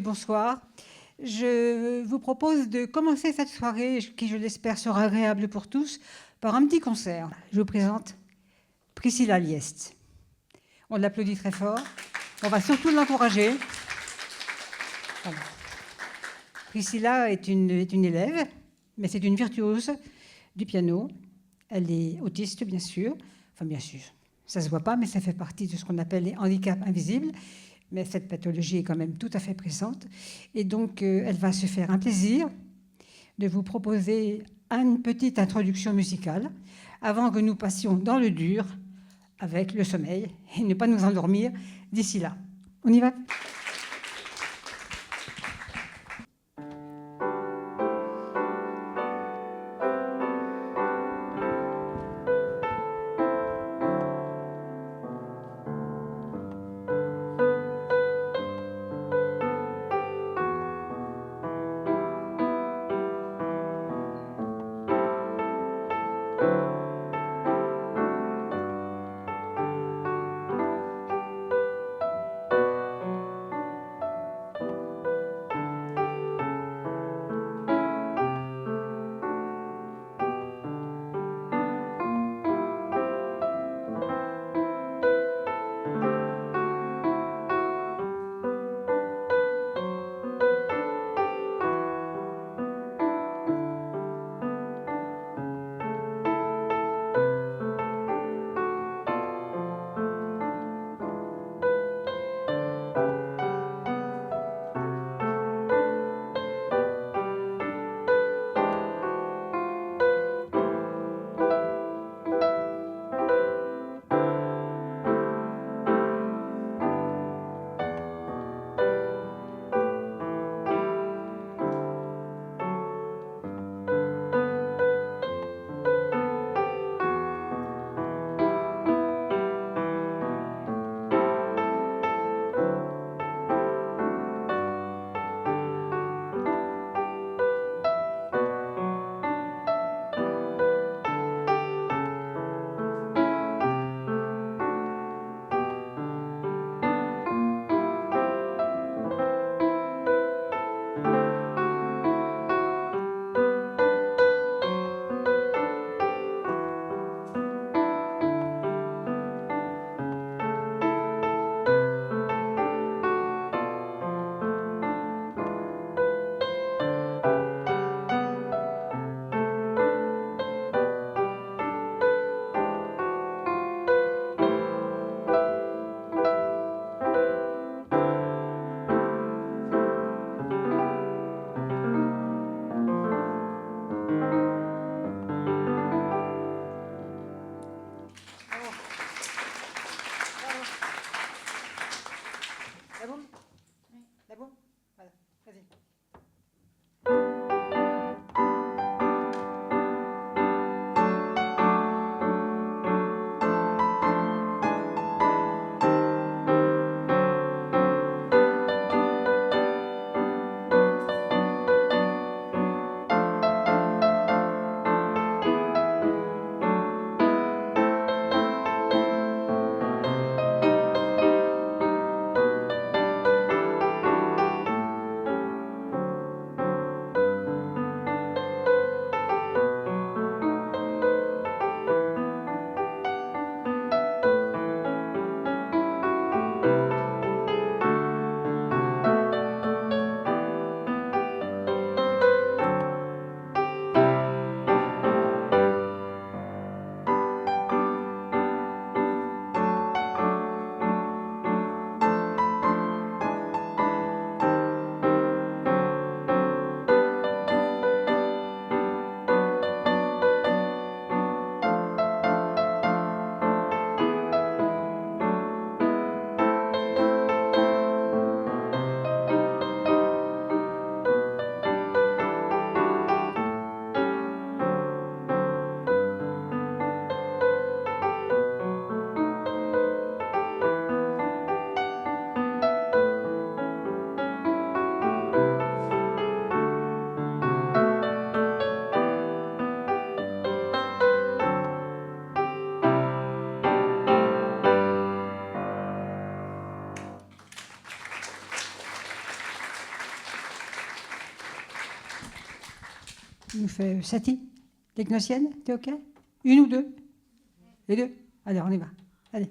bonsoir. Je vous propose de commencer cette soirée, qui je l'espère sera agréable pour tous, par un petit concert. Je vous présente Priscilla Liest. On l'applaudit très fort. On va surtout l'encourager. Voilà. Priscilla est une élève, mais c'est une virtuose du piano. Elle est autiste, bien sûr. Enfin, bien sûr, ça ne se voit pas, mais ça fait partie de ce qu'on appelle les handicaps invisibles. Mais cette pathologie est quand même tout à fait présente. Et donc, elle va se faire un plaisir de vous proposer une petite introduction musicale avant que nous passions dans le dur avec le sommeil et ne pas nous endormir d'ici là. On y va ? Il nous fait Satie, technicienne, t'es OK? Une ou deux? Les deux? Allez, on y va. Allez.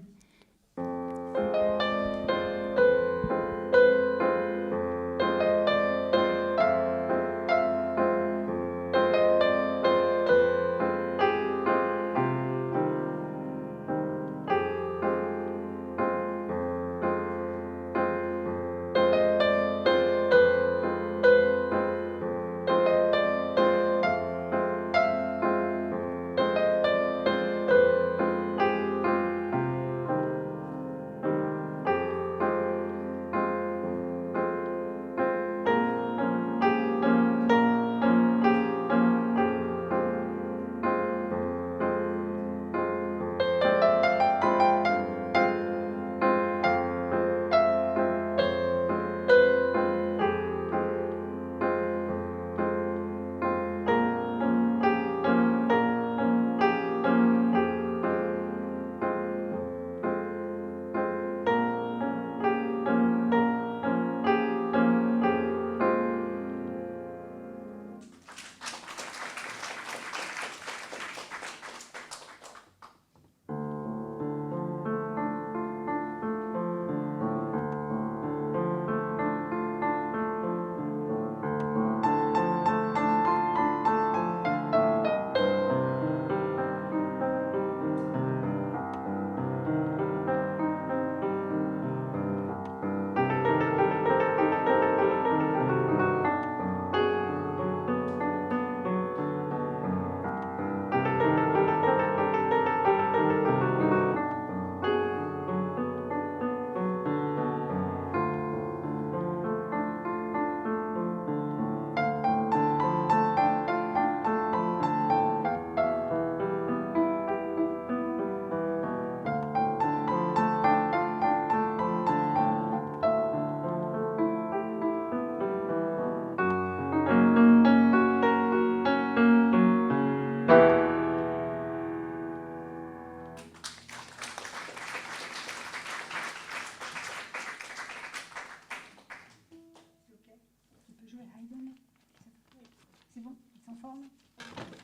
C'est bon, ils sont en forme.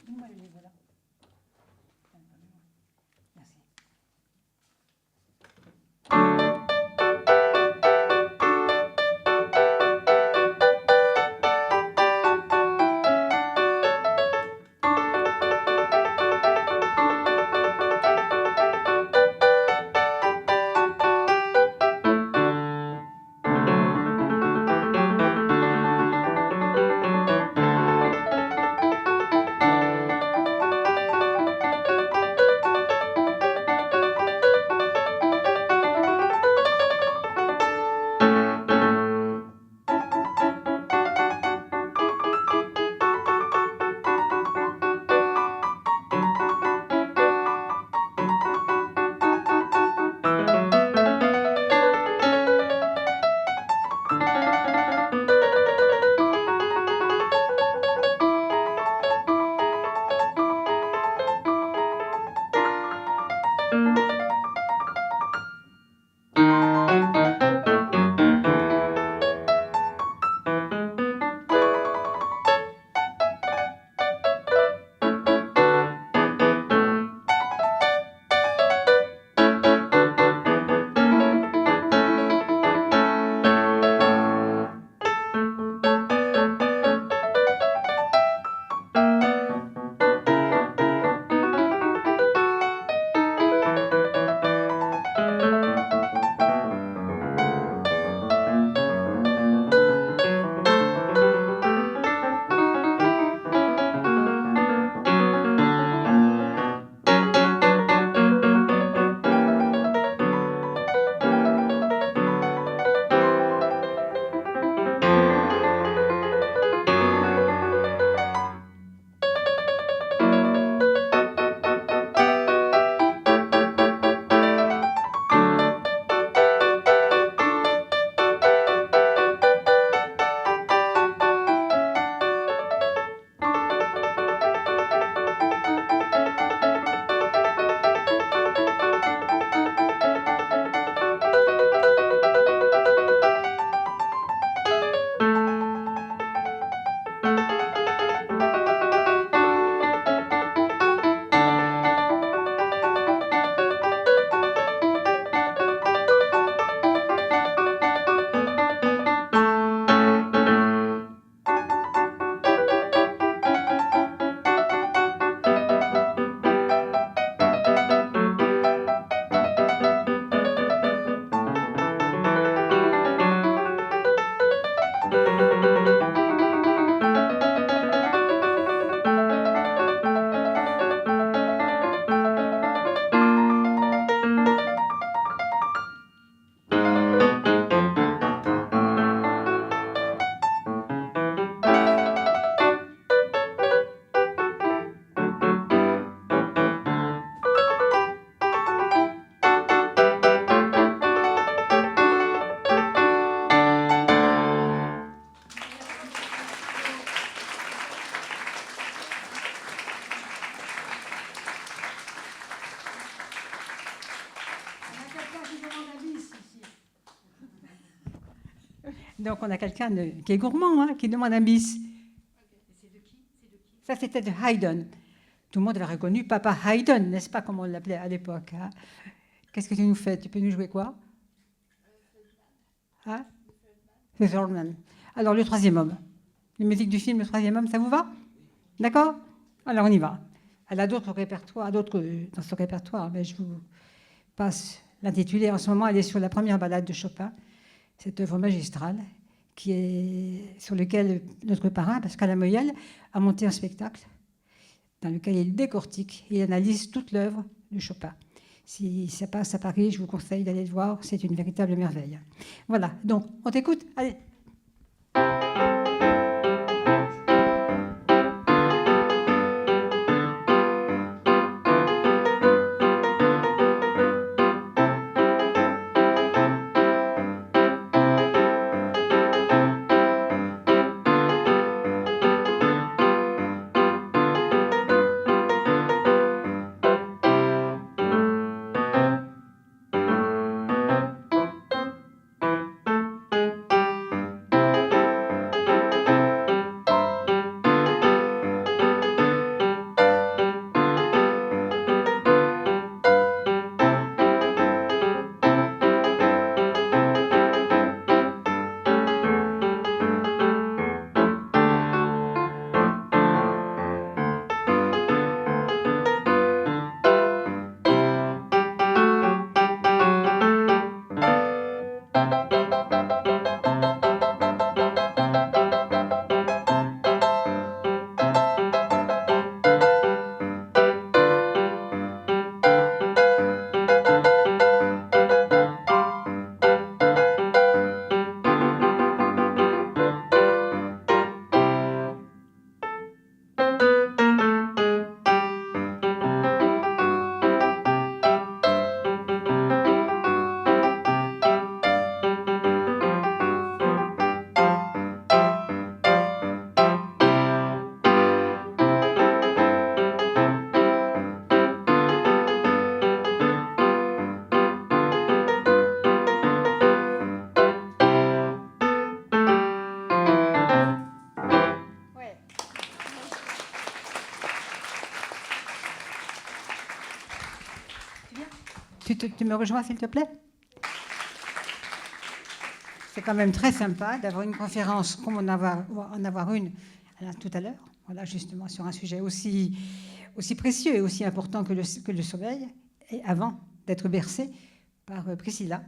Donne-moi le livre là. Merci. Donc on a quelqu'un qui est gourmand, hein, qui demande un bis. C'est de qui? Ça, c'était de Haydn. Tout le monde l'a reconnu, Papa Haydn, n'est-ce pas, comme on l'appelait à l'époque, hein? Qu'est-ce que tu nous fais? Tu peux nous jouer quoi? Hein? The Third Man. Alors, le troisième homme. La musique du film Le Troisième Homme, ça vous va? D'accord? Alors, on y va. Elle a d'autres répertoires, d'autres dans ce répertoire, mais je vous passe l'intitulé. En ce moment, elle est sur la première ballade de Chopin, cette œuvre magistrale, sur laquelle notre parrain, Pascal Lamoyel, a monté un spectacle dans lequel il décortique, il analyse toute l'œuvre de Chopin. Si ça passe à Paris, je vous conseille d'aller le voir, c'est une véritable merveille. Voilà, donc on t'écoute, allez. Tu me rejoins, s'il te plaît? C'est quand même très sympa d'avoir une conférence comme en avoir une tout à l'heure, voilà, justement sur un sujet aussi précieux et aussi important que le sommeil, et avant d'être bercé par Priscilla,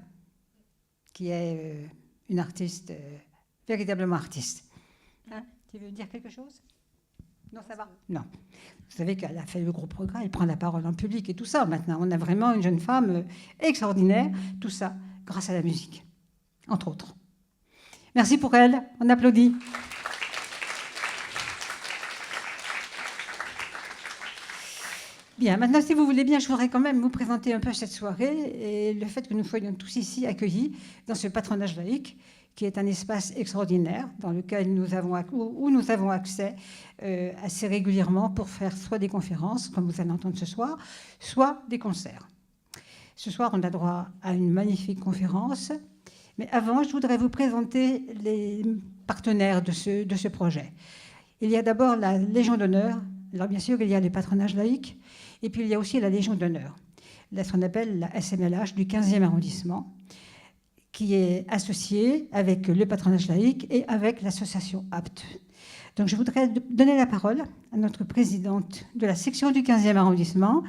qui est une artiste, véritablement artiste. Hein, tu veux dire quelque chose? Non, ça va? Non. Vous savez qu'elle a fait le gros progrès, elle prend la parole en public et tout ça. Maintenant, on a vraiment une jeune femme extraordinaire. Tout ça grâce à la musique, entre autres. Merci pour elle. On applaudit. Bien, maintenant, si vous voulez bien, je voudrais quand même vous présenter un peu cette soirée et le fait que nous soyons tous ici accueillis dans ce patronage laïque, qui est un espace extraordinaire dans lequel nous avons accès assez régulièrement pour faire soit des conférences, comme vous allez entendre ce soir, soit des concerts. Ce soir, on a droit à une magnifique conférence. Mais avant, je voudrais vous présenter les partenaires de ce projet. Il y a d'abord la Légion d'honneur. Alors, bien sûr, il y a les patronages laïques. Et puis, il y a aussi la Légion d'honneur, ce qu'on appelle la SMLH du 15e arrondissement, qui est associée avec le patronage laïque et avec l'association APT. Donc, je voudrais donner la parole à notre présidente de la section du 15e arrondissement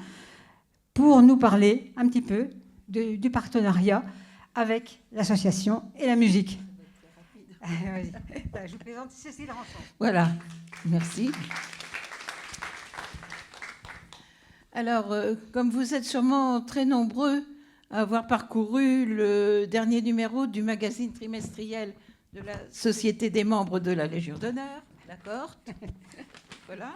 pour nous parler un petit peu du partenariat avec l'association et la musique. Je vous présente Cécile Rançon. Voilà, merci. Alors, comme vous êtes sûrement très nombreux à avoir parcouru le dernier numéro du magazine trimestriel de la Société des membres de la Légion d'honneur, d'accord? Voilà.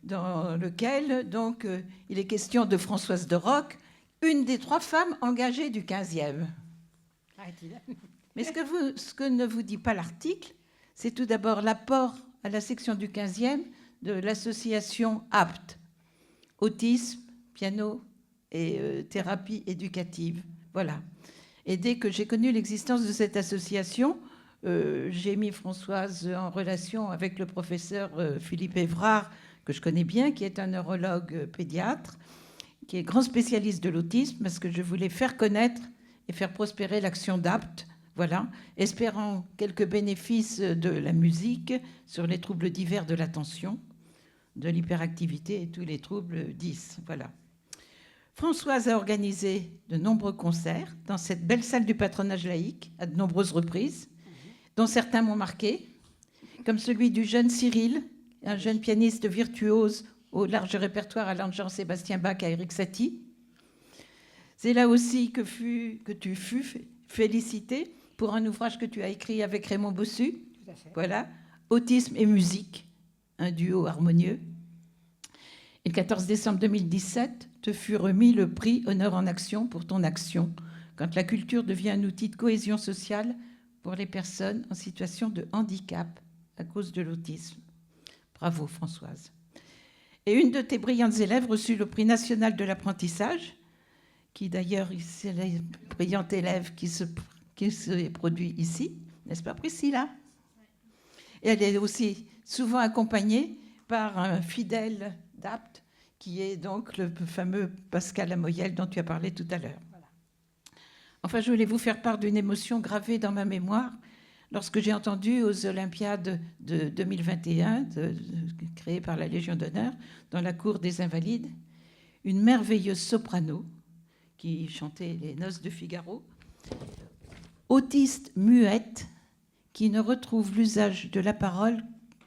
Dans lequel, donc, il est question de Françoise de Roc, une des 3 femmes engagées du 15e. Mais ce que ne vous dit pas l'article, c'est tout d'abord l'apport à la section du 15e de l'association APT, autisme, piano et thérapie éducative. Voilà. Et dès que j'ai connu l'existence de cette association, j'ai mis Françoise en relation avec le professeur Philippe Évrard, que je connais bien, qui est un neurologue pédiatre, qui est grand spécialiste de l'autisme, parce que je voulais faire connaître et faire prospérer l'action d'APT, voilà, espérant quelques bénéfices de la musique sur les troubles divers de l'attention, de l'hyperactivité et tous les troubles 10. Voilà. Françoise a organisé de nombreux concerts dans cette belle salle du patronage laïque à de nombreuses reprises, dont certains m'ont marqué, comme celui du jeune Cyril, un jeune pianiste virtuose au large répertoire allant de Jean-Sébastien Bach à Erik Satie. C'est là aussi que tu fus félicité pour un ouvrage que tu as écrit avec Raymond Bossu. Tout à fait. Voilà, Autisme et musique, un duo harmonieux. Et le 14 décembre 2017, te fut remis le prix Honneur en action pour ton action, quand la culture devient un outil de cohésion sociale pour les personnes en situation de handicap à cause de l'autisme. Bravo, Françoise. Et une de tes brillantes élèves reçut le prix national de l'apprentissage, qui d'ailleurs, c'est la brillante élève qui se produit ici, n'est-ce pas, Priscilla? Et elle est aussi souvent accompagnée par un fidèle d'APT, qui est donc le fameux Pascal Lamoyelle dont tu as parlé tout à l'heure. Voilà. Enfin, je voulais vous faire part d'une émotion gravée dans ma mémoire lorsque j'ai entendu aux Olympiades de 2021, créées par la Légion d'honneur, dans la cour des Invalides, une merveilleuse soprano qui chantait les Noces de Figaro, autiste muette, qui ne retrouve l'usage de la parole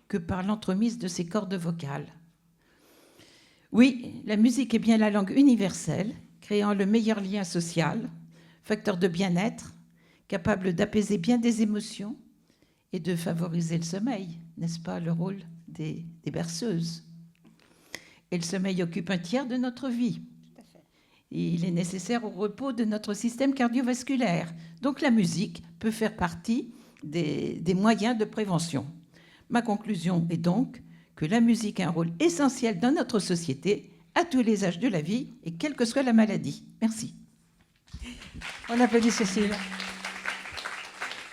que par l'entremise de ses cordes vocales. Oui, la musique est bien la langue universelle, créant le meilleur lien social, facteur de bien-être, capable d'apaiser bien des émotions et de favoriser le sommeil, n'est-ce pas, le rôle des berceuses. Et le sommeil occupe un tiers de notre vie. Et il est nécessaire au repos de notre système cardiovasculaire. Donc la musique peut faire partie des moyens de prévention. Ma conclusion est donc que la musique a un rôle essentiel dans notre société, à tous les âges de la vie et quelle que soit la maladie. Merci. On applaudit Cécile.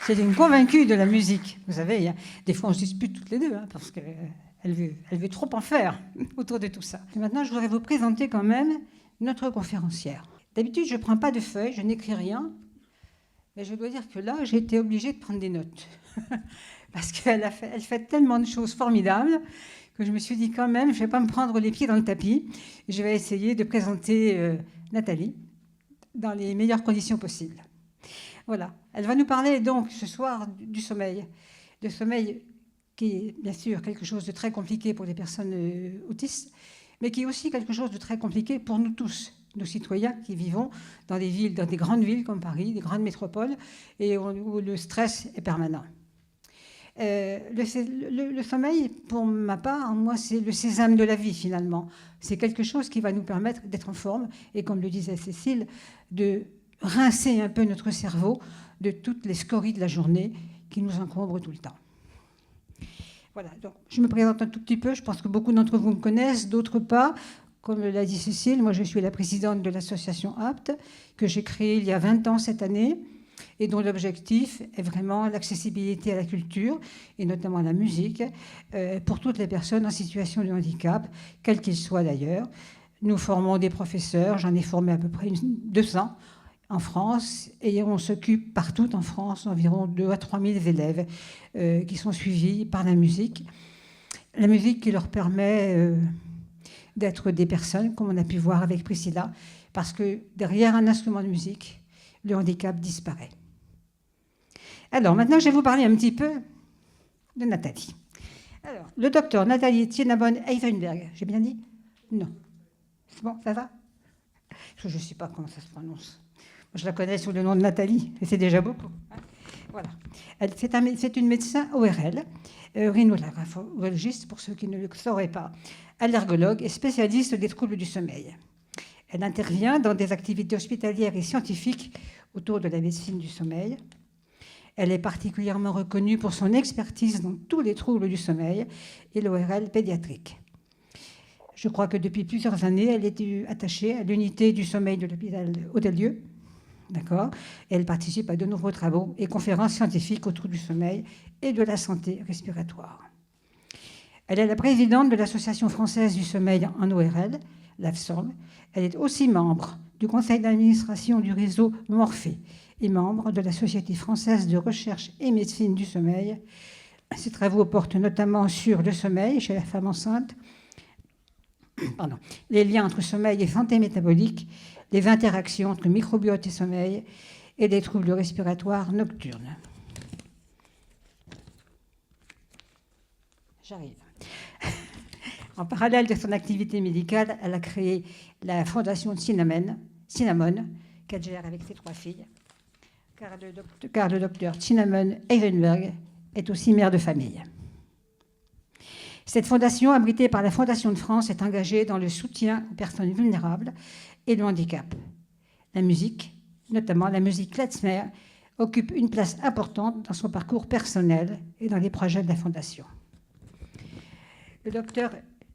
C'est une convaincue de la musique. Vous savez, des fois on se dispute toutes les deux, parce qu'elle veut trop en faire autour de tout ça. Et maintenant, je voudrais vous présenter quand même notre conférencière. D'habitude, je ne prends pas de feuilles, je n'écris rien. Mais je dois dire que là, j'ai été obligée de prendre des notes. Parce qu'elle fait tellement de choses formidables que je me suis dit quand même, je ne vais pas me prendre les pieds dans le tapis. Je vais essayer de présenter Nathalie dans les meilleures conditions possibles. Voilà. Elle va nous parler donc ce soir du sommeil. Le sommeil qui est bien sûr quelque chose de très compliqué pour les personnes autistes, mais qui est aussi quelque chose de très compliqué pour nous tous, nos citoyens qui vivons dans des villes, dans des grandes villes comme Paris, des grandes métropoles, et où le stress est permanent. Le sommeil, pour ma part, moi, c'est le sésame de la vie, finalement. C'est quelque chose qui va nous permettre d'être en forme et, comme le disait Cécile, de rincer un peu notre cerveau de toutes les scories de la journée qui nous encombrent tout le temps. Voilà, donc je me présente un tout petit peu. Je pense que beaucoup d'entre vous me connaissent, d'autres pas. Comme l'a dit Cécile, moi, je suis la présidente de l'association APT, que j'ai créée il y a 20 ans cette année, et dont l'objectif est vraiment l'accessibilité à la culture, et notamment à la musique, pour toutes les personnes en situation de handicap, quels qu'ils soient d'ailleurs. Nous formons des professeurs, j'en ai formé à peu près 200 en France, et on s'occupe partout en France environ 2 à 3 000 élèves qui sont suivis par la musique. La musique qui leur permet d'être des personnes, comme on a pu voir avec Priscilla, parce que derrière un instrument de musique, le handicap disparaît. Alors, maintenant, je vais vous parler un petit peu de Nathalie. Alors, le docteur Nathalie Cinnamon-Eisenberg, j'ai bien dit? Non. C'est bon, ça va? Je ne sais pas comment ça se prononce. Moi, je la connais sous le nom de Nathalie, et c'est déjà beaucoup. Voilà. C'est une médecin ORL, rhinolaryngologiste, pour ceux qui ne le sauraient pas, allergologue et spécialiste des troubles du sommeil. Elle intervient dans des activités hospitalières et scientifiques autour de la médecine du sommeil. Elle est particulièrement reconnue pour son expertise dans tous les troubles du sommeil et l'ORL pédiatrique. Je crois que depuis plusieurs années, elle est attachée à l'unité du sommeil de l'hôpital Hôtel-Dieu. D'accord. Elle participe à de nombreux travaux et conférences scientifiques autour du sommeil et de la santé respiratoire. Elle est la présidente de l'Association française du sommeil en ORL, l'AFSOM. Elle est aussi membre du conseil d'administration du réseau Morphée et membre de la Société française de recherche et médecine du sommeil. Ses travaux portent notamment sur le sommeil chez la femme enceinte, les liens entre sommeil et santé métabolique, les interactions entre microbiote et sommeil et les troubles respiratoires nocturnes. J'arrive. En parallèle de son activité médicale, elle a créé la fondation Cinnamon, qu'elle gère avec ses 3 filles, car le docteur Cinnamon-Eisenberg est aussi mère de famille. Cette fondation, abritée par la Fondation de France, est engagée dans le soutien aux personnes vulnérables et le handicap. La musique, notamment la musique klezmer, occupe une place importante dans son parcours personnel et dans les projets de la Fondation. Le docteur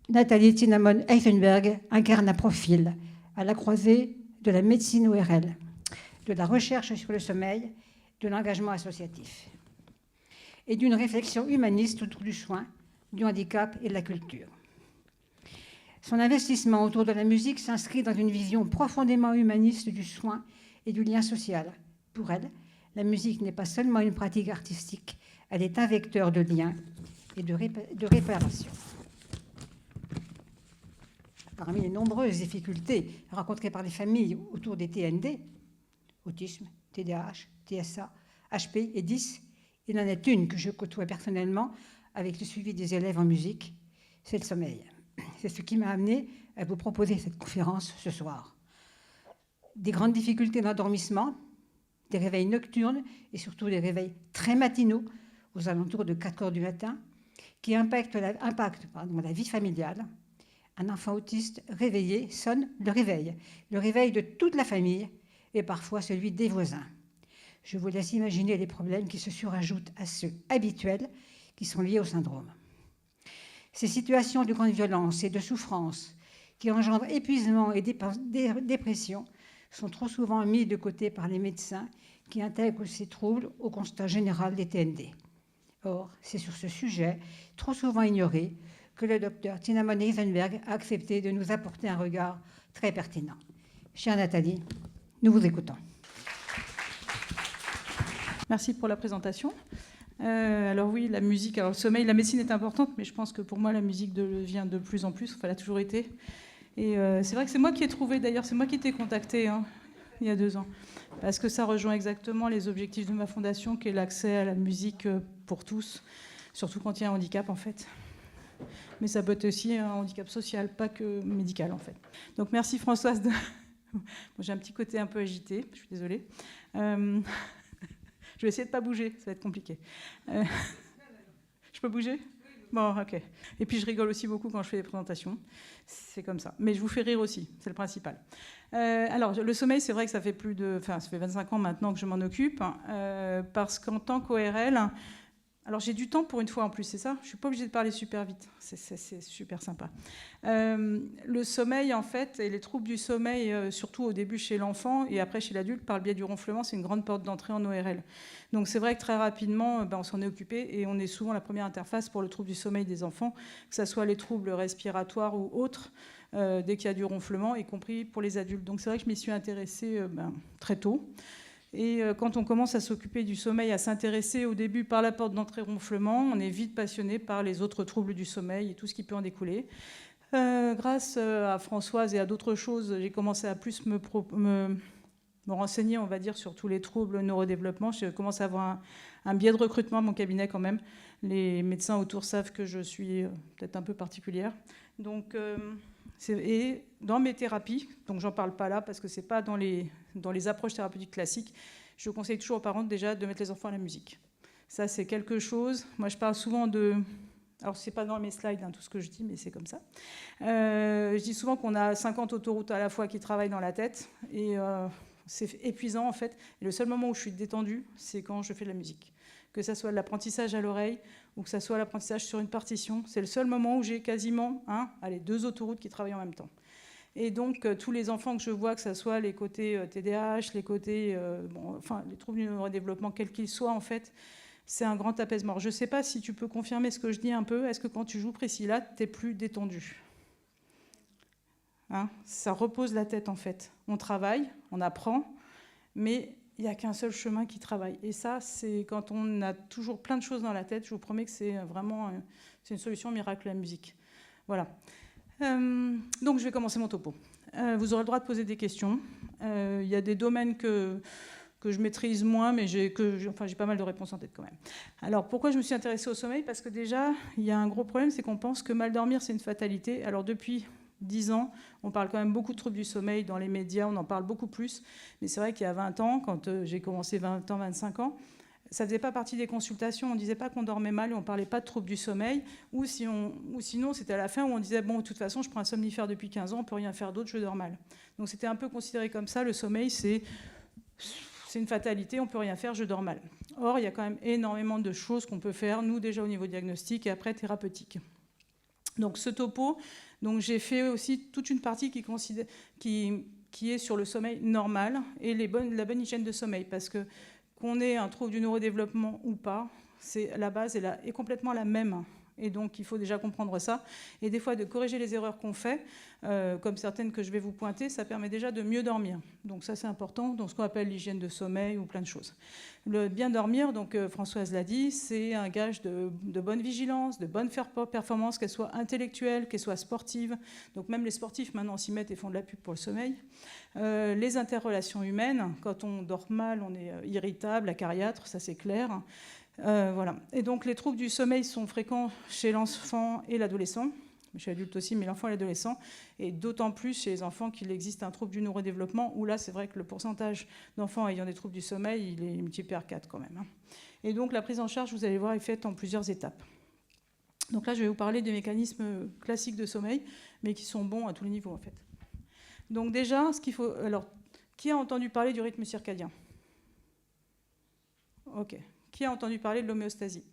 Nathalie Cinnamon-Eisenberg incarne un profil à la croisée de la médecine ORL, de la recherche sur le sommeil, de l'engagement associatif et d'une réflexion humaniste autour du soin, du handicap et de la culture. Son investissement autour de la musique s'inscrit dans une vision profondément humaniste du soin et du lien social. Pour elle, la musique n'est pas seulement une pratique artistique, elle est un vecteur de lien et de réparation. Parmi les nombreuses difficultés rencontrées par les familles autour des TND, autisme, TDAH, TSA, HP et 10, il en est une que je côtoie personnellement avec le suivi des élèves en musique, c'est le sommeil. C'est ce qui m'a amené à vous proposer cette conférence ce soir. Des grandes difficultés d'endormissement, des réveils nocturnes et surtout des réveils très matinaux aux alentours de 4 heures du matin qui impactent la vie familiale. Un enfant autiste réveillé sonne le réveil de toute la famille et parfois celui des voisins. Je vous laisse imaginer les problèmes qui se surajoutent à ceux habituels qui sont liés au syndrome. Ces situations de grande violence et de souffrance qui engendrent épuisement et dépression sont trop souvent mises de côté par les médecins qui intègrent ces troubles au constat général des TND. Or, c'est sur ce sujet, trop souvent ignoré, que le docteur Cinnamon-Eisenberg a accepté de nous apporter un regard très pertinent. Chère Nathalie, nous vous écoutons. Merci pour la présentation. Alors oui, la musique, alors le sommeil, la médecine est importante, mais je pense que pour moi, la musique devient de plus en plus, enfin, elle a toujours été. Et c'est vrai que c'est moi qui ai trouvé, d'ailleurs, c'est moi qui ai été contactée il y a 2 ans, parce que ça rejoint exactement les objectifs de ma fondation, qui est l'accès à la musique pour tous, surtout quand il y a un handicap, en fait. Mais ça peut être aussi un handicap social, pas que médical, en fait. Donc merci Françoise. Bon, j'ai un petit côté un peu agité, je suis désolée. Je vais essayer de ne pas bouger, ça va être compliqué. Je peux bouger ? Bon, ok. Et puis je rigole aussi beaucoup quand je fais des présentations. C'est comme ça. Mais je vous fais rire aussi, c'est le principal. Alors, le sommeil, c'est vrai que ça fait ça fait 25 ans maintenant que je m'en occupe, parce qu'en tant qu'ORL, alors j'ai du temps pour une fois en plus, c'est ça ? Je ne suis pas obligée de parler super vite, c'est super sympa. Le sommeil, en fait, et les troubles du sommeil, surtout au début chez l'enfant et après chez l'adulte, par le biais du ronflement, c'est une grande porte d'entrée en ORL. Donc c'est vrai que très rapidement, on s'en est occupé et on est souvent la première interface pour le trouble du sommeil des enfants, que ce soit les troubles respiratoires ou autres, dès qu'il y a du ronflement, y compris pour les adultes. Donc c'est vrai que je m'y suis intéressée très tôt. Et quand on commence à s'occuper du sommeil, à s'intéresser au début par la porte d'entrée ronflement, on est vite passionné par les autres troubles du sommeil et tout ce qui peut en découler. Grâce à Françoise et à d'autres choses, j'ai commencé à plus me renseigner, on va dire, sur tous les troubles neurodéveloppement. Je commence à avoir un biais de recrutement à mon cabinet quand même. Les médecins autour savent que je suis peut-être un peu particulière. Donc, et dans mes thérapies, donc j'en parle pas là parce que c'est pas dans les approches thérapeutiques classiques, je conseille toujours aux parents déjà de mettre les enfants à la musique. Ça, c'est quelque chose. Moi, je parle souvent de... Alors, c'est pas dans mes slides, hein, tout ce que je dis, mais c'est comme ça. Je dis souvent qu'on a 50 autoroutes à la fois qui travaillent dans la tête. Et c'est épuisant, en fait. Et le seul moment où je suis détendue, c'est quand je fais de la musique. Que ça soit de l'apprentissage à l'oreille ou que ça soit l'apprentissage sur une partition. C'est le seul moment où j'ai quasiment 2 autoroutes qui travaillent en même temps. Et donc, tous les enfants que je vois, que ce soit les côtés TDAH, les côtés... les troubles du neurodéveloppement, quels qu'ils soient, en fait... C'est un grand apaisement. Je ne sais pas si tu peux confirmer ce que je dis un peu. Est-ce que quand tu joues Priscilla, tu es plus détendu ? Ça repose la tête, en fait. On travaille, on apprend, mais il n'y a qu'un seul chemin qui travaille. Et ça, c'est quand on a toujours plein de choses dans la tête. Je vous promets que c'est vraiment une solution miracle, la musique. Voilà. Donc, je vais commencer mon topo. Vous aurez le droit de poser des questions. Il y a des domaines que je maîtrise moins, mais j'ai pas mal de réponses en tête quand même. Alors, pourquoi je me suis intéressée au sommeil ? Parce que déjà, il y a un gros problème, c'est qu'on pense que mal dormir, c'est une fatalité. Alors, depuis 10 ans, on parle quand même beaucoup de troubles du sommeil dans les médias, on en parle beaucoup plus. Mais c'est vrai qu'il y a 20 ans, quand j'ai commencé 20 ans, 25 ans, ça ne faisait pas partie des consultations. On ne disait pas qu'on dormait mal et on ne parlait pas de troubles du sommeil. Ou sinon, c'était à la fin où on disait « Bon, de toute façon, je prends un somnifère depuis 15 ans, on ne peut rien faire d'autre, je dors mal. » Donc, c'était un peu considéré comme ça. Le sommeil, c'est une fatalité, on ne peut rien faire, je dors mal. Or, il y a quand même énormément de choses qu'on peut faire, nous déjà au niveau diagnostic et après thérapeutique. Donc ce topo, donc j'ai fait aussi toute une partie qui est sur le sommeil normal et la bonne hygiène de sommeil, parce que qu'on ait un trouble du neurodéveloppement ou pas, la base est complètement la même. Et donc, il faut déjà comprendre ça. Et des fois, de corriger les erreurs qu'on fait, comme certaines que je vais vous pointer, ça permet déjà de mieux dormir. Donc ça, c'est important, dans ce qu'on appelle l'hygiène de sommeil ou plein de choses. Le bien dormir, donc Françoise l'a dit, c'est un gage de bonne vigilance, de bonne performance, qu'elle soit intellectuelle, qu'elle soit sportive. Donc même les sportifs, maintenant, s'y mettent et font de la pub pour le sommeil. Les interrelations humaines, quand on dort mal, on est irritable, acariâtre, ça c'est clair. Voilà. Et donc les troubles du sommeil sont fréquents chez l'enfant et l'adolescent, chez l'adulte aussi, mais l'enfant et l'adolescent, et d'autant plus chez les enfants qu'il existe un trouble du neurodéveloppement, où là c'est vrai que le pourcentage d'enfants ayant des troubles du sommeil, il est multiplié par 4 quand même. Et donc la prise en charge, vous allez voir, est faite en plusieurs étapes. Donc là je vais vous parler des mécanismes classiques de sommeil, mais qui sont bons à tous les niveaux en fait. Donc déjà, ce qu'il faut... Alors, qui a entendu parler du rythme circadien ? Ok. Qui a entendu parler de l'homéostasie ?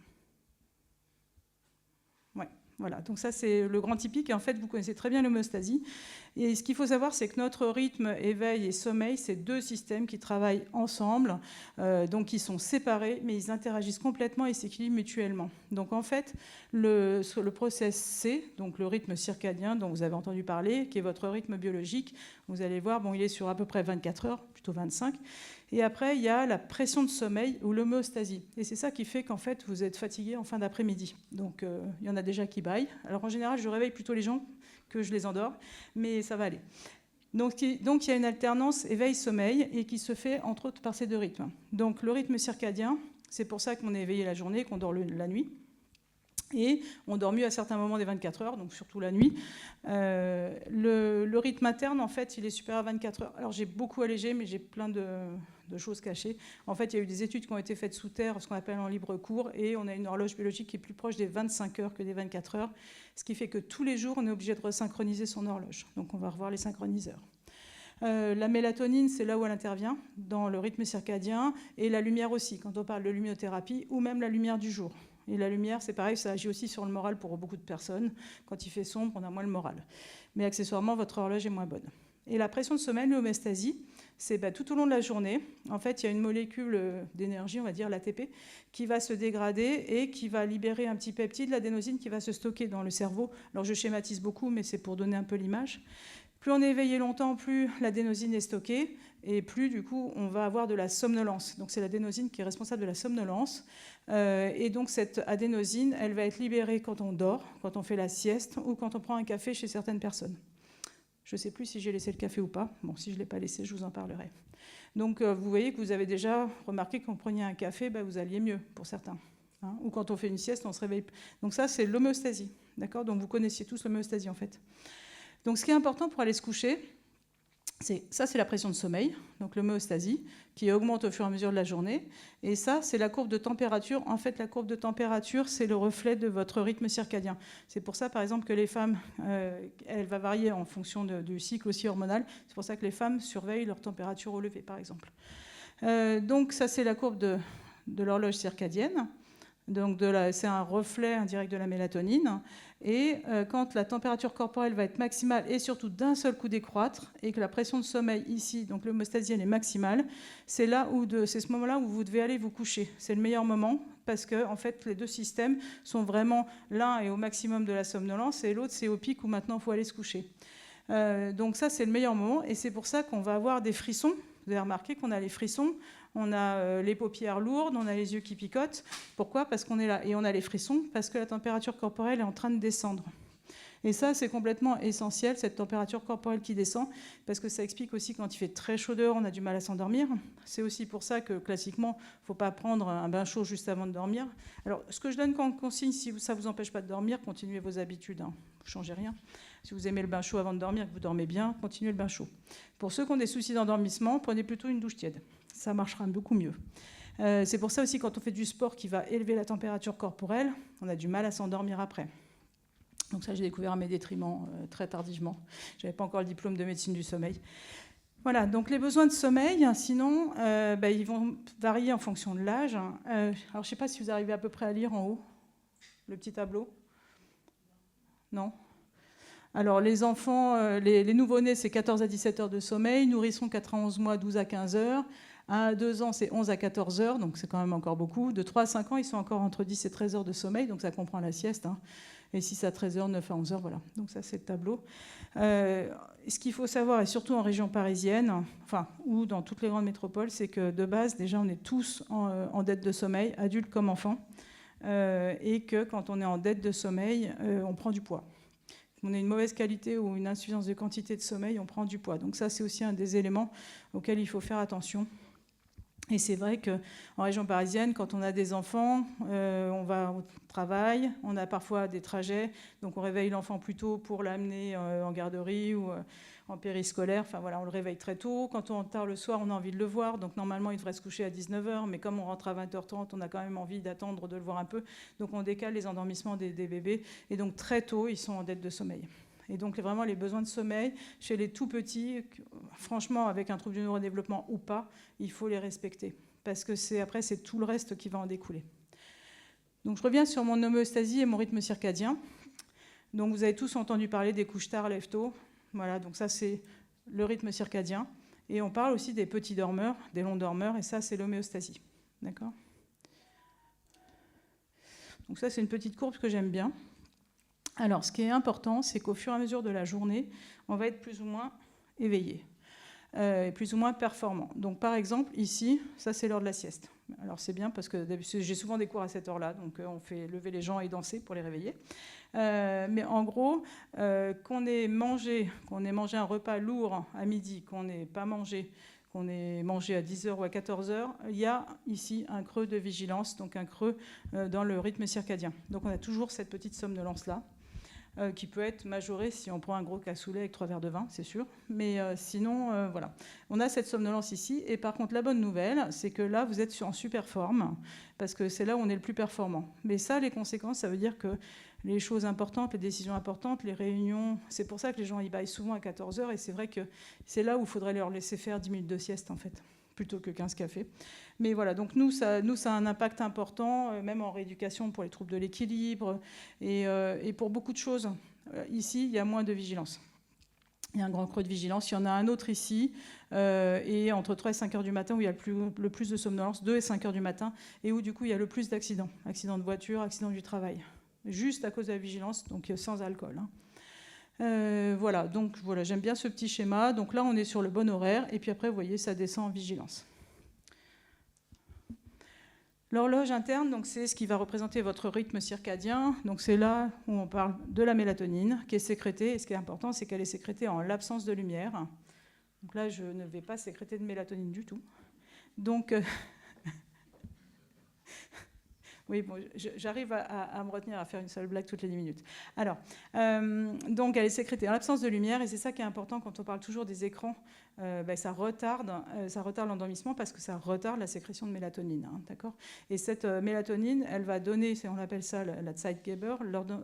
Ouais, voilà. Donc ça, c'est le grand typique. Et en fait, vous connaissez très bien l'homéostasie. Et ce qu'il faut savoir, c'est que notre rythme, éveil et sommeil, c'est 2 systèmes qui travaillent ensemble, donc ils sont séparés, mais ils interagissent complètement et s'équilibrent mutuellement. Donc en fait, le process C, donc le rythme circadien dont vous avez entendu parler, qui est votre rythme biologique, vous allez voir, bon, il est sur à peu près 24 heures, plutôt 25. Et après, il y a la pression de sommeil ou l'homéostasie. Et c'est ça qui fait qu'en fait, vous êtes fatigué en fin d'après-midi. Donc, il y en a déjà qui bâillent. Alors, en général, je réveille plutôt les gens que je les endors, mais ça va aller. Donc, il y a une alternance éveil-sommeil et qui se fait, entre autres, par ces 2 rythmes. Donc, le rythme circadien, c'est pour ça qu'on est éveillé la journée, qu'on dort la nuit. Et on dort mieux à certains moments des 24 heures, donc surtout la nuit. Le rythme interne, en fait, il est supérieur à 24 heures. Alors, j'ai beaucoup allégé, mais j'ai plein de choses cachées. En fait, il y a eu des études qui ont été faites sous terre, ce qu'on appelle en libre cours, et on a une horloge biologique qui est plus proche des 25 heures que des 24 heures, ce qui fait que tous les jours, on est obligé de resynchroniser son horloge. Donc, on va revoir les synchroniseurs. La mélatonine, c'est là où elle intervient, dans le rythme circadien, et la lumière aussi, quand on parle de luminothérapie, ou même la lumière du jour. Et la lumière, c'est pareil, ça agit aussi sur le moral pour beaucoup de personnes. Quand il fait sombre, on a moins le moral. Mais accessoirement, votre horloge est moins bonne. Et la pression de sommeil, l'homéostasie, c'est tout au long de la journée. En fait, il y a une molécule d'énergie, on va dire l'ATP, qui va se dégrader et qui va libérer un petit peptide, l'adénosine, qui va se stocker dans le cerveau. Alors, je schématise beaucoup, mais c'est pour donner un peu l'image. Plus on est éveillé longtemps, plus l'adénosine est stockée et plus, du coup, on va avoir de la somnolence. Donc, c'est l'adénosine qui est responsable de la somnolence. Et donc, cette adénosine, elle va être libérée quand on dort, quand on fait la sieste ou quand on prend un café chez certaines personnes. Je ne sais plus si j'ai laissé le café ou pas. Bon, si je ne l'ai pas laissé, je vous en parlerai. Donc, vous voyez que vous avez déjà remarqué que quand vous preniez un café, vous alliez mieux pour certains. Hein, ou quand on fait une sieste, on se réveille. Donc ça, c'est l'homéostasie. D'accord ? Donc vous connaissiez tous l'homéostasie en fait. Donc ce qui est important pour aller se coucher, c'est la pression de sommeil, donc l'homéostasie, qui augmente au fur et à mesure de la journée. Et ça, c'est la courbe de température. En fait, la courbe de température, c'est le reflet de votre rythme circadien. C'est pour ça, par exemple, que les femmes, elle va varier en fonction du cycle aussi hormonal. C'est pour ça que les femmes surveillent leur température au lever, par exemple. Donc ça, c'est la courbe de l'horloge circadienne. Donc c'est un reflet indirect de la mélatonine. Et quand la température corporelle va être maximale et surtout d'un seul coup décroître, et que la pression de sommeil ici, donc l'homéostasie, elle est maximale, c'est ce moment-là où vous devez aller vous coucher. C'est le meilleur moment parce que en fait, les deux systèmes sont vraiment, l'un est au maximum de la somnolence et l'autre c'est au pic où maintenant il faut aller se coucher. Donc ça, c'est le meilleur moment et c'est pour ça qu'on va avoir des frissons. Vous avez remarqué qu'on a les frissons, on a les paupières lourdes, on a les yeux qui picotent. Pourquoi ? Parce qu'on est là. Et on a les frissons parce que la température corporelle est en train de descendre. Et ça, c'est complètement essentiel, cette température corporelle qui descend, parce que ça explique aussi quand il fait très chaud dehors, on a du mal à s'endormir. C'est aussi pour ça que, classiquement, il ne faut pas prendre un bain chaud juste avant de dormir. Alors, ce que je donne comme consigne, si ça ne vous empêche pas de dormir, continuez vos habitudes, hein. Vous ne changez rien. Si vous aimez le bain chaud avant de dormir, que vous dormez bien, continuez le bain chaud. Pour ceux qui ont des soucis d'endormissement, prenez plutôt une douche tiède. Ça marchera beaucoup mieux. C'est pour ça aussi, quand on fait du sport qui va élever la température corporelle, on a du mal à s'endormir après. Donc ça, j'ai découvert à mes détriments très tardivement. Je n'avais pas encore le diplôme de médecine du sommeil. Voilà, donc les besoins de sommeil, sinon, ils vont varier en fonction de l'âge. Alors, je ne sais pas si vous arrivez à peu près à lire en haut, le petit tableau. Non ? Alors, les enfants, les nouveau-nés, c'est 14 à 17 heures de sommeil. Nourrissons 4 à 11 mois, 12 à 15 heures. 1 à 2 ans, c'est 11 à 14 heures, donc c'est quand même encore beaucoup. De 3 à 5 ans, ils sont encore entre 10 et 13 heures de sommeil, donc ça comprend la sieste. Hein. Et 6 à 13 heures, 9 à 11 heures, voilà. Donc ça, c'est le tableau. Ce qu'il faut savoir, et surtout en région parisienne, ou dans toutes les grandes métropoles, c'est que de base, déjà, on est tous en dette de sommeil, adultes comme enfants, et que quand on est en dette de sommeil, on prend du poids. On a une mauvaise qualité ou une insuffisance de quantité de sommeil, on prend du poids. Donc ça, c'est aussi un des éléments auxquels il faut faire attention. Et c'est vrai qu'en région parisienne, quand on a des enfants, on va au travail, on a parfois des trajets, donc on réveille l'enfant plus tôt pour l'amener en garderie ou en périscolaire. Enfin voilà, on le réveille très tôt. Quand on rentre tard le soir, on a envie de le voir. Donc normalement, il devrait se coucher à 19h, mais comme on rentre à 20h30, on a quand même envie d'attendre de le voir un peu. Donc on décale les endormissements des bébés. Et donc très tôt, ils sont en dette de sommeil. Et donc vraiment les besoins de sommeil chez les tout petits, franchement avec un trouble du neurodéveloppement ou pas, il faut les respecter parce que après c'est tout le reste qui va en découler. Donc je reviens sur mon homéostasie et mon rythme circadien. Donc vous avez tous entendu parler des couches tard, lève tôt. Voilà, donc ça c'est le rythme circadien. Et on parle aussi des petits dormeurs, des longs dormeurs, et ça c'est l'homéostasie. D'accord ? Donc ça c'est une petite courbe que j'aime bien. Alors, ce qui est important, c'est qu'au fur et à mesure de la journée, on va être plus ou moins éveillé, et plus ou moins performant. Donc, par exemple, ici, ça, c'est l'heure de la sieste. Alors, c'est bien parce que j'ai souvent des cours à cette heure-là, donc on fait lever les gens et danser pour les réveiller. Mais en gros, qu'on ait mangé un repas lourd à midi, qu'on n'ait pas mangé, qu'on ait mangé à 10h ou à 14h, il y a ici un creux de vigilance, donc un creux dans le rythme circadien. Donc, on a toujours cette petite somnolence-là. Qui peut être majorée si on prend un gros cassoulet avec 3 verres de vin, c'est sûr. Mais sinon, voilà. On a cette somnolence ici. Et par contre, la bonne nouvelle, c'est que là, vous êtes en super forme, parce que c'est là où on est le plus performant. Mais ça, les conséquences, ça veut dire que les choses importantes, les décisions importantes, les réunions, c'est pour ça que les gens y baillent souvent à 14h. Et c'est vrai que c'est là où il faudrait leur laisser faire 10 minutes de sieste, en fait, plutôt que 15 cafés. Mais voilà, donc nous, ça a un impact important, même en rééducation pour les troubles de l'équilibre et pour beaucoup de choses. Ici, il y a moins de vigilance. Il y a un grand creux de vigilance. Il y en a un autre ici, et entre 3 et 5 heures du matin, où il y a le plus de somnolence, 2 et 5 heures du matin, et où du coup, il y a le plus d'accidents. Accidents de voiture, accidents du travail. Juste à cause de la vigilance, donc sans alcool. Voilà, donc voilà, j'aime bien ce petit schéma. Donc là, on est sur le bon horaire, et puis après, vous voyez, ça descend en vigilance. L'horloge interne, donc, c'est ce qui va représenter votre rythme circadien. Donc, c'est là où on parle de la mélatonine qui est sécrétée. Et ce qui est important, c'est qu'elle est sécrétée en l'absence de lumière. Donc là, je ne vais pas sécréter de mélatonine du tout. Donc, oui, bon, j'arrive à me retenir à faire une seule blague toutes les 10 minutes. Alors, donc elle est sécrétée en l'absence de lumière, et c'est ça qui est important quand on parle toujours des écrans. Ça retarde l'endormissement parce que ça retarde la sécrétion de mélatonine. Hein, d'accord ? Et cette mélatonine, elle va donner, on appelle ça la Zeitgeber,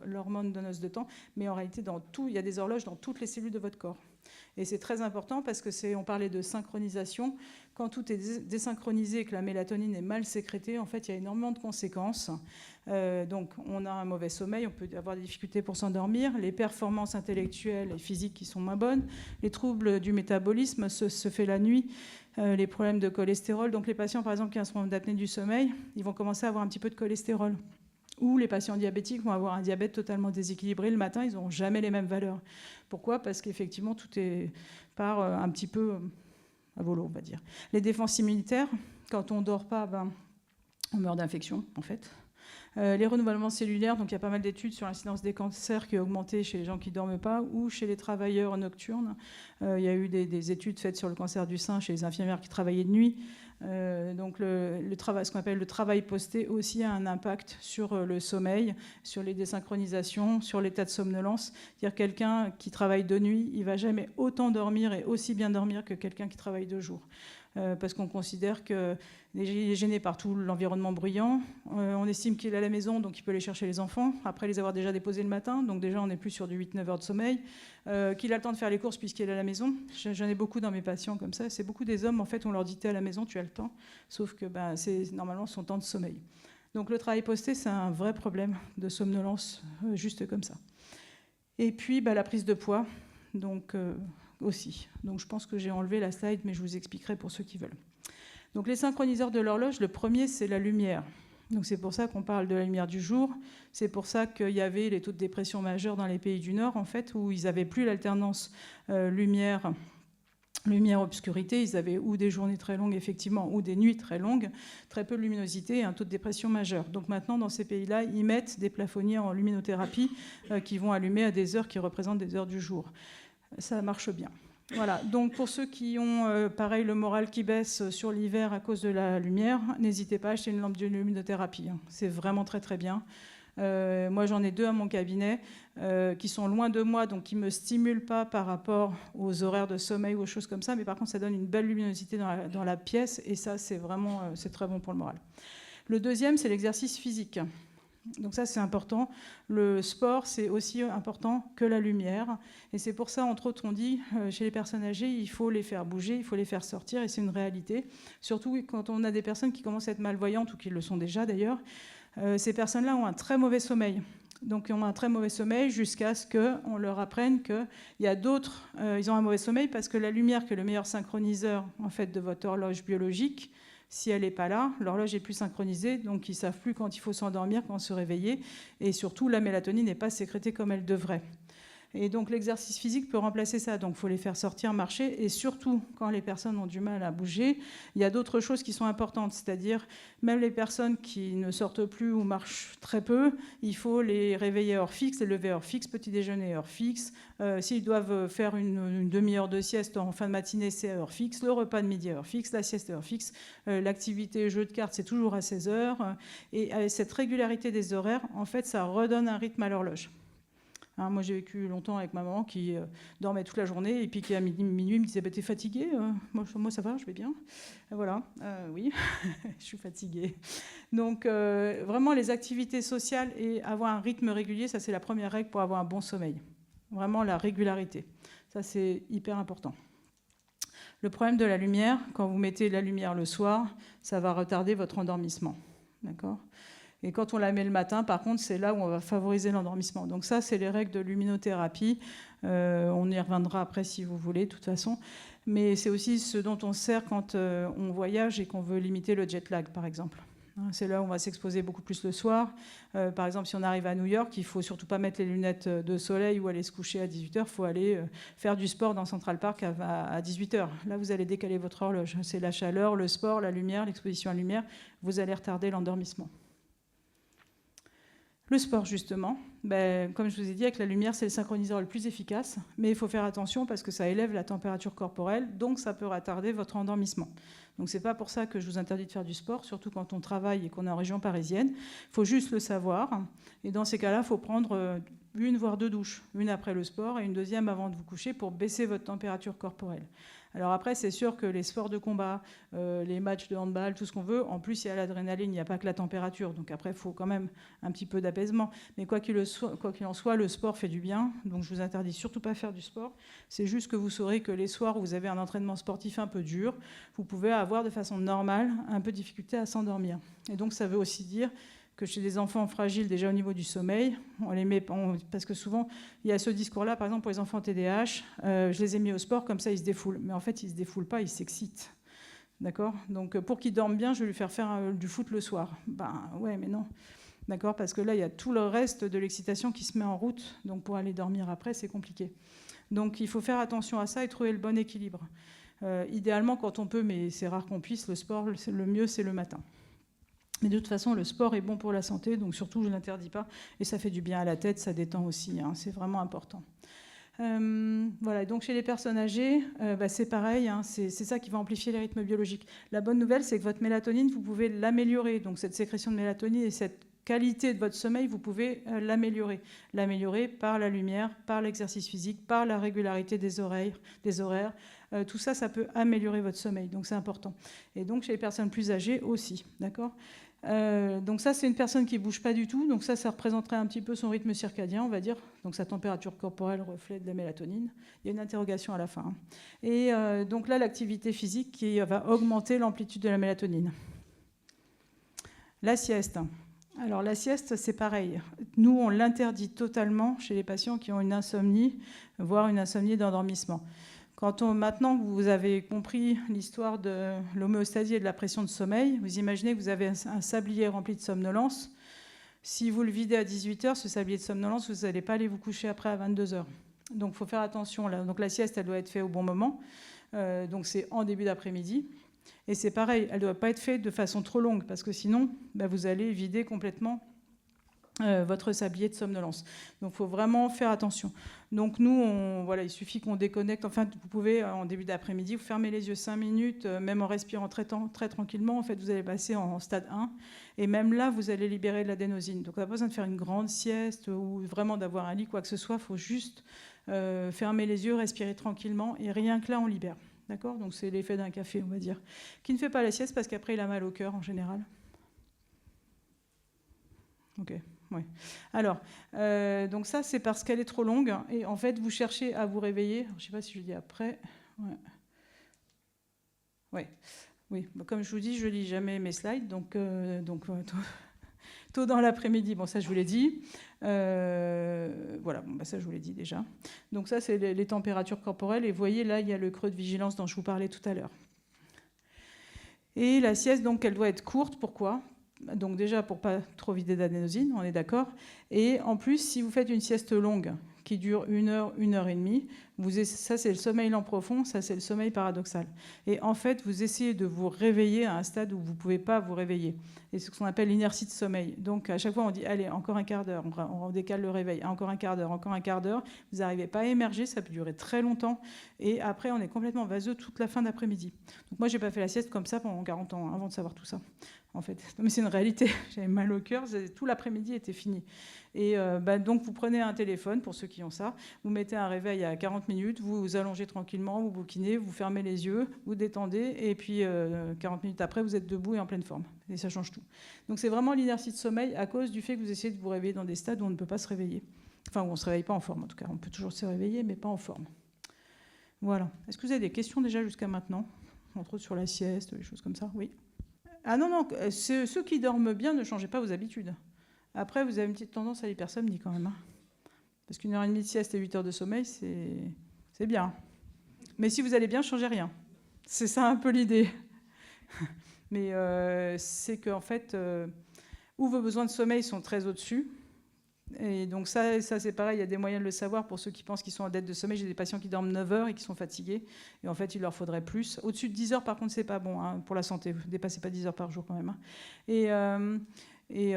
l'hormone donneuse de temps, mais en réalité, il y a des horloges dans toutes les cellules de votre corps. Et c'est très important parce que on parlait de synchronisation. Quand tout est désynchronisé et que la mélatonine est mal sécrétée, en fait, il y a énormément de conséquences. Donc, on a un mauvais sommeil, on peut avoir des difficultés pour s'endormir, les performances intellectuelles et physiques qui sont moins bonnes, les troubles du métabolisme se fait la nuit, les problèmes de cholestérol. Donc, les patients, par exemple, qui ont un problème d'apnée du sommeil, ils vont commencer à avoir un petit peu de cholestérol. Ou les patients diabétiques vont avoir un diabète totalement déséquilibré le matin, ils n'auront jamais les mêmes valeurs. Pourquoi ? Parce qu'effectivement, tout part un petit peu à volo, on va dire. Les défenses immunitaires, quand on ne dort pas, on meurt d'infection, en fait. Les renouvellements cellulaires, donc il y a pas mal d'études sur l'incidence des cancers qui a augmenté chez les gens qui ne dorment pas ou chez les travailleurs nocturnes. Il y a eu des études faites sur le cancer du sein chez les infirmières qui travaillaient de nuit. Donc ce qu'on appelle le travail posté aussi a un impact sur le sommeil, sur les désynchronisations, sur l'état de somnolence. C'est-à-dire quelqu'un qui travaille de nuit, il ne va jamais autant dormir et aussi bien dormir que quelqu'un qui travaille de jour. Parce qu'on considère qu'il est gêné par tout l'environnement bruyant. On estime qu'il est à la maison, donc il peut aller chercher les enfants, après les avoir déjà déposés le matin, donc déjà on n'est plus sur du 8-9 heures de sommeil. Qu'il a le temps de faire les courses puisqu'il est à la maison. J'en ai beaucoup dans mes patients comme ça. C'est beaucoup des hommes, en fait, on leur dit t'es à la maison, tu as le temps, sauf que c'est normalement son temps de sommeil. Donc le travail posté, c'est un vrai problème de somnolence, juste comme ça. Et puis la prise de poids, donc aussi. Donc je pense que j'ai enlevé la slide, mais je vous expliquerai pour ceux qui veulent. Donc les synchroniseurs de l'horloge, le premier, c'est la lumière. Donc c'est pour ça qu'on parle de la lumière du jour. C'est pour ça qu'il y avait les taux de dépression majeurs dans les pays du Nord, en fait, où ils n'avaient plus l'alternance lumière-obscurité. Ils avaient ou des journées très longues, effectivement, ou des nuits très longues, très peu de luminosité et un taux de dépression majeur. Donc maintenant, dans ces pays-là, ils mettent des plafonniers en luminothérapie qui vont allumer à des heures qui représentent des heures du jour. Ça marche bien. Voilà, donc pour ceux qui ont, pareil, le moral qui baisse sur l'hiver à cause de la lumière, n'hésitez pas à acheter une lampe de luminothérapie. C'est vraiment très très bien. Moi j'en ai 2 à mon cabinet qui sont loin de moi, donc qui ne me stimulent pas par rapport aux horaires de sommeil ou aux choses comme ça, mais par contre ça donne une belle luminosité dans la pièce, et ça c'est très bon pour le moral. Le deuxième, c'est l'exercice physique. Donc ça, c'est important. Le sport, c'est aussi important que la lumière. Et c'est pour ça, entre autres, on dit, chez les personnes âgées, il faut les faire bouger, il faut les faire sortir, et c'est une réalité. Surtout quand on a des personnes qui commencent à être malvoyantes, ou qui le sont déjà d'ailleurs, ces personnes-là ont un très mauvais sommeil. Donc ils ont un très mauvais sommeil jusqu'à ce qu'on leur apprenne qu'il y a d'autres... ils ont un mauvais sommeil parce que la lumière, qui est le meilleur synchroniseur en fait, de votre horloge biologique, si elle n'est pas là, l'horloge n'est plus synchronisée, donc ils ne savent plus quand il faut s'endormir, quand se réveiller. Et surtout, la mélatonine n'est pas sécrétée comme elle devrait. Et donc l'exercice physique peut remplacer ça. Donc il faut les faire sortir, marcher. Et surtout, quand les personnes ont du mal à bouger, il y a d'autres choses qui sont importantes. C'est-à-dire, même les personnes qui ne sortent plus ou marchent très peu, il faut les réveiller à heure fixe, les lever à heure fixe, petit déjeuner à heure fixe. S'ils doivent faire une demi-heure de sieste en fin de matinée, c'est à heure fixe. Le repas de midi à heure fixe, la sieste à heure fixe. L'activité jeu de cartes, c'est toujours à 16 heures. Et avec cette régularité des horaires, en fait, ça redonne un rythme à l'horloge. Moi, j'ai vécu longtemps avec ma maman qui dormait toute la journée et puis qui, à minuit, me disait « T'es fatiguée ?» Moi, ça va, je vais bien. Voilà, oui, je suis fatiguée. Donc, vraiment, les activités sociales et avoir un rythme régulier, ça, c'est la première règle pour avoir un bon sommeil. Vraiment, la régularité. Ça, c'est hyper important. Le problème de la lumière, quand vous mettez la lumière le soir, ça va retarder votre endormissement. D'accord ? Et quand on la met le matin, par contre, c'est là où on va favoriser l'endormissement. Donc ça, c'est les règles de luminothérapie. On y reviendra après si vous voulez, de toute façon. Mais c'est aussi ce dont on sert quand on voyage et qu'on veut limiter le jet lag, par exemple. C'est là où on va s'exposer beaucoup plus le soir. Par exemple, si on arrive à New York, il ne faut surtout pas mettre les lunettes de soleil ou aller se coucher à 18h. Il faut aller faire du sport dans Central Park à 18h. Là, vous allez décaler votre horloge. C'est la chaleur, le sport, la lumière, l'exposition à la lumière. Vous allez retarder l'endormissement. Le sport, justement, comme je vous ai dit, avec la lumière, c'est le synchroniseur le plus efficace, mais il faut faire attention parce que ça élève la température corporelle, donc ça peut retarder votre endormissement. Donc c'est pas pour ça que je vous interdis de faire du sport, surtout quand on travaille et qu'on est en région parisienne. Il faut juste le savoir, et dans ces cas-là, il faut prendre une voire deux douches, une après le sport et une deuxième avant de vous coucher pour baisser votre température corporelle. Alors après, c'est sûr que les sports de combat, les matchs de handball, tout ce qu'on veut, en plus il y a l'adrénaline, il n'y a pas que la température. Donc après, il faut quand même un petit peu d'apaisement. Mais quoi qu'il en soit, le sport fait du bien. Donc je vous interdis surtout pas de faire du sport. C'est juste que vous saurez que les soirs où vous avez un entraînement sportif un peu dur, vous pouvez avoir de façon normale un peu de difficulté à s'endormir. Et donc ça veut aussi dire que chez des enfants fragiles, déjà au niveau du sommeil, on les met, parce que souvent, il y a ce discours-là, par exemple, pour les enfants TDAH, je les ai mis au sport, comme ça, ils se défoulent. Mais en fait, ils ne se défoulent pas, ils s'excitent. D'accord ? Donc, pour qu'ils dorment bien, je vais lui faire du foot le soir. Ben, ouais, mais non. D'accord ? Parce que là, il y a tout le reste de l'excitation qui se met en route. Donc, pour aller dormir après, c'est compliqué. Donc, il faut faire attention à ça et trouver le bon équilibre. Idéalement, quand on peut, mais c'est rare qu'on puisse, le sport, le mieux, c'est le matin. Mais de toute façon, le sport est bon pour la santé, donc surtout, je ne l'interdis pas. Et ça fait du bien à la tête, ça détend aussi, hein, c'est vraiment important. Voilà, donc chez les personnes âgées, c'est pareil, hein, c'est ça qui va amplifier les rythmes biologiques. La bonne nouvelle, c'est que votre mélatonine, vous pouvez l'améliorer. Donc cette sécrétion de mélatonine et cette qualité de votre sommeil, vous pouvez l'améliorer. L'améliorer par la lumière, par l'exercice physique, par la régularité des horaires. Tout ça, ça peut améliorer votre sommeil, donc c'est important. Et donc chez les personnes plus âgées aussi, d'accord ? Donc ça, c'est une personne qui ne bouge pas du tout. Donc ça représenterait un petit peu son rythme circadien, on va dire. Donc sa température corporelle reflète de la mélatonine. Il y a une interrogation à la fin. Et donc là, l'activité physique qui va augmenter l'amplitude de la mélatonine. La sieste. Alors la sieste, c'est pareil. Nous, on l'interdit totalement chez les patients qui ont une insomnie, voire une insomnie d'endormissement. Maintenant que vous avez compris l'histoire de l'homéostasie et de la pression de sommeil, vous imaginez que vous avez un sablier rempli de somnolence. Si vous le videz à 18h, ce sablier de somnolence, vous n'allez pas aller vous coucher après à 22h. Donc il faut faire attention. Là. Donc la sieste, elle doit être faite au bon moment. Donc c'est en début d'après-midi. Et c'est pareil, elle ne doit pas être faite de façon trop longue, parce que sinon, vous allez vider complètement votre sablier de somnolence. Donc il faut vraiment faire attention. Donc nous, il suffit qu'on déconnecte. Enfin, vous pouvez, en début d'après-midi, vous fermez les yeux 5 minutes, même en respirant très tranquillement. En fait, vous allez passer en stade 1. Et même là, vous allez libérer de l'adénosine. Donc on n'a pas besoin de faire une grande sieste ou vraiment d'avoir un lit, quoi que ce soit. Il faut juste fermer les yeux, respirer tranquillement. Et rien que là, on libère. D'accord ? Donc c'est l'effet d'un café, on va dire. Qui ne fait pas la sieste parce qu'après, il a mal au cœur en général. Ok. Oui. Alors, donc ça, c'est parce qu'elle est trop longue. Et en fait, vous cherchez à vous réveiller. Alors, je ne sais pas si je le dis après. Ouais. Oui. Comme je vous dis, je ne lis jamais mes slides. Donc tôt dans l'après-midi, bon, ça, je vous l'ai dit. Voilà, ça, je vous l'ai dit déjà. Donc ça, c'est les températures corporelles. Et vous voyez, là, il y a le creux de vigilance dont je vous parlais tout à l'heure. Et la sieste, donc, elle doit être courte. Pourquoi ? Donc déjà, pour ne pas trop vider d'adénosine, on est d'accord. Et en plus, si vous faites une sieste longue, qui dure 1 heure, 1 heure et demie, ça c'est le sommeil lent profond, ça c'est le sommeil paradoxal. Et en fait, vous essayez de vous réveiller à un stade où vous ne pouvez pas vous réveiller. Et c'est ce qu'on appelle l'inertie de sommeil. Donc à chaque fois, on dit, allez, encore un quart d'heure, on décale le réveil, encore un quart d'heure. Vous n'arrivez pas à émerger, ça peut durer très longtemps. Et après, on est complètement vaseux toute la fin d'après-midi. Donc moi, je n'ai pas fait la sieste comme ça pendant 40 ans, avant de savoir tout ça. En fait. Non, mais c'est une réalité. J'avais mal au cœur, tout l'après-midi était fini. Et donc vous prenez un téléphone, pour ceux qui ont ça, vous mettez un réveil à 40 minutes, vous vous allongez tranquillement, vous bouquinez, vous fermez les yeux, vous détendez, et puis 40 minutes après, vous êtes debout et en pleine forme. Et ça change tout. Donc c'est vraiment l'inertie de sommeil à cause du fait que vous essayez de vous réveiller dans des stades où on ne peut pas se réveiller. Enfin, où on ne se réveille pas en forme, en tout cas. On peut toujours se réveiller, mais pas en forme. Voilà. Est-ce que vous avez des questions déjà jusqu'à maintenant ? Entre autres sur la sieste, des choses comme ça ? Oui. Ah non, ceux qui dorment bien, ne changez pas vos habitudes. Après, vous avez une petite tendance à l'hypersomnie quand même. Hein. Parce qu'une heure et demie de sieste et 8 heures de sommeil, c'est bien. Mais si vous allez bien, changez rien. C'est ça un peu l'idée. Mais c'est qu'en fait, où vos besoins de sommeil sont très au-dessus. Et donc ça c'est pareil, il y a des moyens de le savoir pour ceux qui pensent qu'ils sont en dette de sommeil. J'ai des patients qui dorment 9 heures et qui sont fatigués. Et en fait, il leur faudrait plus. Au-dessus de 10 heures, par contre, c'est pas bon hein, pour la santé. Vous ne dépassez pas 10 heures par jour quand même. Hein. Et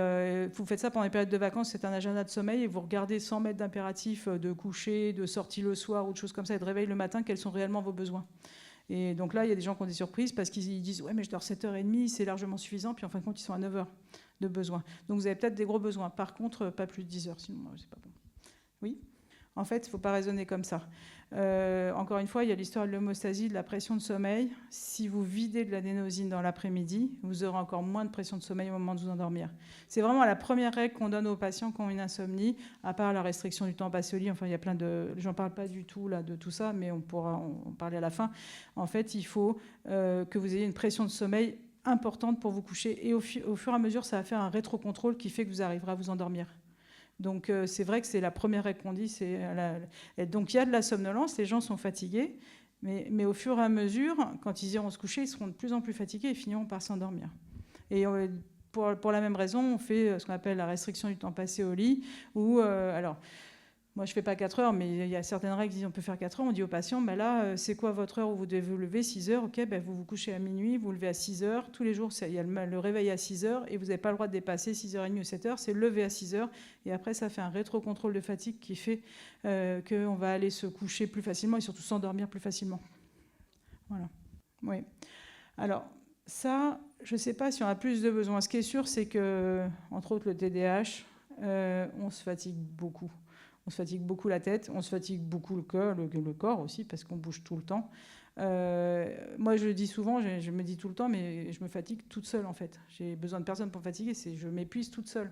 vous faites ça pendant les périodes de vacances, c'est un agenda de sommeil, et vous regardez sans mettre d'impératif de coucher, de sortie le soir ou de choses comme ça, et de réveil le matin, quels sont réellement vos besoins. Et donc là, il y a des gens qui ont des surprises parce qu'ils disent « ouais, mais je dors 7h30, c'est largement suffisant », puis en fin de compte, ils sont à 9h de besoin. Donc vous avez peut-être des gros besoins. Par contre, pas plus de 10 heures, sinon c'est pas bon. Oui ? En fait, il ne faut pas raisonner comme ça. Encore une fois, il y a l'histoire de l'homéostasie, de la pression de sommeil. Si vous videz de l'adénosine dans l'après-midi, vous aurez encore moins de pression de sommeil au moment de vous endormir. C'est vraiment la première règle qu'on donne aux patients qui ont une insomnie, à part la restriction du temps passé au lit. Enfin, il y a plein de... J'en parle pas du tout là, de tout ça, mais on pourra en parler à la fin. En fait, il faut que vous ayez une pression de sommeil importante pour vous coucher. Et au fur et à mesure, ça va faire un rétrocontrôle qui fait que vous arriverez à vous endormir. Donc c'est vrai que c'est la première règle qu'on dit. Donc il y a de la somnolence, les gens sont fatigués, mais au fur et à mesure, quand ils iront se coucher, ils seront de plus en plus fatigués et finiront par s'endormir. Et pour la même raison, on fait ce qu'on appelle la restriction du temps passé au lit, où, alors, moi je ne fais pas 4 heures, mais il y a certaines règles qui disent on peut faire 4 heures. On dit aux patients, ben là, c'est quoi votre heure où vous devez vous lever? 6 heures, ok, ben vous vous couchez à minuit, vous vous levez à 6 heures. Tous les jours, il y a le réveil à 6 heures et vous n'avez pas le droit de dépasser 6h30 ou 7 heures. C'est lever à 6 heures et après, ça fait un rétrocontrôle de fatigue qui fait qu'on va aller se coucher plus facilement et surtout s'endormir plus facilement. Voilà. Oui. Alors, ça, je ne sais pas si on a plus de besoins. Ce qui est sûr, c'est que, entre autres, le TDAH, on se fatigue beaucoup. On se fatigue beaucoup la tête, on se fatigue beaucoup le corps aussi, parce qu'on bouge tout le temps. Moi, je le dis souvent, je me dis tout le temps, mais je me fatigue toute seule, en fait. J'ai besoin de personne pour me fatiguer, je m'épuise toute seule.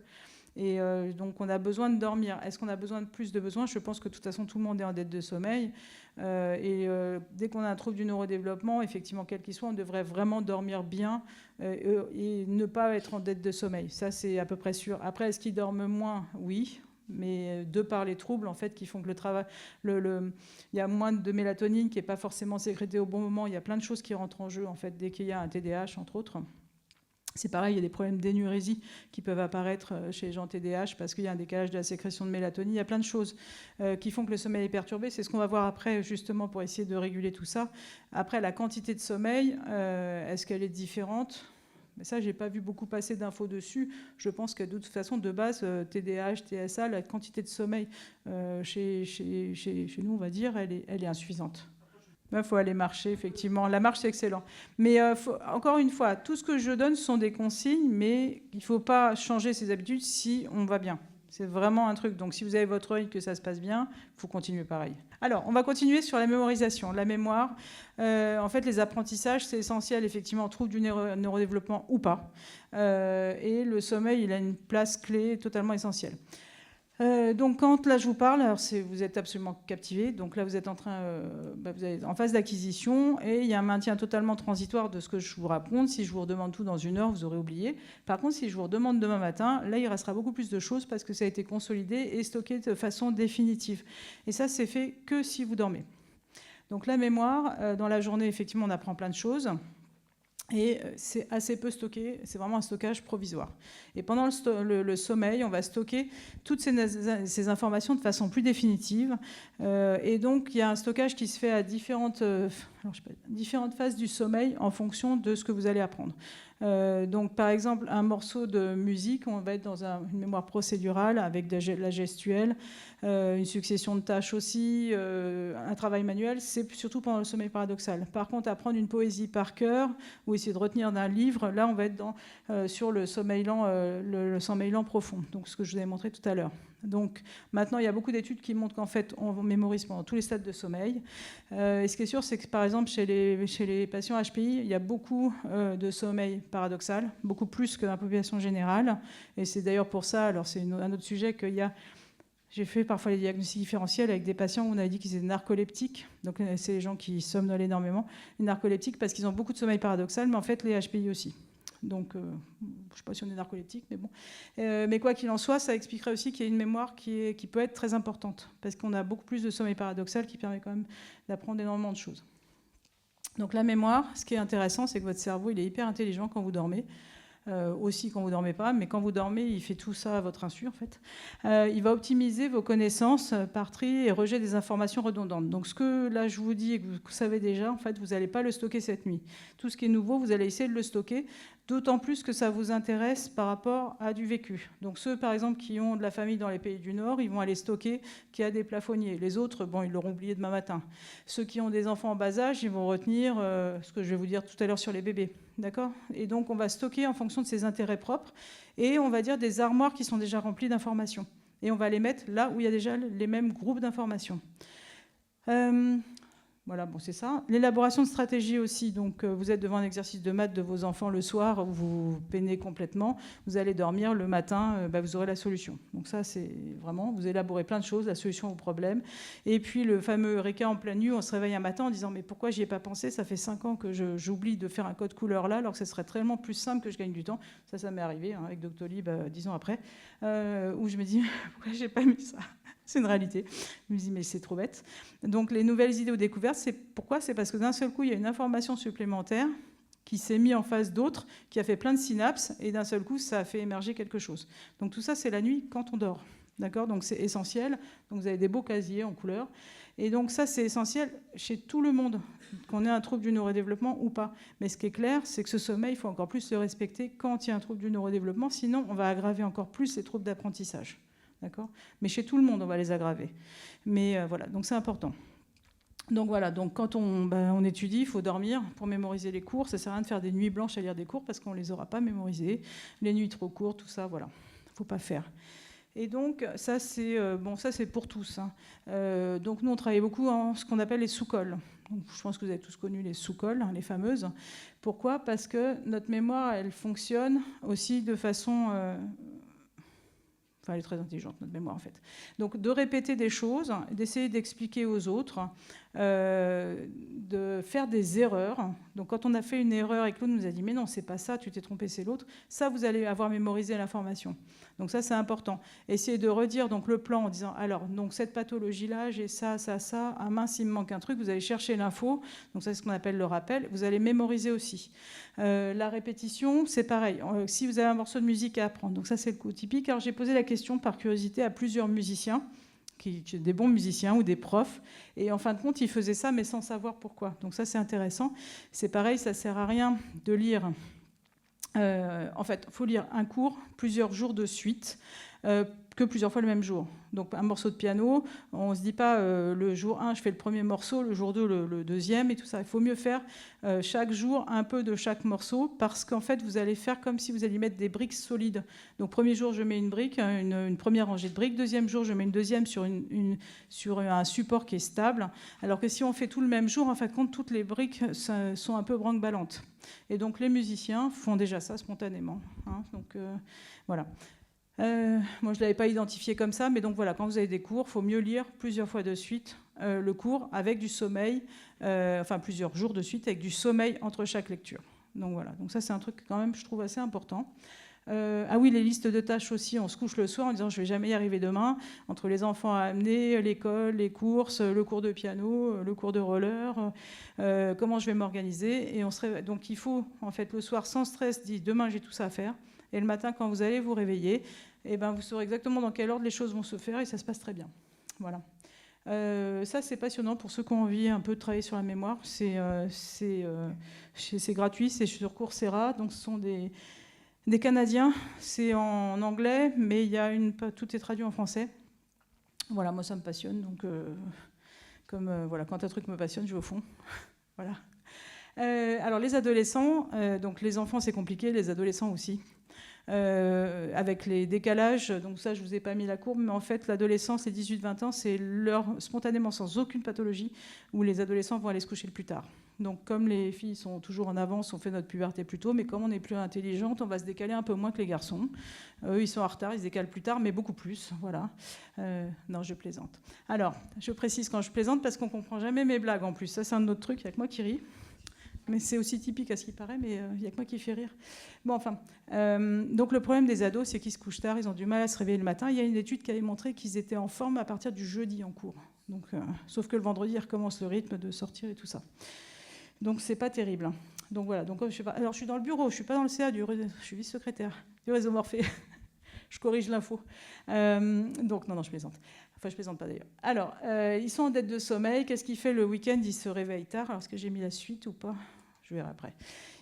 Et donc, on a besoin de dormir. Est-ce qu'on a besoin de plus de besoins? Je pense que de toute façon, tout le monde est en dette de sommeil. Dès qu'on a un trouble du neurodéveloppement, effectivement, quel qu'il soit, on devrait vraiment dormir bien et ne pas être en dette de sommeil. Ça, c'est à peu près sûr. Après, est-ce qu'ils dorment moins? Oui. Mais de par les troubles en fait, qui font que le travail, il y a moins de mélatonine qui n'est pas forcément sécrétée au bon moment. Il y a plein de choses qui rentrent en jeu en fait, dès qu'il y a un TDAH, entre autres. C'est pareil, il y a des problèmes d'énurésie qui peuvent apparaître chez les gens TDAH parce qu'il y a un décalage de la sécrétion de mélatonine. Il y a plein de choses qui font que le sommeil est perturbé. C'est ce qu'on va voir après, justement, pour essayer de réguler tout ça. Après, la quantité de sommeil, est-ce qu'elle est différente ? Mais ça, je n'ai pas vu beaucoup passer d'infos dessus. Je pense que de toute façon, de base, TDAH, TSA, la quantité de sommeil chez nous, on va dire, elle est insuffisante. Il faut aller marcher, effectivement. La marche, c'est excellent. Mais encore une fois, tout ce que je donne sont des consignes, mais il ne faut pas changer ses habitudes si on va bien. C'est vraiment un truc. Donc, si vous avez votre œil, que ça se passe bien, il faut continuer pareil. Alors, on va continuer sur la mémorisation, la mémoire. En fait, les apprentissages, c'est essentiel, effectivement, on trouve du neurodéveloppement ou pas. Et le sommeil, il a une place clé totalement essentielle. Donc, quand là je vous parle, alors vous êtes absolument captivé. Donc là, vous êtes vous êtes en phase d'acquisition et il y a un maintien totalement transitoire de ce que je vous raconte. Si je vous redemande tout dans 1 heure, vous aurez oublié. Par contre, si je vous redemande demain matin, là, il restera beaucoup plus de choses parce que ça a été consolidé et stocké de façon définitive. Et ça, c'est fait que si vous dormez. Donc la mémoire, dans la journée, effectivement, on apprend plein de choses. Et c'est assez peu stocké, c'est vraiment un stockage provisoire. Et pendant le sommeil, on va stocker toutes ces informations de façon plus définitive. Et donc, il y a un stockage qui se fait à différentes phases du sommeil en fonction de ce que vous allez apprendre. Donc, par exemple, un morceau de musique, on va être dans une mémoire procédurale avec de la gestuelle, une succession de tâches aussi, un travail manuel, c'est surtout pendant le sommeil paradoxal. Par contre, apprendre une poésie par cœur ou essayer de retenir d'un livre, là, on va être sur le sommeil lent profond, donc ce que je vous ai montré tout à l'heure. Donc maintenant, il y a beaucoup d'études qui montrent qu'en fait, on mémorise pendant tous les stades de sommeil. Et ce qui est sûr, c'est que par exemple, chez les patients HPI, il y a beaucoup de sommeil paradoxal, beaucoup plus que dans la population générale. Et c'est d'ailleurs pour ça, alors c'est un autre sujet qu'il y a... J'ai fait parfois les diagnostics différentiels avec des patients où on avait dit qu'ils étaient narcoleptiques. Donc c'est les gens qui somnolent énormément. Les narcoleptiques parce qu'ils ont beaucoup de sommeil paradoxal, mais en fait les HPI aussi. Donc, je ne sais pas si on est narcoleptique, mais bon. Mais quoi qu'il en soit, ça expliquerait aussi qu'il y a une mémoire qui peut être très importante, parce qu'on a beaucoup plus de sommeil paradoxal qui permet quand même d'apprendre énormément de choses. Donc la mémoire, ce qui est intéressant, c'est que votre cerveau, il est hyper intelligent quand vous dormez. Aussi quand vous ne dormez pas, mais quand vous dormez, il fait tout ça à votre insu, en fait. Il va optimiser vos connaissances par tri et rejet des informations redondantes. Donc ce que là je vous dis et que vous savez déjà, en fait, vous n'allez pas le stocker cette nuit. Tout ce qui est nouveau, vous allez essayer de le stocker d'autant plus que ça vous intéresse par rapport à du vécu. Donc ceux, par exemple, qui ont de la famille dans les pays du Nord, ils vont aller stocker qu'il y a des plafonniers. Les autres, bon, ils l'auront oublié demain matin. Ceux qui ont des enfants en bas âge, ils vont retenir ce que je vais vous dire tout à l'heure sur les bébés. D'accord ? Et donc, on va stocker en fonction de ses intérêts propres et on va dire des armoires qui sont déjà remplies d'informations. Et on va les mettre là où il y a déjà les mêmes groupes d'informations. Voilà, bon, c'est ça. L'élaboration de stratégie aussi. Donc, vous êtes devant un exercice de maths de vos enfants le soir où vous peinez complètement. Vous allez dormir. Le matin, vous aurez la solution. Donc ça, c'est vraiment, vous élaborez plein de choses, la solution au problème. Et puis, le fameux Eureka en pleine nuit, on se réveille un matin en disant « Mais pourquoi j'y ai pas pensé ? Ça fait 5 ans que j'oublie de faire un code couleur là, alors que ce serait tellement plus simple que je gagne du temps. » Ça m'est arrivé avec Doctolib 10 ans après, où je me dis « Pourquoi j'ai pas mis ça ?» C'est une réalité. Je me dis, mais c'est trop bête. Donc, les nouvelles idées ou découvertes, c'est pourquoi ? C'est parce que d'un seul coup, il y a une information supplémentaire qui s'est mise en face d'autres, qui a fait plein de synapses, et d'un seul coup, ça a fait émerger quelque chose. Donc, tout ça, c'est la nuit quand on dort. D'accord ? Donc, c'est essentiel. Donc, vous avez des beaux casiers en couleur. Et donc, ça, c'est essentiel chez tout le monde, qu'on ait un trouble du neurodéveloppement ou pas. Mais ce qui est clair, c'est que ce sommeil, il faut encore plus le respecter quand il y a un trouble du neurodéveloppement. Sinon, on va aggraver encore plus les troubles d'apprentissage. D'accord ? Mais chez tout le monde, on va les aggraver. Mais voilà, donc c'est important. Donc voilà, donc quand on étudie, il faut dormir pour mémoriser les cours. Ça ne sert à rien de faire des nuits blanches à lire des cours parce qu'on ne les aura pas mémorisés. Les nuits trop courtes, tout ça, voilà, il ne faut pas faire. Et donc, ça, c'est pour tous. Hein. Donc, nous, on travaille beaucoup en ce qu'on appelle les sous-cols. Donc, je pense que vous avez tous connu les sous-cols, hein, les fameuses. Pourquoi ? Parce que notre mémoire, elle fonctionne aussi de façon... Enfin, elle est très intelligente, notre mémoire, en fait. Donc, de répéter des choses, d'essayer d'expliquer aux autres, de faire des erreurs. Donc, quand on a fait une erreur et que l'autre nous a dit « Mais non, c'est pas ça, tu t'es trompé, c'est l'autre », ça, vous allez avoir mémorisé l'information. Donc, ça, c'est important. Essayez de redire donc, le plan en disant « Alors, donc, cette pathologie-là, j'ai ça, ça, ça. Ah mince, il me manque un truc. » Vous allez chercher l'info. Donc, ça, c'est ce qu'on appelle le rappel. Vous allez mémoriser aussi. La répétition, c'est pareil. Si vous avez un morceau de musique à apprendre, donc ça, c'est le coup typique. Alors, j'ai posé la question par curiosité à plusieurs musiciens, des bons musiciens ou des profs, et en fin de compte, ils faisaient ça, mais sans savoir pourquoi. Donc ça, c'est intéressant. C'est pareil, ça ne sert à rien de lire... en fait, il faut lire un cours plusieurs jours de suite, que plusieurs fois le même jour. Donc un morceau de piano, on ne se dit pas le jour 1, je fais le premier morceau, le jour 2, le deuxième, et tout ça. Il faut mieux faire chaque jour un peu de chaque morceau, parce qu'en fait, vous allez faire comme si vous alliez mettre des briques solides. Donc premier jour, je mets une brique, une première rangée de briques. Deuxième jour, je mets une deuxième sur un support qui est stable. Alors que si on fait tout le même jour, en fait, compte, toutes les briques sont un peu branque-ballantes. Et donc les musiciens font déjà ça spontanément. Hein, donc voilà. Moi, je ne l'avais pas identifié comme ça, mais donc voilà, quand vous avez des cours, il faut mieux lire plusieurs fois de suite le cours avec du sommeil, enfin plusieurs jours de suite avec du sommeil entre chaque lecture. Donc voilà, donc ça c'est un truc quand même, je trouve assez important. Ah oui, les listes de tâches aussi, on se couche le soir en disant je ne vais jamais y arriver demain, entre les enfants à amener, l'école, les courses, le cours de piano, le cours de roller, comment je vais m'organiser. Et donc il faut en fait le soir sans stress dire demain j'ai tout ça à faire. Et le matin, quand vous allez vous réveiller, eh ben, vous saurez exactement dans quel ordre les choses vont se faire et ça se passe très bien. Voilà. Ça, c'est passionnant pour ceux qui ont envie un peu de travailler sur la mémoire. C'est gratuit, c'est sur Coursera. Donc, ce sont des Canadiens. C'est en anglais, mais tout est traduit en français. Voilà, moi, ça me passionne. Donc, voilà, quand un truc me passionne, je vais au fond. Voilà. Alors, les adolescents, donc les enfants, c'est compliqué, les adolescents aussi. Avec les décalages, donc ça je vous ai pas mis la courbe, mais en fait l'adolescence, les 18-20 ans, c'est l'heure spontanément sans aucune pathologie où les adolescents vont aller se coucher le plus tard. Donc comme les filles sont toujours en avance, on fait notre puberté plus tôt, mais comme on est plus intelligente, on va se décaler un peu moins que les garçons. Eux ils sont en retard, ils se décalent plus tard, mais beaucoup plus, voilà. Non, je plaisante. Alors, je précise quand je plaisante parce qu'on comprend jamais mes blagues en plus, ça c'est un autre truc, il n'y a que moi qui ris. Mais c'est aussi typique à ce qui paraît, mais il n'y a que moi qui fait rire. Bon, enfin, donc le problème des ados, c'est qu'ils se couchent tard, ils ont du mal à se réveiller le matin. Il y a une étude qui avait montré qu'ils étaient en forme à partir du jeudi en cours. Donc, sauf que le vendredi, ils recommencent le rythme de sortir et tout ça. Donc, c'est pas terrible. Donc voilà. Donc, alors, je suis dans le bureau, je suis pas dans le CA, je suis vice-secrétaire du réseau Morphée. Je corrige l'info. Donc, non, je plaisante. Enfin, je plaisante pas d'ailleurs. Alors, ils sont en dette de sommeil. Qu'est-ce qu'ils font le week-end ? Ils se réveillent tard. Alors, est-ce que j'ai mis la suite ou pas ? Je verrai après.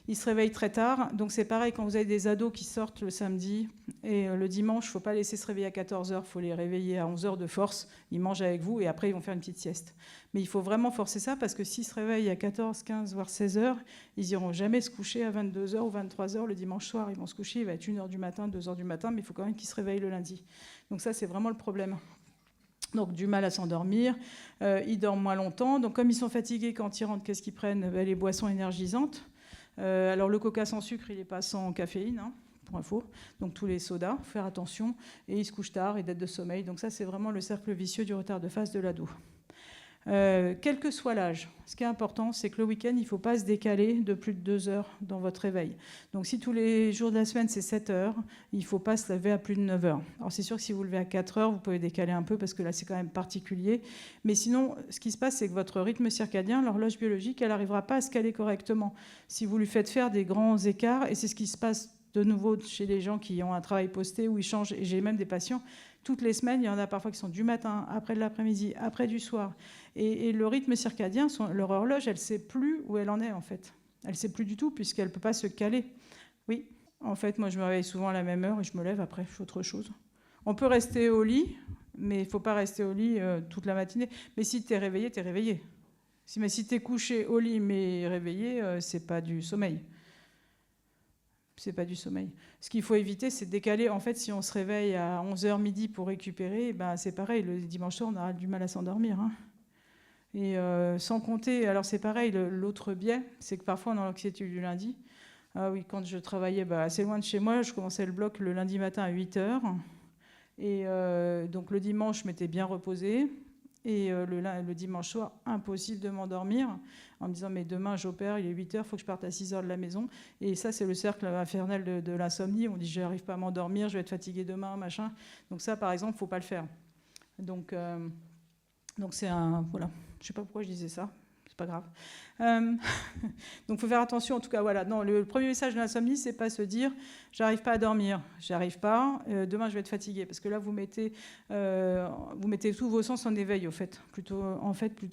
Ils se réveillent très tard. Donc c'est pareil quand vous avez des ados qui sortent le samedi et le dimanche, il ne faut pas laisser se réveiller à 14h, il faut les réveiller à 11h de force. Ils mangent avec vous et après ils vont faire une petite sieste. Mais il faut vraiment forcer ça parce que s'ils se réveillent à 14, 15, voire 16h, ils n'iront jamais se coucher à 22h ou 23h le dimanche soir. Ils vont se coucher, il va être 1h du matin, 2h du matin, mais il faut quand même qu'ils se réveillent le lundi. Donc ça, c'est vraiment le problème. Donc du mal à s'endormir, ils dorment moins longtemps. Donc comme ils sont fatigués quand ils rentrent, qu'est-ce qu'ils prennent? Les boissons énergisantes. Alors le coca sans sucre, il n'est pas sans caféine, hein, pour info. Donc tous les sodas, faut faire attention. Et ils se couchent tard et dette de sommeil. Donc ça, c'est vraiment le cercle vicieux du retard de phase de l'ado. Quel que soit l'âge, ce qui est important, c'est que le week-end, il ne faut pas se décaler de plus de 2 heures dans votre réveil. Donc si tous les jours de la semaine, c'est 7 heures, il ne faut pas se lever à plus de 9 heures. Alors c'est sûr que si vous levez à 4 heures, vous pouvez décaler un peu parce que là, c'est quand même particulier. Mais sinon, ce qui se passe, c'est que votre rythme circadien, l'horloge biologique, elle n'arrivera pas à se caler correctement. Si vous lui faites faire des grands écarts, et c'est ce qui se passe de nouveau chez les gens qui ont un travail posté où ils changent, et j'ai même des patients, toutes les semaines, il y en a parfois qui sont du matin, après de l'après-midi, après du soir. Et le rythme circadien, leur horloge, elle ne sait plus où elle en est, en fait. Elle ne sait plus du tout, puisqu'elle ne peut pas se caler. Oui, en fait, moi, je me réveille souvent à la même heure et je me lève après, je fais autre chose. On peut rester au lit, mais il ne faut pas rester au lit toute la matinée. Mais si tu es réveillé, tu es réveillé. Si tu es couché au lit, mais réveillé, ce n'est pas du sommeil. C'est pas du sommeil. Ce qu'il faut éviter, c'est de décaler. En fait, si on se réveille à 11h midi pour récupérer, ben c'est pareil, le dimanche soir, on aura du mal à s'endormir. Hein. Et sans compter, alors c'est pareil, l'autre biais, c'est que parfois on a l'anxiété du lundi. Ah oui, quand je travaillais assez loin de chez moi, je commençais le bloc le lundi matin à 8h. Et donc le dimanche, je m'étais bien reposée. Et le dimanche soir, impossible de m'endormir, en me disant, mais demain j'opère, il est 8h, il faut que je parte à 6h de la maison. Et ça, c'est le cercle infernal de l'insomnie. On dit, je n'arrive pas à m'endormir, je vais être fatiguée demain, machin. Donc ça, par exemple, il ne faut pas le faire. Donc c'est un... Voilà, je ne sais pas pourquoi je disais ça. C'est pas grave. Donc il faut faire attention, en tout cas, voilà. Non, le premier message de l'insomnie, c'est pas se dire j'arrive pas à dormir, j'arrive pas, demain je vais être fatigué, parce que là vous mettez tous vos sens en éveil, plutôt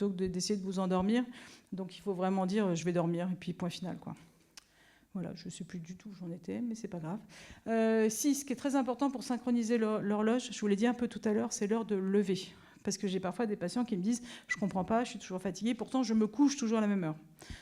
que d'essayer de vous endormir. Donc il faut vraiment dire je vais dormir, et puis point final, quoi. Voilà, je ne sais plus du tout où j'en étais, mais c'est pas grave. Ce qui est très important pour synchroniser l'horloge, je vous l'ai dit un peu tout à l'heure, c'est l'heure de lever. Parce que j'ai parfois des patients qui me disent « je ne comprends pas, je suis toujours fatiguée, pourtant je me couche toujours à la même heure ».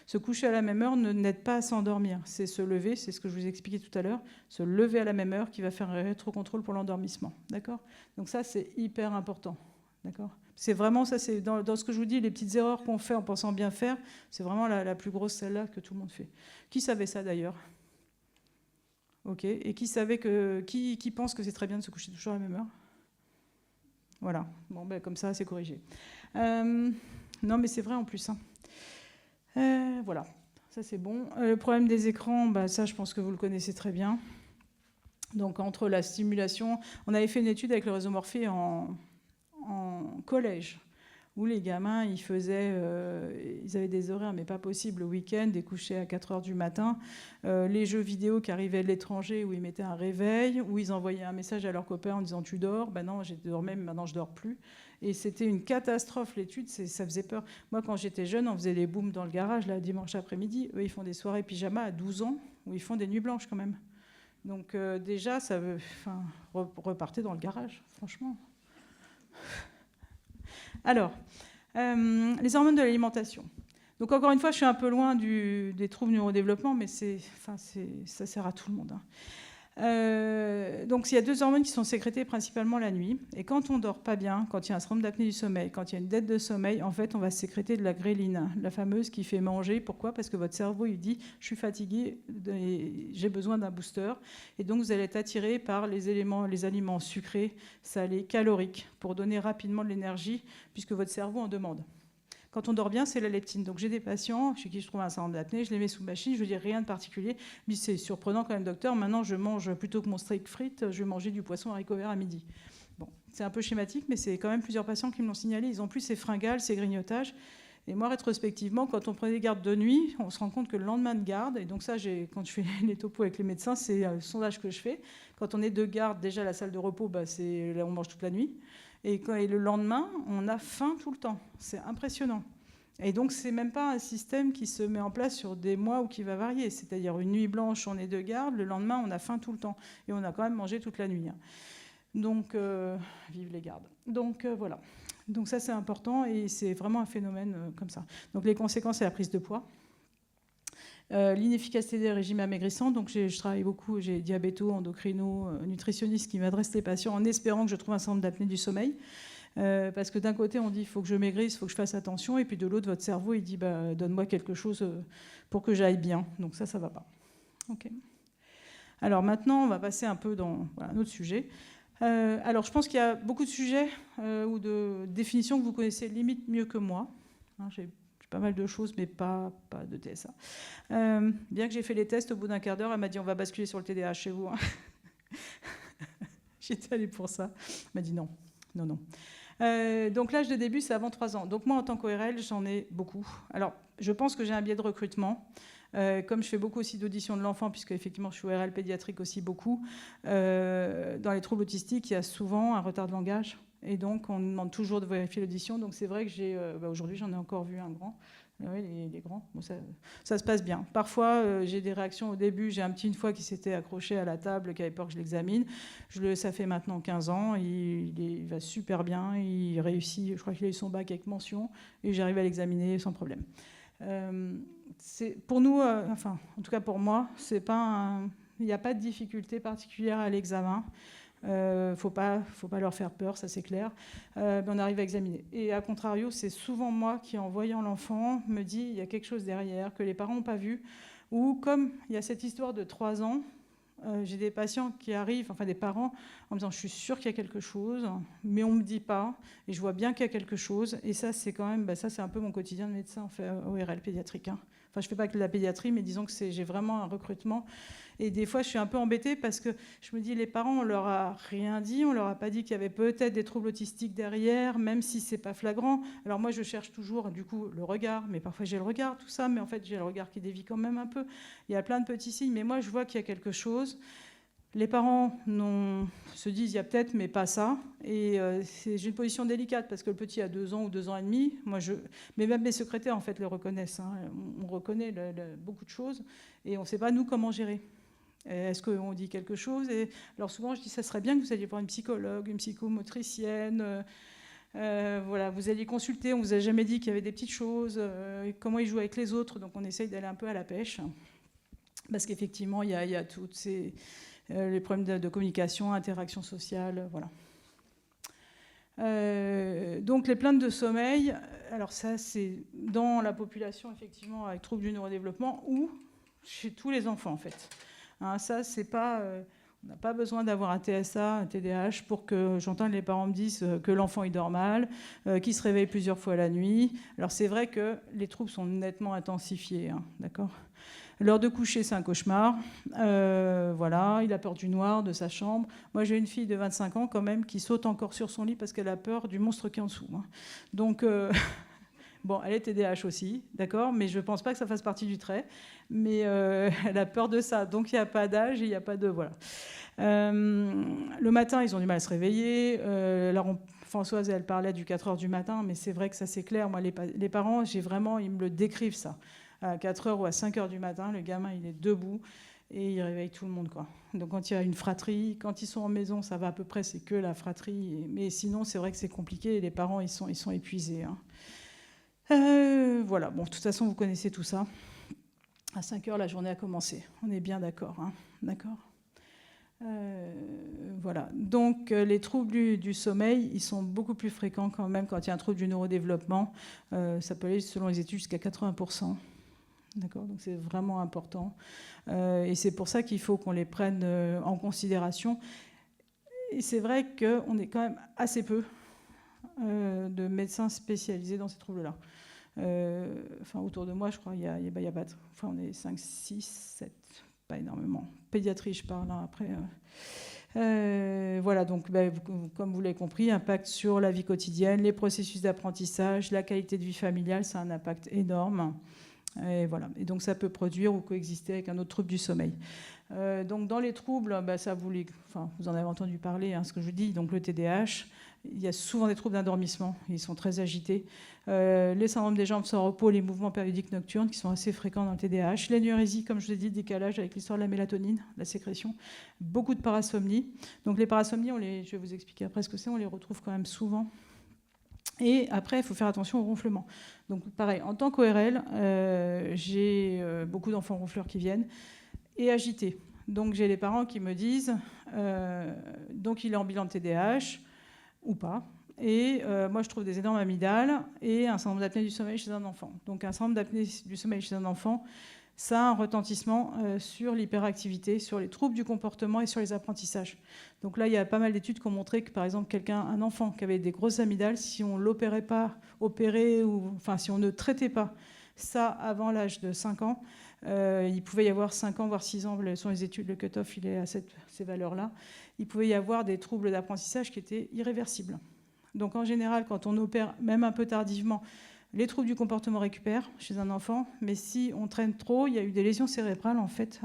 Se coucher à la même heure n'aide pas à s'endormir. C'est se lever, c'est ce que je vous ai expliqué tout à l'heure, se lever à la même heure qui va faire un rétrocontrôle pour l'endormissement. D'accord ? Donc ça, c'est hyper important. D'accord ? C'est vraiment ça, c'est dans ce que je vous dis, les petites erreurs qu'on fait en pensant bien faire, c'est vraiment la plus grosse celle-là que tout le monde fait. Qui savait ça d'ailleurs ? Ok. Et qui pense que c'est très bien de se coucher toujours à la même heure ? Voilà, bon, comme ça, c'est corrigé. Non, mais c'est vrai en plus. Hein. Voilà, ça c'est bon. Le problème des écrans, ça, je pense que vous le connaissez très bien. Donc, entre la stimulation, on avait fait une étude avec le réseau Morphée en collège, où les gamins, ils avaient des horaires, mais pas possible, le week-end, des couchers à 4h du matin, les jeux vidéo qui arrivaient de l'étranger, où ils mettaient un réveil, où ils envoyaient un message à leurs copains en disant « tu dors ?» Ben non, j'ai dormi, mais maintenant je dors plus. Et c'était une catastrophe, l'étude, ça faisait peur. Moi, quand j'étais jeune, on faisait les booms dans le garage, là, dimanche après-midi. Eux, ils font des soirées pyjama à 12 ans, où ils font des nuits blanches quand même. Donc déjà, repartez dans le garage, franchement. Alors, les hormones de l'alimentation. Donc encore une fois, je suis un peu loin des troubles neurodéveloppement, mais ça sert à tout le monde. Hein. Donc il y a 2 hormones qui sont sécrétées principalement la nuit. Et quand on ne dort pas bien, quand il y a un syndrome d'apnée du sommeil, quand il y a une dette de sommeil, en fait, on va sécréter de la gréline, la fameuse qui fait manger. Pourquoi ? Parce que votre cerveau, il dit « je suis fatigué, j'ai besoin d'un booster ». Et donc vous allez être attiré par les aliments sucrés, salés, caloriques, pour donner rapidement de l'énergie, puisque votre cerveau en demande. Quand on dort bien, c'est la leptine. Donc j'ai des patients chez qui je trouve un syndrome d'apnée, je les mets sous machine, je ne dis rien de particulier. Mais c'est surprenant quand même, docteur. Maintenant, je mange plutôt que mon steak frites, je vais manger du poisson haricot vert à midi. Bon, c'est un peu schématique, mais c'est quand même plusieurs patients qui me l'ont signalé. Ils ont plus ces fringales, ces grignotages. Et moi, rétrospectivement, quand on prenait des gardes de nuit, on se rend compte que le lendemain de garde, et donc ça, quand je fais les topos avec les médecins, c'est le sondage que je fais. Quand on est de garde, déjà la salle de repos, on mange toute la nuit. Et le lendemain, on a faim tout le temps. C'est impressionnant. Et donc, ce n'est même pas un système qui se met en place sur des mois ou qui va varier. C'est-à-dire une nuit blanche, on est de garde, le lendemain, on a faim tout le temps. Et on a quand même mangé toute la nuit. Hein. Donc, vive les gardes. Donc, voilà. Donc ça, c'est important et c'est vraiment un phénomène comme ça. Donc les conséquences, c'est la prise de poids. L'inefficacité des régimes amaigrissants. Donc je travaille beaucoup, j'ai diabéto, endocrino, nutritionniste qui m'adresse les patients en espérant que je trouve un centre d'apnée du sommeil. Parce que d'un côté, on dit il faut que je maigrisse, il faut que je fasse attention. Et puis de l'autre, votre cerveau, il dit donne-moi quelque chose pour que j'aille bien. Donc ça ne va pas. Okay. Alors maintenant, on va passer un peu dans un autre sujet. Alors, je pense qu'il y a beaucoup de sujets ou de définitions que vous connaissez limite mieux que moi. Hein, j'ai pas mal de choses, mais pas de TSA. Bien que j'ai fait les tests, au bout d'un quart d'heure, elle m'a dit on va basculer sur le TDAH chez vous. Hein. J'étais allée pour ça. Elle m'a dit non. Donc l'âge de début, c'est avant 3 ans. Donc moi, en tant qu'ORL, j'en ai beaucoup. Alors, je pense que j'ai un biais de recrutement. Comme je fais beaucoup aussi d'audition de l'enfant, puisque effectivement je suis ORL pédiatrique aussi beaucoup, dans les troubles autistiques, il y a souvent un retard de langage. Et donc, on demande toujours de vérifier l'audition. Donc, c'est vrai que j'ai, aujourd'hui, j'en ai encore vu un grand. Oui, les grands, bon, ça se passe bien. Parfois, j'ai des réactions au début. J'ai un petit une fois qui s'était accroché à la table, qui avait peur que je l'examine. Ça fait maintenant 15 ans. Il va super bien. Il réussit. Je crois qu'il a eu son bac avec mention. Et j'arrive à l'examiner sans problème. Pour nous, enfin, en tout cas pour moi, il n'y a pas de difficulté particulière à l'examen. Faut pas leur faire peur, ça c'est clair. Mais on arrive à examiner. Et à contrario, c'est souvent moi qui, en voyant l'enfant, me dis il y a quelque chose derrière que les parents n'ont pas vu. Ou comme il y a cette histoire de 3 ans, j'ai des patients qui arrivent, enfin des parents, en me disant je suis sûre qu'il y a quelque chose, mais on ne me dit pas, et je vois bien qu'il y a quelque chose. Et ça, c'est quand même, ça c'est un peu mon quotidien de médecin, en fait, ORL pédiatrique. Hein. Enfin, je ne fais pas que de la pédiatrie, mais disons que j'ai vraiment un recrutement. Et des fois, je suis un peu embêtée parce que je me dis, les parents, on leur a rien dit, on leur a pas dit qu'il y avait peut-être des troubles autistiques derrière, même si c'est pas flagrant. Alors moi, je cherche toujours, du coup, le regard, mais parfois j'ai le regard, tout ça, mais en fait, j'ai le regard qui dévie quand même un peu. Il y a plein de petits signes, mais moi, je vois qu'il y a quelque chose. Les parents se disent, il y a peut-être, mais pas ça. Et j'ai une position délicate, parce que le petit a 2 ans ou 2 ans et demi. Mais même mes secrétaires, en fait, le reconnaissent. Hein. On reconnaît beaucoup de choses, et on ne sait pas, nous, comment gérer. Est-ce qu'on dit quelque chose? Alors souvent, je dis, ça serait bien que vous alliez voir une psychologue, une psychomotricienne. Voilà, vous alliez consulter, on ne vous a jamais dit qu'il y avait des petites choses, comment ils jouent avec les autres. Donc on essaye d'aller un peu à la pêche. Parce qu'effectivement, il y a toutes ces... les problèmes de communication, interaction sociale, voilà. Donc les plaintes de sommeil, alors ça c'est dans la population effectivement avec troubles du neurodéveloppement ou chez tous les enfants en fait. Hein, ça c'est pas, on n'a pas besoin d'avoir un TSA, un TDAH pour que j'entende les parents me disent que l'enfant il dort mal, qu'il se réveille plusieurs fois la nuit. Alors c'est vrai que les troubles sont nettement intensifiés, hein, d'accord. L'heure de coucher, c'est un cauchemar. Voilà, il a peur du noir, de sa chambre. Moi, j'ai une fille de 25 ans quand même qui saute encore sur son lit parce qu'elle a peur du monstre qui est en dessous. Hein. Donc, bon, elle est TDAH aussi, d'accord, mais je ne pense pas que ça fasse partie du trait. Mais elle a peur de ça. Donc, il n'y a pas d'âge, il n'y a pas de... Voilà. Le matin, ils ont du mal à se réveiller. Françoise, elle parlait du 4 heures du matin, mais c'est vrai que ça, c'est clair. Moi, les parents, ils me le décrivent, ça. À 4 heures ou à 5 heures du matin, le gamin, il est debout et il réveille tout le monde, quoi. Donc, quand il y a une fratrie, quand ils sont en maison, ça va à peu près, c'est que la fratrie. Mais sinon, c'est vrai que c'est compliqué et les parents, ils sont épuisés. Hein. Voilà. Bon, de toute façon, vous connaissez tout ça. À 5 heures, la journée a commencé. On est bien d'accord. Hein. D'accord. Voilà. Donc, les troubles du sommeil, ils sont beaucoup plus fréquents quand même quand il y a un trouble du neurodéveloppement. Ça peut aller, selon les études, jusqu'à 80%. D'accord, donc c'est vraiment important. Et c'est pour ça qu'il faut qu'on les prenne en considération. Et c'est vrai qu'on est quand même assez peu de médecins spécialisés dans ces troubles-là. Enfin, autour de moi, je crois, il y a pas de... Enfin, on est 5, 6, 7, pas énormément. Pédiatrie, je parle, hein, après... voilà, donc comme vous l'avez compris, impact sur la vie quotidienne, les processus d'apprentissage, la qualité de vie familiale, ça a un impact énorme. Et voilà. Et donc ça peut produire ou coexister avec un autre trouble du sommeil. Donc dans les troubles, ça vous en avez entendu parler, hein, ce que je dis, donc le TDAH, Il y a souvent des troubles d'endormissement, ils sont très agités. Les syndromes des jambes sans repos, les mouvements périodiques nocturnes qui sont assez fréquents dans le TDAH. L'énurésie, comme je vous ai dit, décalage avec l'histoire de la mélatonine, la sécrétion. Beaucoup de parasomnie. Donc les parasomnies, je vais vous expliquer après ce que c'est, on les retrouve quand même souvent. Et après, il faut faire attention au ronflement. Donc pareil, en tant qu'ORL, j'ai beaucoup d'enfants ronfleurs qui viennent et agités. Donc j'ai les parents qui me disent, donc il est en bilan de TDAH ou pas. Et moi, je trouve des énormes amygdales et un syndrome d'apnée du sommeil chez un enfant. Donc un syndrome d'apnée du sommeil chez un enfant, ça a un retentissement sur l'hyperactivité, sur les troubles du comportement et sur les apprentissages. Donc là, il y a pas mal d'études qui ont montré que, par exemple, un enfant qui avait des grosses amygdales, si on ne l'opérait pas, si on ne traitait pas ça avant l'âge de 5 ans, il pouvait y avoir 5 ans, voire 6 ans, sur les études, le cut-off, il est à ces valeurs-là, il pouvait y avoir des troubles d'apprentissage qui étaient irréversibles. Donc en général, quand on opère, même un peu tardivement, les troubles du comportement récupèrent chez un enfant, mais si on traîne trop, il y a eu des lésions cérébrales en fait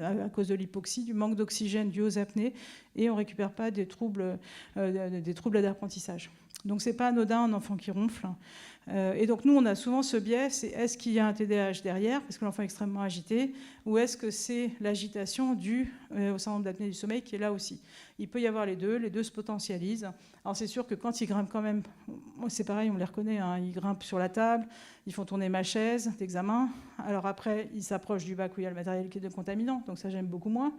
à cause de l'hypoxie, du manque d'oxygène dû aux apnées, et on ne récupère pas des troubles d'apprentissage. Donc c'est pas anodin un enfant qui ronfle. Et donc nous on a souvent ce biais, c'est est-ce qu'il y a un TDAH derrière parce que l'enfant est extrêmement agité, ou est-ce que c'est l'agitation due au syndrome d'apnée du sommeil qui est là aussi. Il peut y avoir les deux se potentialisent. Alors c'est sûr que quand ils grimpent quand même, c'est pareil, on les reconnaît, hein, ils grimpent sur la table, ils font tourner ma chaise d'examen. Alors après ils s'approchent du bac où il y a le matériel qui est de contaminant, donc ça j'aime beaucoup moins.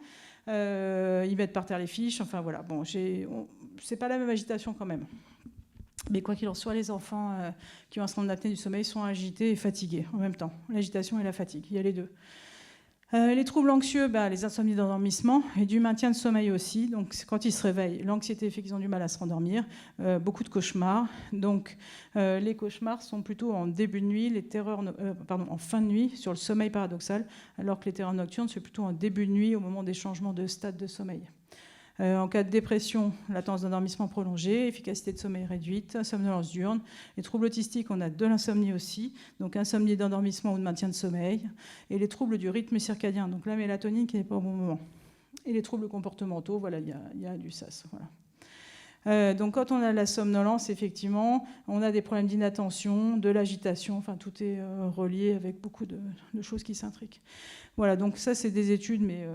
Ils mettent par terre les fiches, enfin voilà. Bon, c'est pas la même agitation quand même. Mais quoi qu'il en soit, les enfants qui ont un syndrome d'apnée du sommeil sont agités et fatigués en même temps. L'agitation et la fatigue, il y a les deux. Les troubles anxieux, les insomnies d'endormissement et du maintien de sommeil aussi. Donc quand ils se réveillent, l'anxiété fait qu'ils ont du mal à se rendormir. Beaucoup de cauchemars. Donc les cauchemars sont plutôt en début de nuit, les terreurs, en fin de nuit sur le sommeil paradoxal, alors que les terreurs nocturnes, c'est plutôt en début de nuit au moment des changements de stade de sommeil. En cas de dépression, latence d'endormissement prolongée, efficacité de sommeil réduite, somnolence diurne. Les troubles autistiques, on a de l'insomnie aussi, donc insomnie d'endormissement ou de maintien de sommeil. Et les troubles du rythme circadien, donc la mélatonine qui n'est pas au bon moment. Et les troubles comportementaux, voilà, il y a du SAS. Voilà. Donc quand on a la somnolence, effectivement, on a des problèmes d'inattention, de l'agitation, enfin tout est relié avec beaucoup de choses qui s'intriquent. Voilà, donc ça c'est des études, mais...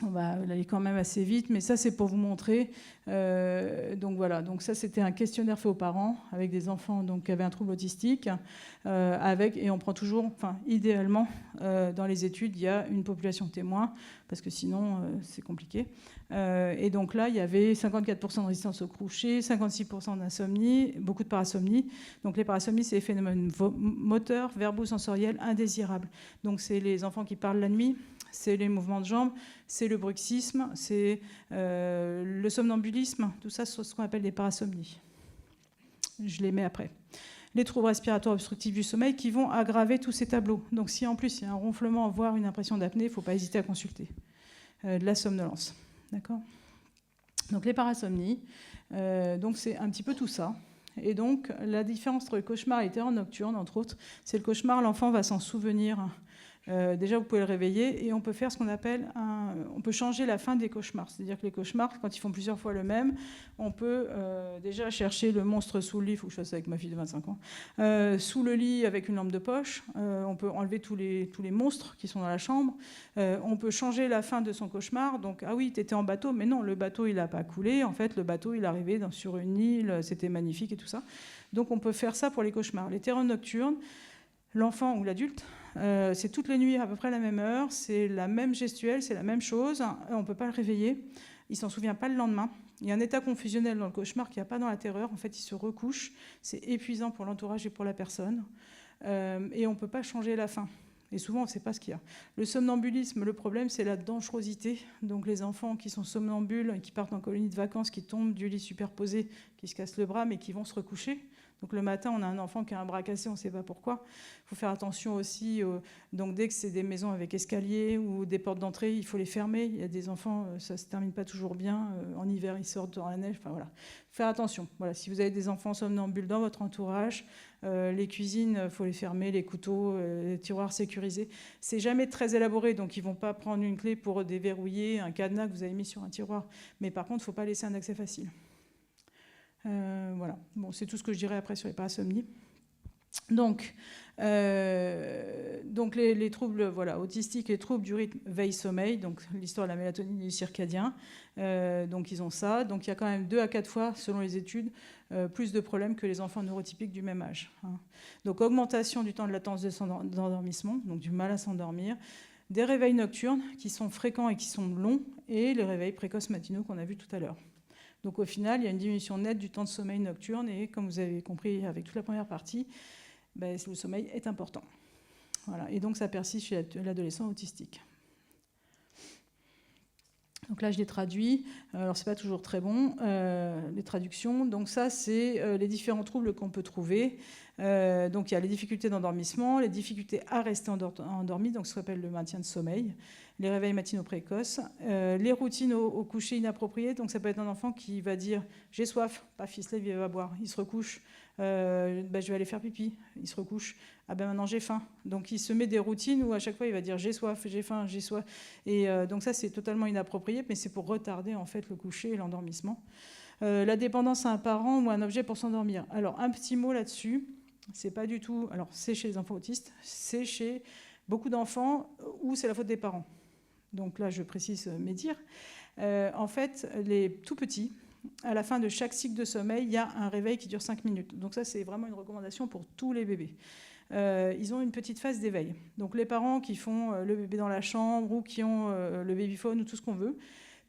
on va aller quand même assez vite, mais ça c'est pour vous montrer. Donc voilà, donc ça c'était un questionnaire fait aux parents avec des enfants donc, qui avaient un trouble autistique, et on prend toujours, idéalement, dans les études, il y a une population témoin, parce que sinon c'est compliqué. Et donc là, il y avait 54% de résistance au coucher, 56% d'insomnie, beaucoup de parasomnie. Donc les parasomnies, c'est les phénomènes moteurs, verbo-sensoriels indésirables. Donc c'est les enfants qui parlent la nuit, c'est les mouvements de jambes, c'est le bruxisme, c'est le somnambulisme, tout ça, c'est ce qu'on appelle des parasomnies. Je les mets après. Les troubles respiratoires obstructifs du sommeil qui vont aggraver tous ces tableaux. Donc si en plus il y a un ronflement, voire une impression d'apnée, il ne faut pas hésiter à consulter. De la somnolence. D'accord ? Donc les parasomnies, donc c'est un petit peu tout ça. Et donc la différence entre le cauchemar et les terreurs nocturnes, entre autres, c'est le cauchemar, l'enfant va s'en souvenir. Déjà, vous pouvez le réveiller et on peut faire ce qu'on appelle on peut changer la fin des cauchemars. C'est-à-dire que les cauchemars, quand ils font plusieurs fois le même, on peut déjà chercher le monstre sous le lit, il faut que je fasse ça avec ma fille de 25 ans, sous le lit avec une lampe de poche, on peut enlever tous les monstres qui sont dans la chambre, on peut changer la fin de son cauchemar. Donc, ah oui, tu étais en bateau, mais non, le bateau, il n'a pas coulé. En fait, le bateau, il est arrivé sur une île, c'était magnifique et tout ça. Donc, on peut faire ça pour les cauchemars. Les terreurs nocturnes, l'enfant ou l'adulte, c'est toutes les nuits à peu près à la même heure, c'est la même gestuelle, c'est la même chose, on ne peut pas le réveiller, il ne s'en souvient pas le lendemain. Il y a un état confusionnel dans le cauchemar qu'il n'y a pas dans la terreur, en fait il se recouche, c'est épuisant pour l'entourage et pour la personne, et on ne peut pas changer la fin. Et souvent, on ne sait pas ce qu'il y a. Le somnambulisme, le problème, c'est la dangerosité. Donc les enfants qui sont somnambules, qui partent en colonie de vacances, qui tombent du lit superposé, qui se cassent le bras, mais qui vont se recoucher. Donc le matin, on a un enfant qui a un bras cassé, on ne sait pas pourquoi. Il faut faire attention aussi, donc dès que c'est des maisons avec escalier ou des portes d'entrée, il faut les fermer. Il y a des enfants, ça ne se termine pas toujours bien. En hiver, ils sortent dans la neige. Enfin, voilà. Faire attention. Voilà. Si vous avez des enfants somnambules dans votre entourage, les cuisines, il faut les fermer, les couteaux, les tiroirs sécurisés. C'est jamais très élaboré, donc ils ne vont pas prendre une clé pour déverrouiller un cadenas que vous avez mis sur un tiroir. Mais par contre, il ne faut pas laisser un accès facile. Voilà, bon, c'est tout ce que je dirais après sur les parasomnies. Donc les troubles autistiques, les troubles du rythme veille-sommeil, donc l'histoire de la mélatonine et du circadien, donc ils ont ça. Donc il y a quand même 2 à 4 fois, selon les études, plus de problèmes que les enfants neurotypiques du même âge. Donc augmentation du temps de latence d'endormissement, donc du mal à s'endormir, des réveils nocturnes qui sont fréquents et qui sont longs, et les réveils précoces matinaux qu'on a vus tout à l'heure. Donc au final, il y a une diminution nette du temps de sommeil nocturne, et comme vous avez compris avec toute la première partie, le sommeil est important. Voilà. Et donc ça persiste chez l'adolescent autistique. Donc là, je les traduis. Alors, c'est pas toujours très bon, les traductions. Donc ça, c'est les différents troubles qu'on peut trouver. Donc il y a les difficultés d'endormissement, les difficultés à rester endormi, donc ce qu'on appelle le maintien de sommeil, les réveils matinaux précoces, les routines au coucher inappropriées. Donc ça peut être un enfant qui va dire « j'ai soif », paf, il se lève, il va boire, il se recouche. Je vais aller faire pipi, il se recouche. Ah ben maintenant j'ai faim. Donc il se met des routines où à chaque fois il va dire j'ai soif, j'ai faim, j'ai soif. Et donc ça c'est totalement inapproprié, mais c'est pour retarder en fait le coucher et l'endormissement. La dépendance à un parent ou à un objet pour s'endormir. Alors un petit mot là-dessus, c'est pas du tout. Alors c'est chez les enfants autistes, c'est chez beaucoup d'enfants où c'est la faute des parents. Donc là je précise mes dires. En fait les tout petits, à la fin de chaque cycle de sommeil, il y a un réveil qui dure 5 minutes. Donc ça, c'est vraiment une recommandation pour tous les bébés. Ils ont une petite phase d'éveil. Donc les parents qui font le bébé dans la chambre ou qui ont le babyphone ou tout ce qu'on veut,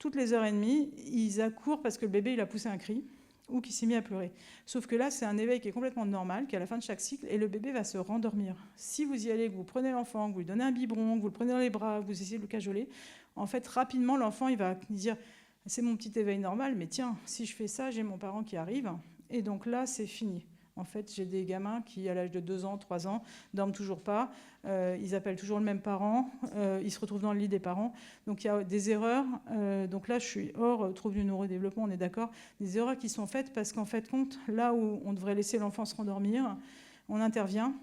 toutes les heures et demie, ils accourent parce que le bébé il a poussé un cri ou qu'il s'est mis à pleurer. Sauf que là, c'est un éveil qui est complètement normal, qui est à la fin de chaque cycle, et le bébé va se rendormir. Si vous y allez, que vous prenez l'enfant, que vous lui donnez un biberon, que vous le prenez dans les bras, que vous essayez de le cajoler, en fait, rapidement, l'enfant il va dire « c'est mon petit éveil normal, mais tiens, si je fais ça, j'ai mon parent qui arrive. » Et donc là, c'est fini. En fait, j'ai des gamins qui, à l'âge de 2 ans, 3 ans, dorment toujours pas. Ils appellent toujours le même parent. Ils se retrouvent dans le lit des parents. Donc, il y a des erreurs. Donc là, je suis hors trouble du neurodéveloppement, on est d'accord. Des erreurs qui sont faites parce qu'en fait, là où on devrait laisser l'enfant se rendormir, on intervient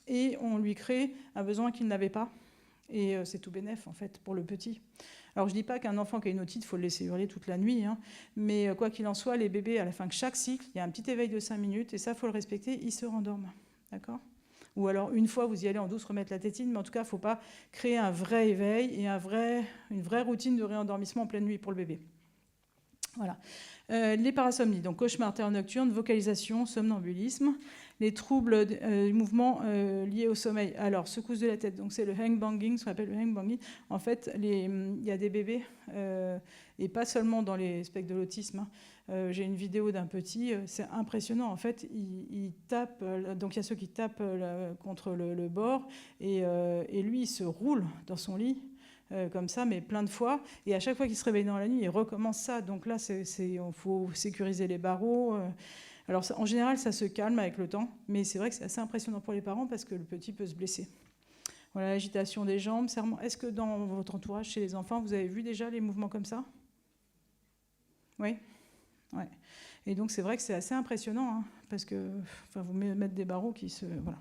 et on lui crée un besoin qu'il n'avait pas. Et c'est tout bénef, en fait, pour le petit. Alors, je ne dis pas qu'un enfant qui a une otite, il faut le laisser hurler toute la nuit, hein, mais quoi qu'il en soit, les bébés, à la fin de chaque cycle, il y a un petit éveil de 5 minutes, et ça, il faut le respecter, ils se rendorment. D'accord ? Ou alors, une fois, vous y allez en douce remettre la tétine, mais en tout cas, il ne faut pas créer un vrai éveil et une vraie routine de réendormissement en pleine nuit pour le bébé. Voilà. Les parasomnies, donc cauchemar, terreur nocturne, vocalisation, somnambulisme. Les troubles du mouvement liés au sommeil. Alors, secousse de la tête, donc c'est le hangbanging, ce qu'on appelle le hangbanging. En fait, il y a des bébés, et pas seulement dans les spectres de l'autisme. J'ai une vidéo d'un petit, c'est impressionnant. En fait, il tape, donc il y a ceux qui tapent contre le bord, et lui, il se roule dans son lit. Comme ça, mais plein de fois. Et à chaque fois qu'il se réveille dans la nuit, il recommence ça. Donc là, il faut sécuriser les barreaux. Alors, en général, ça se calme avec le temps, mais c'est vrai que c'est assez impressionnant pour les parents parce que le petit peut se blesser. Voilà, l'agitation des jambes, serrement. Est-ce que dans votre entourage, chez les enfants, vous avez vu déjà les mouvements comme ça ? Oui ? Ouais. Et donc, c'est vrai que c'est assez impressionnant, hein, parce que vous mettez des barreaux qui se... Voilà.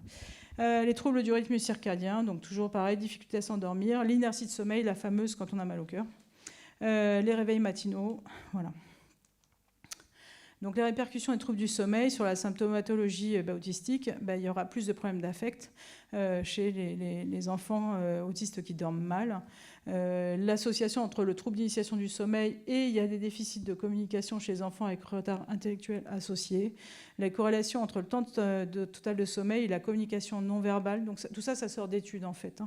Les troubles du rythme circadien, donc toujours pareil, difficulté à s'endormir, l'inertie de sommeil, la fameuse quand on a mal au cœur, les réveils matinaux, voilà. Donc les répercussions des troubles du sommeil sur la symptomatologie autistique, il y aura plus de problèmes d'affect chez les enfants autistes qui dorment mal. L'association entre le trouble d'initiation du sommeil et il y a des déficits de communication chez les enfants avec retard intellectuel associé. La corrélation entre le temps total de sommeil et la communication non verbale. Donc tout ça, ça sort d'études en fait.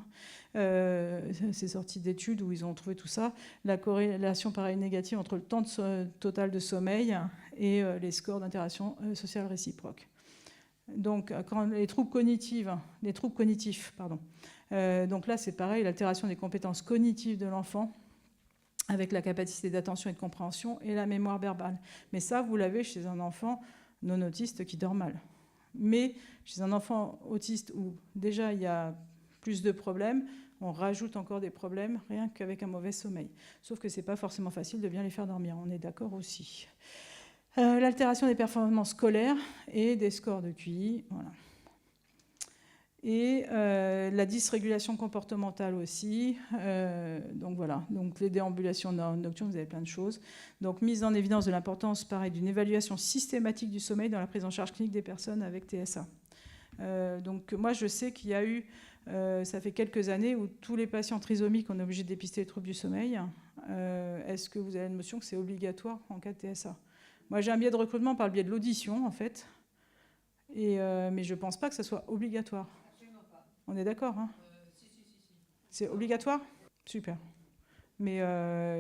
C'est sorti d'études où ils ont trouvé tout ça. La corrélation pareil négative entre le temps total de sommeil et les scores d'interaction sociale réciproque. Donc, quand les troubles cognitifs, donc là, c'est pareil, l'altération des compétences cognitives de l'enfant avec la capacité d'attention et de compréhension et la mémoire verbale. Mais ça, vous l'avez chez un enfant non autiste qui dort mal. Mais chez un enfant autiste où déjà il y a plus de problèmes, on rajoute encore des problèmes rien qu'avec un mauvais sommeil. Sauf que ce n'est pas forcément facile de bien les faire dormir, on est d'accord aussi. L'altération des performances scolaires et des scores de QI. Voilà. Et la dysrégulation comportementale aussi. Donc voilà, donc les déambulations nocturnes, vous avez plein de choses. Donc mise en évidence de l'importance, pareil, d'une évaluation systématique du sommeil dans la prise en charge clinique des personnes avec TSA. Donc moi je sais qu'il y a eu, ça fait quelques années, où tous les patients trisomiques, on est obligé de dépister les troubles du sommeil. Est-ce que vous avez une notion que c'est obligatoire en cas de TSA? Moi j'ai un biais de recrutement par le biais de l'audition en fait, mais je ne pense pas que ça soit obligatoire. On est d'accord, hein? Si. C'est obligatoire? Super. Mais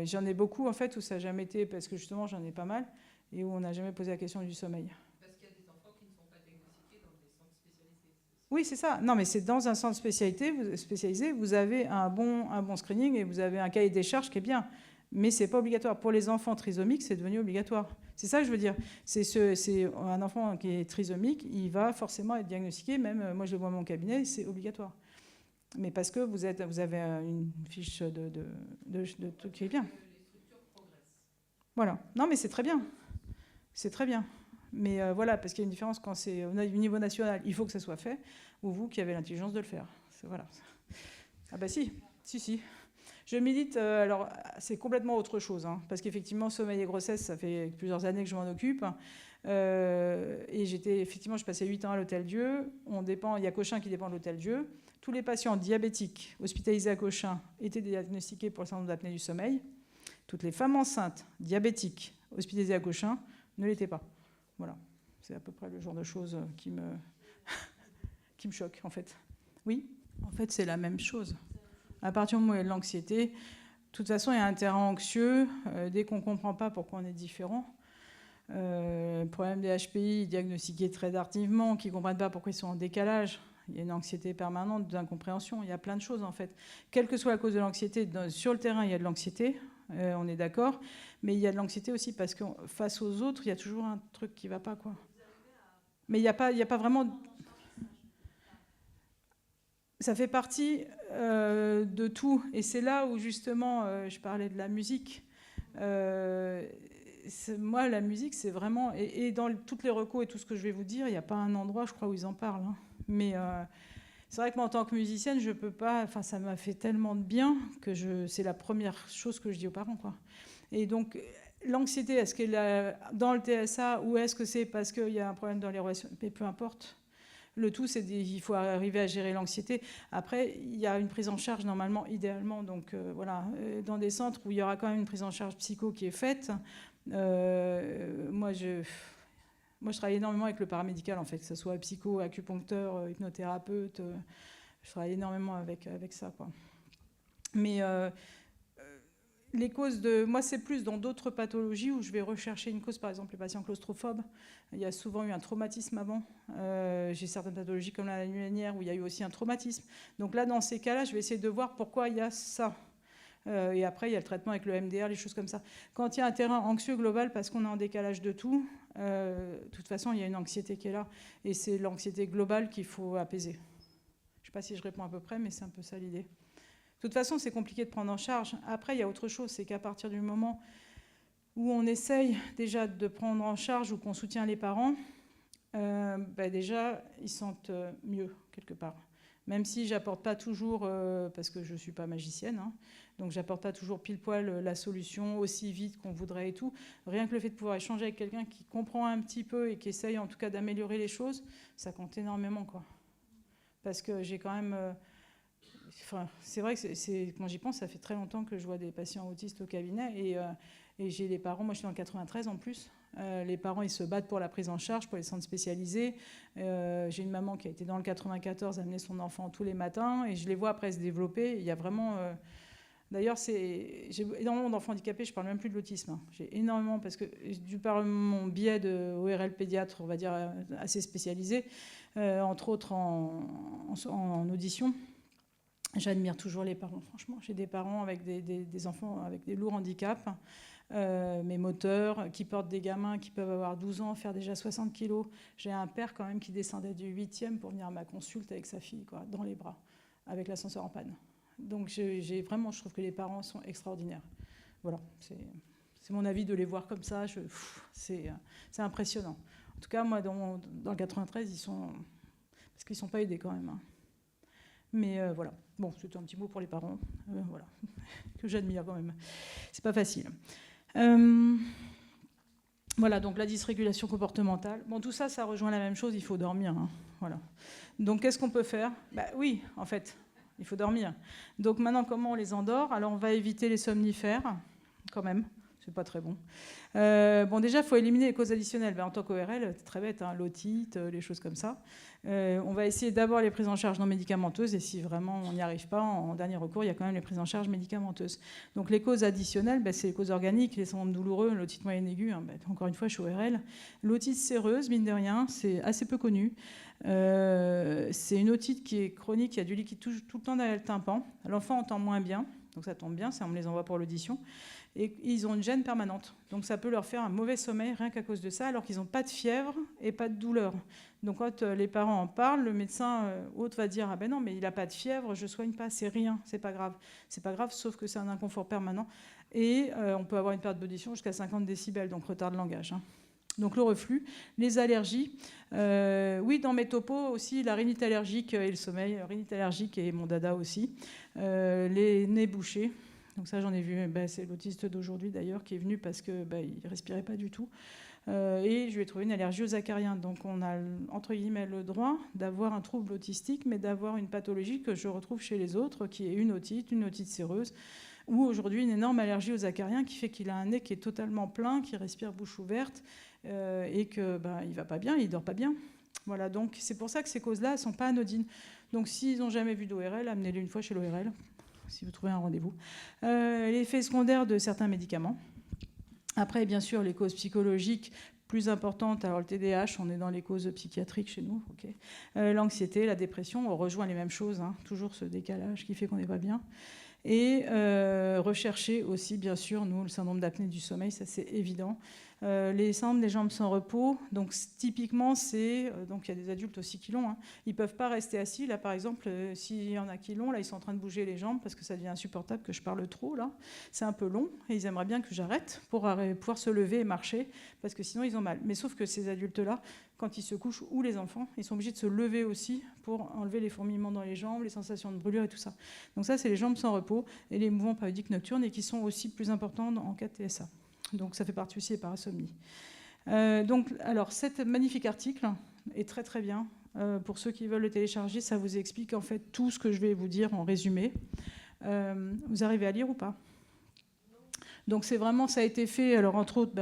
j'en ai beaucoup, en fait, où ça n'a jamais été, parce que justement, j'en ai pas mal, et où on n'a jamais posé la question du sommeil. Parce qu'il y a des enfants qui ne sont pas diagnostiqués dans des centres spécialisés. Oui, c'est ça. Non, mais c'est dans un centre spécialisé, vous avez un bon screening et vous avez un cahier des charges qui est bien. Mais ce n'est pas obligatoire. Pour les enfants trisomiques, c'est devenu obligatoire. C'est ça que je veux dire. C'est un enfant qui est trisomique, il va forcément être diagnostiqué. Même moi, je le vois dans mon cabinet, c'est obligatoire. Mais parce que vous avez une fiche de truc qui est bien. Les structures progressent. Voilà. Non, mais c'est très bien. C'est très bien. Mais voilà, parce qu'il y a une différence quand c'est au niveau national, il faut que ça soit fait, ou vous qui avez l'intelligence de le faire. Voilà. Ah bah si. Je milite, alors c'est complètement autre chose, hein, parce qu'effectivement, sommeil et grossesse, ça fait plusieurs années que je m'en occupe. Et je passais 8 ans à l'Hôtel-Dieu. Il y a Cochin qui dépend de l'Hôtel-Dieu. Tous les patients diabétiques hospitalisés à Cochin étaient diagnostiqués pour le syndrome d'apnée du sommeil. Toutes les femmes enceintes diabétiques hospitalisées à Cochin ne l'étaient pas. Voilà, c'est à peu près le genre de choses qui me choquent, en fait. Oui, en fait, c'est la même chose. À partir du moment où il y a de l'anxiété, de toute façon, il y a un terrain anxieux. Dès qu'on ne comprend pas pourquoi on est différent, le problème des HPI diagnostiqués très tardivement, qui ne comprennent pas pourquoi ils sont en décalage, il y a une anxiété permanente, d'incompréhension, il y a plein de choses, en fait. Quelle que soit la cause de l'anxiété, sur le terrain, il y a de l'anxiété, on est d'accord, mais il y a de l'anxiété aussi parce que face aux autres, il y a toujours un truc qui ne va pas, quoi. Mais il n'y a pas vraiment... Ça fait partie de tout. Et c'est là où, justement, je parlais de la musique. Moi, la musique, c'est vraiment... Et dans toutes les recos et tout ce que je vais vous dire, il n'y a pas un endroit, je crois, où ils en parlent. Hein. Mais c'est vrai que moi, en tant que musicienne, je peux pas... Enfin, ça m'a fait tellement de bien que c'est la première chose que je dis aux parents, quoi. Et donc, l'anxiété, est-ce qu'elle est dans le TSA ou est-ce que c'est parce qu'il y a un problème dans les relations? Mais peu importe. Le tout, c'est qu'il faut arriver à gérer l'anxiété. Après, il y a une prise en charge, normalement, idéalement, donc voilà, dans des centres où il y aura quand même une prise en charge psycho qui est faite. Moi, je travaille énormément avec le paramédical, en fait, que ce soit psycho, acupuncteur, hypnothérapeute. Je travaille énormément avec ça, quoi. Mais les causes de... Moi, c'est plus dans d'autres pathologies où je vais rechercher une cause, par exemple les patients claustrophobes. Il y a souvent eu un traumatisme avant. J'ai certaines pathologies comme la lanière où il y a eu aussi un traumatisme. Donc là, dans ces cas-là, je vais essayer de voir pourquoi il y a ça. Et après, il y a le traitement avec le MDR, les choses comme ça. Quand il y a un terrain anxieux global, parce qu'on est en décalage de tout, de toute façon, il y a une anxiété qui est là. Et c'est l'anxiété globale qu'il faut apaiser. Je ne sais pas si je réponds à peu près, mais c'est un peu ça l'idée. De toute façon, c'est compliqué de prendre en charge. Après, il y a autre chose, c'est qu'à partir du moment où on essaye déjà de prendre en charge ou qu'on soutient les parents, déjà, ils sentent mieux, quelque part. Même si j'apporte pas toujours, parce que je ne suis pas magicienne, hein, donc j'apporte pas toujours pile poil la solution aussi vite qu'on voudrait et tout. Rien que le fait de pouvoir échanger avec quelqu'un qui comprend un petit peu et qui essaye en tout cas d'améliorer les choses, ça compte énormément, quoi. Parce que j'ai quand même... Enfin, c'est vrai que quand j'y pense, ça fait très longtemps que je vois des patients autistes au cabinet et j'ai les parents, moi je suis dans le 93 en plus, les parents ils se battent pour la prise en charge, pour les centres spécialisés. J'ai une maman qui a été dans le 94 amener son enfant tous les matins et je les vois après se développer. Il y a vraiment... D'ailleurs, j'ai énormément d'enfants handicapés, je ne parle même plus de l'autisme. Hein. J'ai énormément, parce que du par mon biais de ORL pédiatre, on va dire assez spécialisé, entre autres en audition, j'admire toujours les parents, franchement. J'ai des parents avec des enfants avec des lourds handicaps, mais moteurs, qui portent des gamins qui peuvent avoir 12 ans, faire déjà 60 kilos. J'ai un père quand même qui descendait du 8e pour venir à ma consulte avec sa fille, quoi, dans les bras, avec l'ascenseur en panne. Donc vraiment, je trouve que les parents sont extraordinaires. Voilà, c'est mon avis de les voir comme ça. C'est impressionnant. En tout cas, moi, dans le 93, parce qu'ils ne sont pas aidés quand même. Hein. Mais voilà. Bon, c'était un petit mot pour les parents, voilà, que j'admire quand même. C'est pas facile. Voilà, donc la dysrégulation comportementale. Bon, tout ça, ça rejoint la même chose, il faut dormir. Hein, voilà. Donc, qu'est-ce qu'on peut faire ? Oui, en fait, il faut dormir. Donc, maintenant, comment on les endort ? Alors, on va éviter les somnifères, quand même. C'est pas très bon. Bon, déjà, il faut éliminer les causes additionnelles. En tant qu'ORL, c'est très bête, hein, l'otite, les choses comme ça. On va essayer d'abord les prises en charge non médicamenteuses, et si vraiment on n'y arrive pas, en dernier recours, il y a quand même les prises en charge médicamenteuses. Donc les causes additionnelles, c'est les causes organiques, les syndromes douloureux, l'otite moyenne aiguë, hein, encore une fois, je suis ORL. L'otite séreuse, mine de rien, c'est assez peu connu. C'est une otite qui est chronique, il y a du liquide tout le temps derrière le tympan. L'enfant entend moins bien, donc ça tombe bien, on me les envoie pour l'audition. Et ils ont une gêne permanente. Donc ça peut leur faire un mauvais sommeil rien qu'à cause de ça, alors qu'ils n'ont pas de fièvre et pas de douleur. Donc quand les parents en parlent, le médecin autre va dire « Ah ben non, mais il n'a pas de fièvre, je ne soigne pas, c'est rien, c'est pas grave. » C'est pas grave, sauf que c'est un inconfort permanent. Et on peut avoir une perte d'audition jusqu'à 50 décibels, donc retard de langage. Hein. Donc le reflux, les allergies. Oui, dans mes topos aussi, la rhinite allergique et le sommeil. Rhinite allergique et mon dada aussi. Les nez bouchés. Donc ça, j'en ai vu, c'est l'autiste d'aujourd'hui d'ailleurs qui est venu parce qu'il ne respirait pas du tout. Et je lui ai trouvé une allergie aux acariens. Donc on a, entre guillemets, le droit d'avoir un trouble autistique, mais d'avoir une pathologie que je retrouve chez les autres, qui est une otite séreuse, ou aujourd'hui une énorme allergie aux acariens qui fait qu'il a un nez qui est totalement plein, qui respire bouche ouverte, et qu'il ne va pas bien, il ne dort pas bien. Voilà, donc c'est pour ça que ces causes-là ne sont pas anodines. Donc s'ils n'ont jamais vu d'ORL, amenez-les une fois chez l'ORL. Si vous trouvez un rendez-vous. L'effet secondaire de certains médicaments. Après, bien sûr, les causes psychologiques plus importantes. Alors, le TDAH, on est dans les causes psychiatriques chez nous. Okay. L'anxiété, la dépression, on rejoint les mêmes choses. Hein, toujours ce décalage qui fait qu'on n'est pas bien. Et rechercher aussi, bien sûr, nous, le syndrome d'apnée du sommeil, ça c'est évident. Les syndromes des jambes sans repos, donc typiquement, donc il y a des adultes aussi qui l'ont. Hein. Ils ne peuvent pas rester assis. Là, par exemple, s'il y en a qui l'ont, là, ils sont en train de bouger les jambes parce que ça devient insupportable que je parle trop. Là, c'est un peu long et ils aimeraient bien que j'arrête pour pouvoir se lever et marcher parce que sinon ils ont mal. Mais sauf que ces adultes-là, quand ils se couchent, ou les enfants, ils sont obligés de se lever aussi pour enlever les fourmillements dans les jambes, les sensations de brûlure et tout ça. Donc ça, c'est les jambes sans repos et les mouvements périodiques nocturnes et qui sont aussi plus importants en cas de TSA. Donc ça fait partie aussi des parasomnies. Alors, cet magnifique article est très très bien. Pour ceux qui veulent le télécharger, ça vous explique en fait tout ce que je vais vous dire en résumé. Vous arrivez à lire ou pas ? Donc c'est vraiment, ça a été fait, alors entre autres,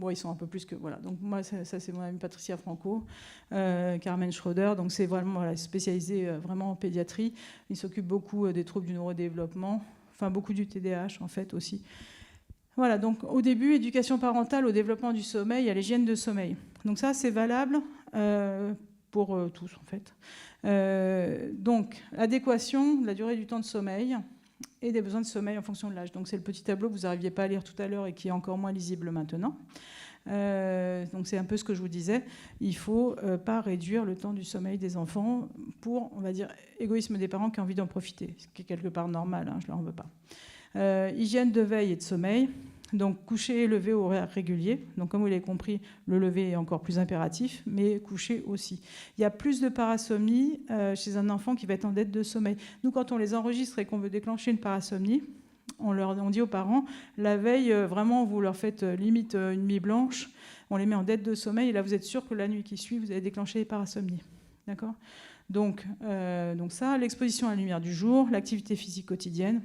ils sont un peu plus que, voilà. Donc moi, ça c'est mon amie Patricia Franco, Carmen Schroeder, donc c'est vraiment spécialisé vraiment en pédiatrie. Il s'occupe beaucoup des troubles du neurodéveloppement, enfin beaucoup du TDAH en fait aussi. Voilà, donc au début, éducation parentale au développement du sommeil, à l'hygiène de sommeil. Donc ça, c'est valable pour tous, en fait. Donc, adéquation de la durée du temps de sommeil et des besoins de sommeil en fonction de l'âge. Donc c'est le petit tableau que vous n'arriviez pas à lire tout à l'heure et qui est encore moins lisible maintenant. Donc c'est un peu ce que je vous disais. Il ne faut pas réduire le temps du sommeil des enfants pour, on va dire, égoïsme des parents qui ont envie d'en profiter, ce qui est quelque part normal, hein, je ne leur en veux pas. Hygiène de veille et de sommeil, donc coucher et lever au horaire régulier. Donc comme vous l'avez compris, le lever est encore plus impératif, mais coucher aussi. Il y a plus de parasomnie chez un enfant qui va être en dette de sommeil. Nous, quand on les enregistre et qu'on veut déclencher une parasomnie, on dit aux parents, la veille, vraiment, vous leur faites limite une nuit blanche, on les met en dette de sommeil, et là, vous êtes sûr que la nuit qui suit, vous allez déclencher les parasomnies. D'accord ? Donc ça, l'exposition à la lumière du jour, l'activité physique quotidienne,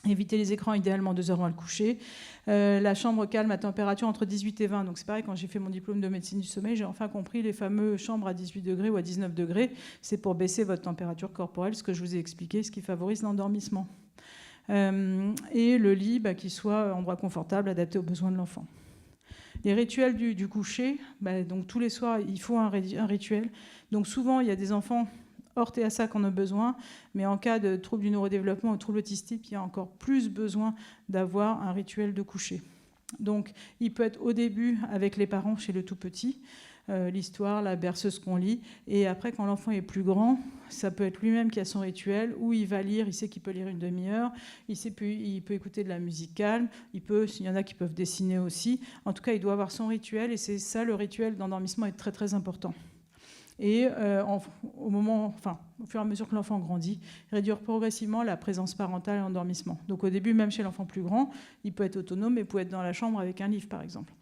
éviter les écrans idéalement 2 heures avant le coucher. La chambre calme à température entre 18 et 20. Donc c'est pareil, quand j'ai fait mon diplôme de médecine du sommeil, j'ai enfin compris les fameux chambres à 18 degrés ou à 19 degrés. C'est pour baisser votre température corporelle, ce que je vous ai expliqué, ce qui favorise l'endormissement. Et le lit qui soit endroit confortable, adapté aux besoins de l'enfant. Les rituels du coucher, donc tous les soirs, il faut un rituel. Donc souvent, il y a des enfants hors TSA qu'on a besoin, mais en cas de trouble du neurodéveloppement ou trouble autistique, il y a encore plus besoin d'avoir un rituel de coucher. Donc, il peut être au début avec les parents chez le tout petit, l'histoire, la berceuse qu'on lit, et après, quand l'enfant est plus grand, ça peut être lui-même qui a son rituel, où il va lire, il sait qu'il peut lire une demi-heure, il peut écouter de la musique calme, il y en a qui peuvent dessiner aussi. En tout cas, il doit avoir son rituel, et c'est ça, le rituel d'endormissement est très très important. et au fur et à mesure que l'enfant grandit, réduire progressivement la présence parentale et l'endormissement. Donc au début, même chez l'enfant plus grand, il peut être autonome et peut être dans la chambre avec un livre, par exemple.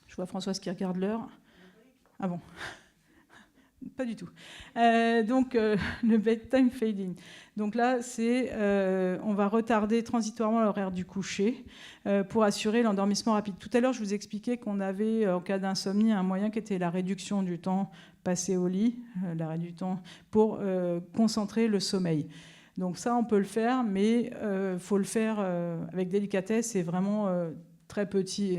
Je vois Françoise qui regarde l'heure. Ah bon? Pas du tout. Le bedtime fading. Donc là, on va retarder transitoirement l'horaire du coucher pour assurer l'endormissement rapide. Tout à l'heure, je vous expliquais qu'on avait, en cas d'insomnie, un moyen qui était la réduction du temps passé au lit, l'arrêt du temps, pour concentrer le sommeil. Donc ça, on peut le faire, mais il faut le faire avec délicatesse et vraiment très petit,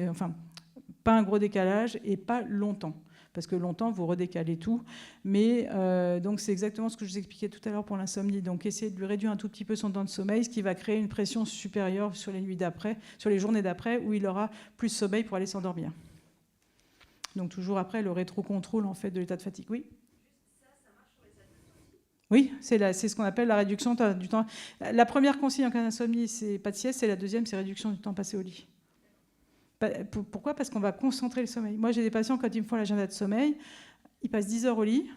pas un gros décalage et pas longtemps. Parce que longtemps, vous redécalez tout. Mais donc, c'est exactement ce que je vous expliquais tout à l'heure pour l'insomnie. Donc, essayez de lui réduire un tout petit peu son temps de sommeil, ce qui va créer une pression supérieure sur les nuits d'après, sur les journées d'après, où il aura plus de sommeil pour aller s'endormir. Donc, toujours après, le rétro-contrôle, en fait, de l'état de fatigue. Oui ? Oui, c'est ce qu'on appelle la réduction du temps. La première consigne en cas d'insomnie, c'est pas de sieste, et la deuxième, c'est réduction du temps passé au lit. Pourquoi ? Parce qu'on va concentrer le sommeil. Moi, j'ai des patients, quand ils me font l'agenda de sommeil, ils passent 10 heures au lit.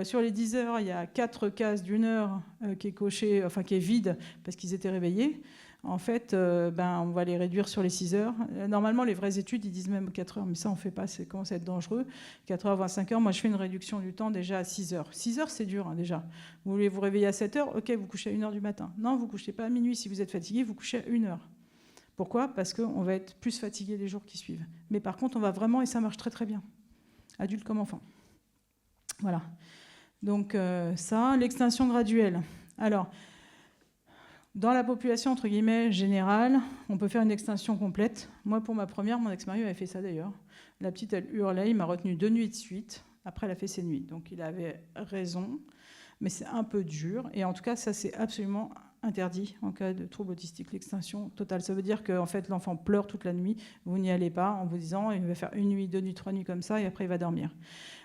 Sur les 10 heures, il y a 4 cases d'1 heure qui est cochée, qui est vide parce qu'ils étaient réveillés. En fait, on va les réduire sur les 6 heures. Normalement, les vraies études, ils disent même 4 heures, mais ça, on ne fait pas, ça commence à être dangereux. 4 heures, 25 heures. Moi, je fais une réduction du temps déjà à 6 heures. 6 heures, c'est dur, déjà. Vous voulez vous réveiller à 7 heures, ok, vous couchez à 1 heure du matin. Non, vous ne couchez pas à minuit. Si vous êtes fatigué, vous couchez à 1 heure. Pourquoi ? Parce qu'on va être plus fatigué les jours qui suivent. Mais par contre, on va vraiment, et ça marche très très bien, adulte comme enfant. Voilà. Donc ça, l'extinction graduelle. Alors, dans la population, entre guillemets, générale, on peut faire une extinction complète. Moi, pour ma première, mon ex-mari avait fait ça d'ailleurs. La petite, elle hurlait, il m'a retenu 2 nuits de suite. Après, elle a fait ses nuits. Donc, il avait raison, mais c'est un peu dur. Et en tout cas, ça, c'est absolument interdit en cas de trouble autistique, l'extinction totale. Ça veut dire que en fait, l'enfant pleure toute la nuit, vous n'y allez pas en vous disant il va faire 1 nuit, 2 nuits, 3 nuits comme ça et après il va dormir.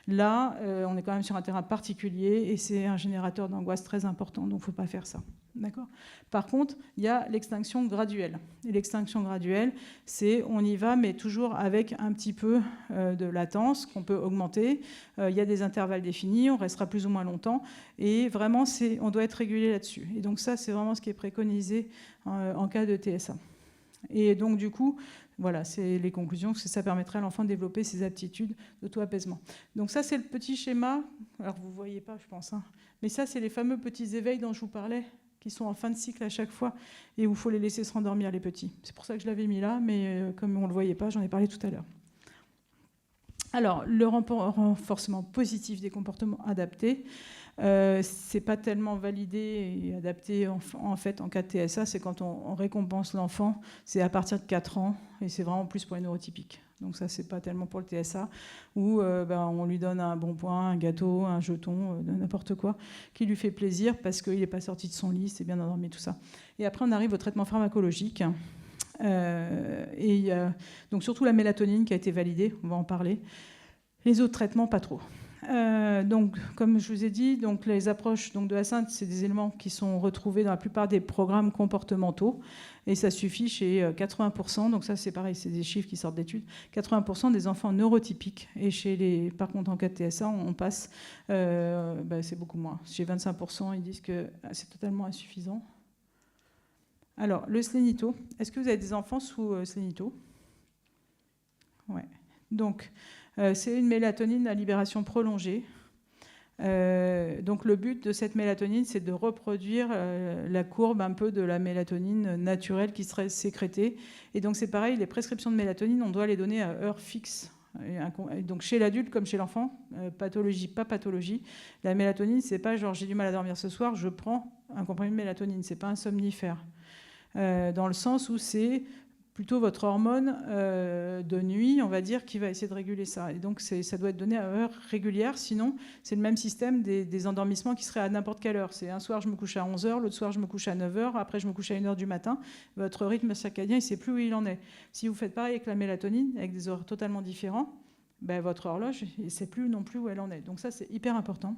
Là, on est quand même sur un terrain particulier et c'est un générateur d'angoisse très important, donc il ne faut pas faire ça. D'accord ? Par contre, il y a l'extinction graduelle. Et l'extinction graduelle, c'est on y va, mais toujours avec un petit peu de latence qu'on peut augmenter. Il y a des intervalles définis, on restera plus ou moins longtemps. Et vraiment, on doit être régulé là-dessus. Et donc ça, c'est vraiment ce qui est préconisé en cas de TSA. Et donc, du coup, voilà, c'est les conclusions, parce que ça permettrait à l'enfant de développer ses aptitudes d'auto-apaisement. Donc ça, c'est le petit schéma. Alors, vous ne voyez pas, je pense. Mais ça, c'est les fameux petits éveils dont je vous parlais, qui sont en fin de cycle à chaque fois, et où il faut les laisser se rendormir, les petits. C'est pour ça que je l'avais mis là, mais comme on ne le voyait pas, j'en ai parlé tout à l'heure. Alors, le renforcement positif des comportements adaptés, c'est pas tellement validé et adapté en fait en cas de TSA, c'est quand on récompense l'enfant, c'est à partir de 4 ans, et c'est vraiment plus pour les neurotypiques. Donc ça, c'est pas tellement pour le TSA, où on lui donne un bon point, un gâteau, un jeton, n'importe quoi, qui lui fait plaisir parce qu'il n'est pas sorti de son lit, c'est bien endormi, tout ça. Et après, on arrive au traitement pharmacologique. Donc surtout la mélatonine qui a été validée, on va en parler. Les autres traitements, pas trop. Donc, comme je vous ai dit, donc, les approches donc, de Hyacinthe, c'est des éléments qui sont retrouvés dans la plupart des programmes comportementaux, et ça suffit chez 80%, donc ça c'est pareil, c'est des chiffres qui sortent d'études, 80% des enfants neurotypiques, et par contre en cas de TSA, on passe, c'est beaucoup moins. Chez 25%, ils disent que c'est totalement insuffisant. Alors, le Slénito, est-ce que vous avez des enfants sous Slénito ? Ouais. Donc, c'est une mélatonine à libération prolongée. Donc, le but de cette mélatonine, c'est de reproduire la courbe un peu de la mélatonine naturelle qui serait sécrétée. Et donc, c'est pareil, les prescriptions de mélatonine, on doit les donner à heure fixe. Donc, chez l'adulte comme chez l'enfant, pathologie, pas pathologie. La mélatonine, c'est pas genre j'ai du mal à dormir ce soir, je prends un comprimé de mélatonine. C'est pas un somnifère. Dans le sens où c'est plutôt votre hormone de nuit, on va dire, qui va essayer de réguler ça. Et donc, ça doit être donné à heure régulière. Sinon, c'est le même système des endormissements qui seraient à n'importe quelle heure. C'est un soir, je me couche à 11h, l'autre soir, je me couche à 9h, après, je me couche à 1h du matin. Votre rythme circadien, il ne sait plus où il en est. Si vous faites pareil avec la mélatonine, avec des horaires totalement différents, votre horloge, il ne sait plus non plus où elle en est. Donc ça, c'est hyper important.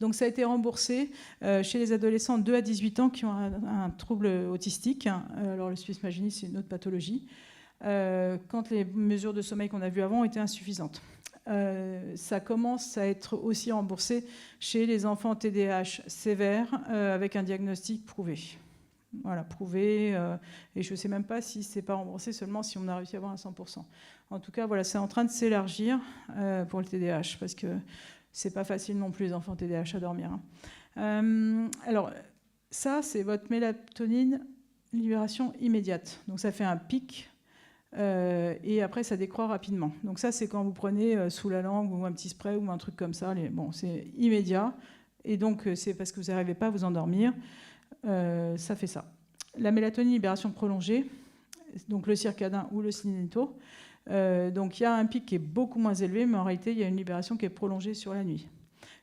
Donc ça a été remboursé chez les adolescents de 2 à 18 ans qui ont un trouble autistique. Alors le Swiss Maginus, c'est une autre pathologie. Quand les mesures de sommeil qu'on a vues avant étaient insuffisantes. ça commence à être aussi remboursé chez les enfants TDAH sévères avec un diagnostic prouvé. Voilà, prouvé. Et je ne sais même pas si ce n'est pas remboursé seulement si on a réussi à avoir un 100%. En tout cas, voilà, c'est en train de s'élargir pour le TDAH parce que ce n'est pas facile non plus les enfants TDAH à dormir. Alors, ça, c'est votre mélatonine libération immédiate. Donc ça fait un pic et après ça décroît rapidement. Donc ça, c'est quand vous prenez sous la langue ou un petit spray ou un truc comme ça. Bon, c'est immédiat et donc c'est parce que vous n'arrivez pas à vous endormir. Ça fait ça. La mélatonine libération prolongée, donc le circadin ou le sinéto. Donc il y a un pic qui est beaucoup moins élevé, mais en réalité il y a une libération qui est prolongée sur la nuit.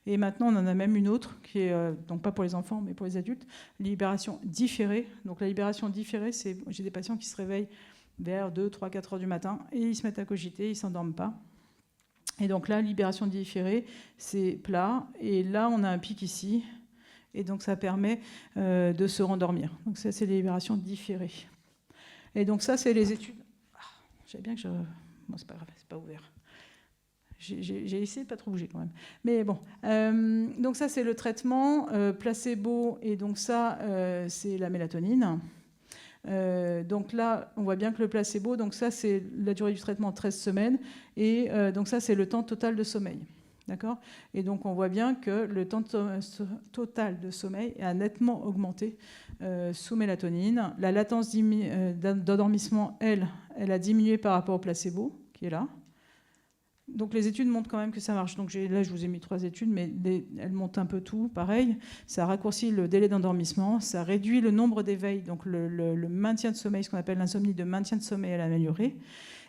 Et maintenant on en a même une autre qui est donc pas pour les enfants mais pour les adultes, libération différée. Donc la libération différée, c'est j'ai des patients qui se réveillent vers 2, 3, 4 heures du matin et ils se mettent à cogiter, ils s'endorment pas. Et donc là, libération différée, c'est plat et là on a un pic ici. Et donc ça permet de se rendormir. Donc ça, c'est les libérations différées. Et donc ça, c'est les études. J'avais bien que je... Bon, c'est pas grave, c'est pas ouvert. J'ai essayé de pas trop bouger quand même. Mais bon. Donc ça, c'est le traitement placebo. Et donc ça, c'est la mélatonine. Donc là, on voit bien que le placebo, donc ça, c'est la durée du traitement, 13 semaines. Et donc ça, c'est le temps total de sommeil. D'accord ? Et donc, on voit bien que le temps total de sommeil a nettement augmenté sous mélatonine. La latence d'endormissement, elle a diminué par rapport au placebo, qui est là. Donc, les études montrent quand même que ça marche. Donc, là, je vous ai mis 3 études, mais elles montrent un peu tout, pareil. Ça raccourcit le délai d'endormissement, ça réduit le nombre d'éveils, donc le maintien de sommeil, ce qu'on appelle l'insomnie de maintien de sommeil, elle a amélioré.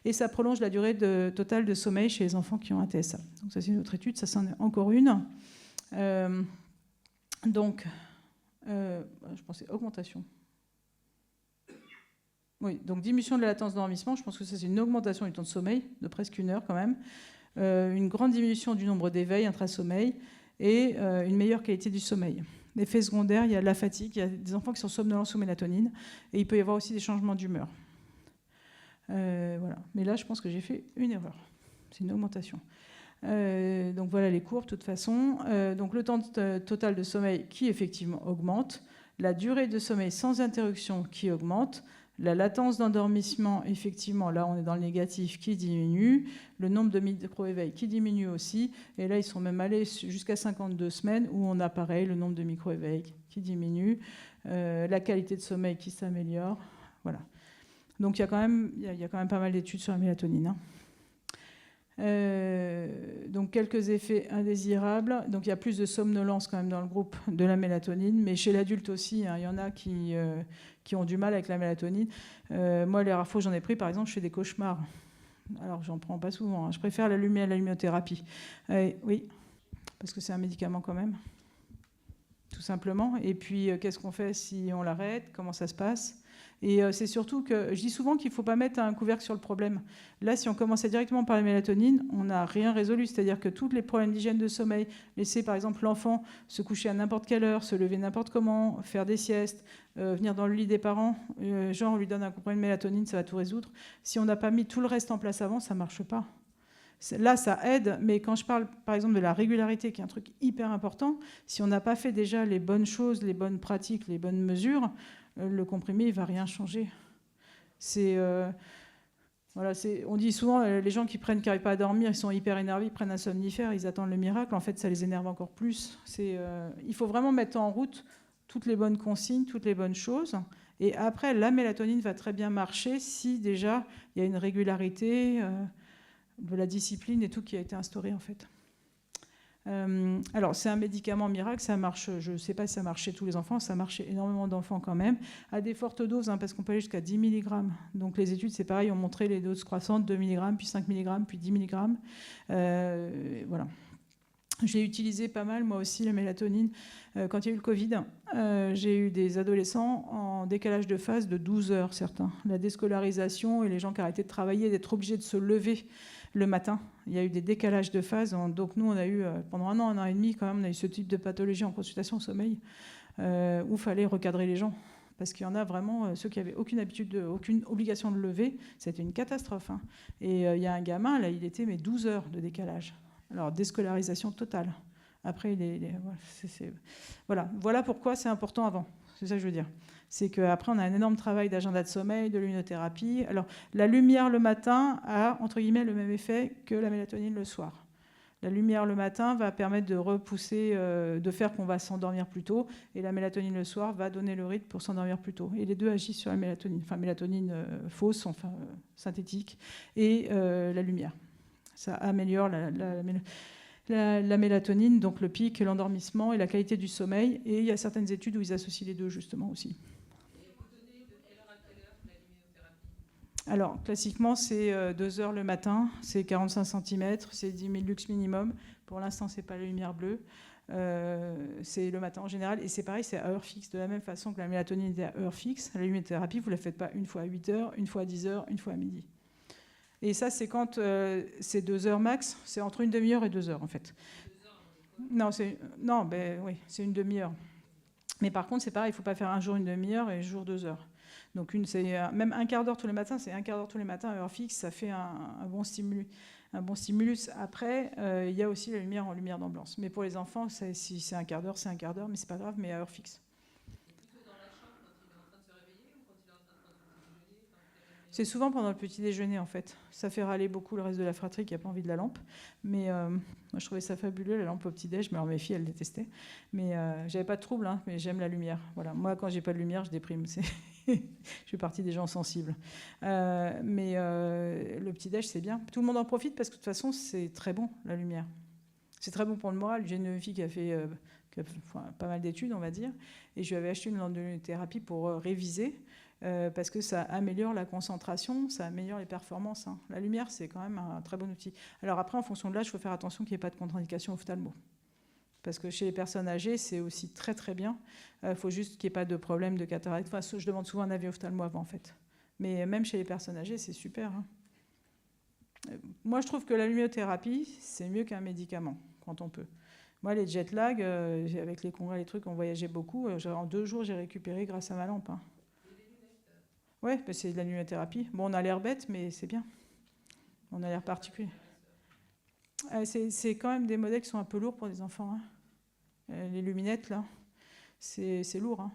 Et ça prolonge la durée totale de sommeil chez les enfants qui ont un TSA. Donc ça, c'est une autre étude, ça, c'en est encore une. Je pensais augmentation. Oui, donc diminution de la latence d'endormissement, je pense que ça, c'est une augmentation du temps de sommeil, de presque 1 heure quand même. Une grande diminution du nombre d'éveils intra-sommeil et une meilleure qualité du sommeil. L'effet secondaire, il y a la fatigue, il y a des enfants qui sont somnolents sous mélatonine, et il peut y avoir aussi des changements d'humeur. Voilà. Mais là, je pense que j'ai fait une erreur. C'est une augmentation. Donc voilà les courbes, de toute façon. Donc le temps total de sommeil qui effectivement augmente, la durée de sommeil sans interruption qui augmente, la latence d'endormissement, effectivement, là on est dans le négatif, qui diminue, le nombre de micro-éveils qui diminue aussi, et là ils sont même allés jusqu'à 52 semaines où on a pareil, le nombre de micro-éveils qui diminue, la qualité de sommeil qui s'améliore. Voilà. Donc il y a quand même pas mal d'études sur la mélatonine. Donc quelques effets indésirables. Donc il y a plus de somnolence quand même dans le groupe de la mélatonine, mais chez l'adulte aussi, hein, il y en a qui ont du mal avec la mélatonine. Moi, les rares fois j'en ai pris, par exemple, je fais des cauchemars. Alors j'en prends pas souvent. Hein. Je préfère la luminothérapie. Oui, parce que c'est un médicament quand même, tout simplement. Et puis qu'est-ce qu'on fait si on l'arrête ? Comment ça se passe ? Et c'est surtout que je dis souvent qu'il ne faut pas mettre un couvercle sur le problème. Là, si on commençait directement par la mélatonine, on n'a rien résolu. C'est-à-dire que tous les problèmes d'hygiène de sommeil, laisser par exemple l'enfant se coucher à n'importe quelle heure, se lever n'importe comment, faire des siestes, venir dans le lit des parents, genre on lui donne un comprimé de mélatonine, ça va tout résoudre. Si on n'a pas mis tout le reste en place avant, ça ne marche pas. Là, ça aide, mais quand je parle par exemple de la régularité, qui est un truc hyper important, si on n'a pas fait déjà les bonnes choses, les bonnes pratiques, les bonnes mesures, le comprimé, il ne va rien changer. On dit souvent, les gens qui n'arrivent pas à dormir, ils sont hyper énervés, ils prennent un somnifère, ils attendent le miracle. En fait, ça les énerve encore plus. Il faut vraiment mettre en route toutes les bonnes consignes, toutes les bonnes choses. Et après, la mélatonine va très bien marcher si déjà il y a une régularité de la discipline et tout qui a été instauré en fait. Alors, c'est un médicament miracle, ça marche, je ne sais pas si ça marche chez tous les enfants, ça marche chez énormément d'enfants quand même, à des fortes doses, hein, parce qu'on peut aller jusqu'à 10 mg. Donc, les études, c'est pareil, ont montré les doses croissantes, 2 mg, puis 5 mg, puis 10 mg. Voilà. J'ai utilisé pas mal, moi aussi, la mélatonine. Quand il y a eu le Covid, j'ai eu des adolescents en décalage de phase de 12 heures, certains. La déscolarisation et les gens qui arrêtaient de travailler, d'être obligés de se lever le matin. Il y a eu des décalages de phase. Donc nous, on a eu, pendant un an et demi, quand même, on a eu ce type de pathologie en consultation au sommeil, où il fallait recadrer les gens. Parce qu'il y en a vraiment, ceux qui n'avaient aucune habitude, aucune obligation de lever, c'était une catastrophe. Hein. Et il y a un gamin, là, il était 12 heures de décalage. Alors, déscolarisation totale. Après, voilà pourquoi c'est important avant. C'est ça que je veux dire. C'est qu'après, on a un énorme travail d'agenda de sommeil, de luminothérapie. Alors, la lumière le matin a, entre guillemets, le même effet que la mélatonine le soir. La lumière le matin va permettre de repousser, de faire qu'on va s'endormir plus tôt, et la mélatonine le soir va donner le rythme pour s'endormir plus tôt. Et les deux agissent sur la mélatonine, enfin mélatonine fausse, enfin synthétique, et la lumière. Ça améliore la mélatonine, donc le pic, l'endormissement et la qualité du sommeil. Et il y a certaines études où ils associent les deux justement aussi. Alors, classiquement, c'est 2 heures le matin, c'est 45 cm, c'est 10 000 lux minimum. Pour l'instant, ce n'est pas la lumière bleue. C'est le matin en général. Et c'est pareil, c'est à heure fixe. De la même façon que la mélatonine est à heure fixe, la luminothérapie, vous ne la faites pas une fois à 8 heures, une fois à 10 heures, une fois à midi. Et ça, c'est quand c'est 2 heures max. C'est entre une demi-heure et 2 heures, en fait. Oui, c'est une demi-heure. Mais par contre, c'est pareil, il ne faut pas faire un jour une demi-heure et un jour 2 heures. Donc même un quart d'heure tous les matins, c'est un quart d'heure tous les matins à heure fixe, ça fait un bon stimulus. Après, il y a aussi la lumière en lumière d'ambiance. Mais pour les enfants, si c'est un quart d'heure, c'est un quart d'heure, mais c'est pas grave, mais à heure fixe. Et plutôt dans la chambre quand il est en train de se réveiller ou quand il est en train de prendre son petit déjeuner, C'est souvent pendant le petit déjeuner, en fait. Ça fait râler beaucoup le reste de la fratrie qui n'a pas envie de la lampe. Mais moi, je trouvais ça fabuleux, la lampe au petit-déj. Mais alors, mes filles, elles détestaient. Mais j'avais pas de trouble, hein, mais j'aime la lumière. Voilà. Moi, quand j'ai pas de lumière, je déprime. Je fais partie des gens sensibles. Mais le petit-déj, c'est bien. Tout le monde en profite parce que de toute façon, c'est très bon, la lumière. C'est très bon pour le moral. J'ai une fille qui a fait pas mal d'études, on va dire. Et je lui avais acheté une lampe de thérapie pour réviser. Parce que ça améliore la concentration, ça améliore les performances. Hein. La lumière, c'est quand même un très bon outil. Alors après, en fonction de l'âge, il faut faire attention qu'il n'y ait pas de contre-indication ophtalmo. Parce que chez les personnes âgées, c'est aussi très très bien. Il faut juste qu'il n'y ait pas de problème de cataracte. Enfin, je demande souvent un avis ophtalmo avant, en fait. Mais même chez les personnes âgées, c'est super. Hein. Moi, je trouve que la luminothérapie, c'est mieux qu'un médicament, quand on peut. Moi, les jet lag, avec les congrès, les trucs, on voyageait beaucoup. En 2 jours, j'ai récupéré grâce à ma lampe. Hein. Ouais, c'est de la luminothérapie. Bon, on a l'air bête, mais c'est bien. On a l'air particulier. C'est quand même des modèles qui sont un peu lourds pour les enfants. Hein. Les luminettes, là, c'est lourd. Hein.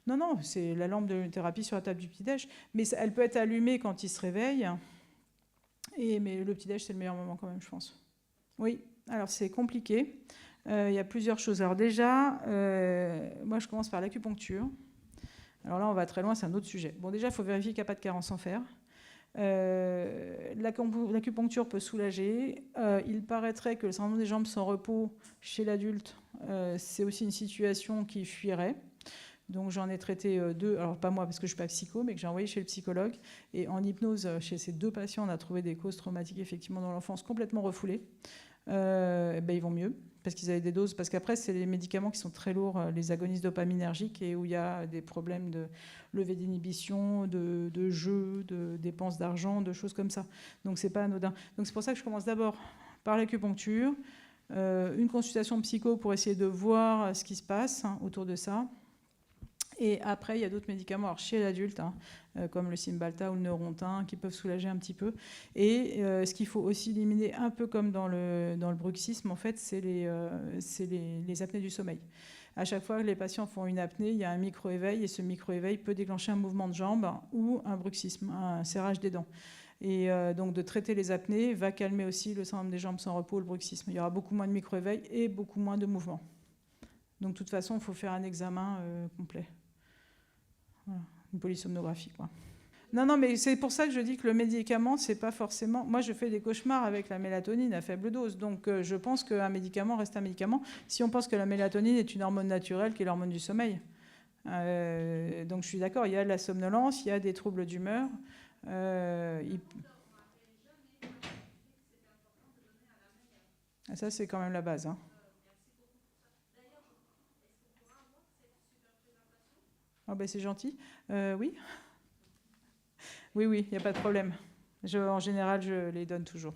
Non, c'est la lampe de luminothérapie sur la table du petit-déj. Mais elle peut être allumée quand il se réveille. Mais le petit-déj, c'est le meilleur moment quand même, je pense. Oui, alors c'est compliqué. Il y a plusieurs choses. Alors déjà, moi, je commence par l'acupuncture. Alors là, on va très loin, c'est un autre sujet. Bon, déjà, il faut vérifier qu'il n'y a pas de carence en fer. L'acupuncture peut soulager. Il paraîtrait que le syndrome des jambes sans repos chez l'adulte, c'est aussi une situation qui fuirait. Donc j'en ai traité 2, alors pas moi parce que je ne suis pas psycho, mais que j'ai envoyé chez le psychologue. Et en hypnose, chez ces 2 patients, on a trouvé des causes traumatiques effectivement dans l'enfance complètement refoulées. Ils vont mieux parce qu'ils avaient des doses, parce qu'après c'est les médicaments qui sont très lourds, les agonistes dopaminergiques, et où il y a des problèmes de levée d'inhibition, de jeu, de dépenses d'argent, de choses comme ça. Donc c'est pas anodin. Donc c'est pour ça que je commence d'abord par l'acupuncture, une consultation psycho pour essayer de voir ce qui se passe autour de ça. Et après, il y a d'autres médicaments, alors chez l'adulte, comme le Cymbalta ou le Neurontin, qui peuvent soulager un petit peu. Et ce qu'il faut aussi éliminer, un peu comme dans le bruxisme, en fait, c'est les apnées du sommeil. À chaque fois que les patients font une apnée, il y a un micro-éveil, et ce micro-éveil peut déclencher un mouvement de jambe ou un bruxisme, un serrage des dents. Et donc de traiter les apnées va calmer aussi le syndrome des jambes sans repos, le bruxisme. Il y aura beaucoup moins de micro-éveil et beaucoup moins de mouvements. Donc de toute façon, il faut faire un examen complet. Voilà, une polysomnographie, quoi. Non, mais c'est pour ça que je dis que le médicament, c'est pas forcément... Moi, je fais des cauchemars avec la mélatonine à faible dose, donc je pense qu'un médicament reste un médicament. Si on pense que la mélatonine est une hormone naturelle, qui est l'hormone du sommeil. Donc je suis d'accord, il y a de la somnolence, il y a des troubles d'humeur. Ça, c'est quand même la base, hein. Oh c'est gentil. Oui. Oui, il n'y a pas de problème. En général, je les donne toujours.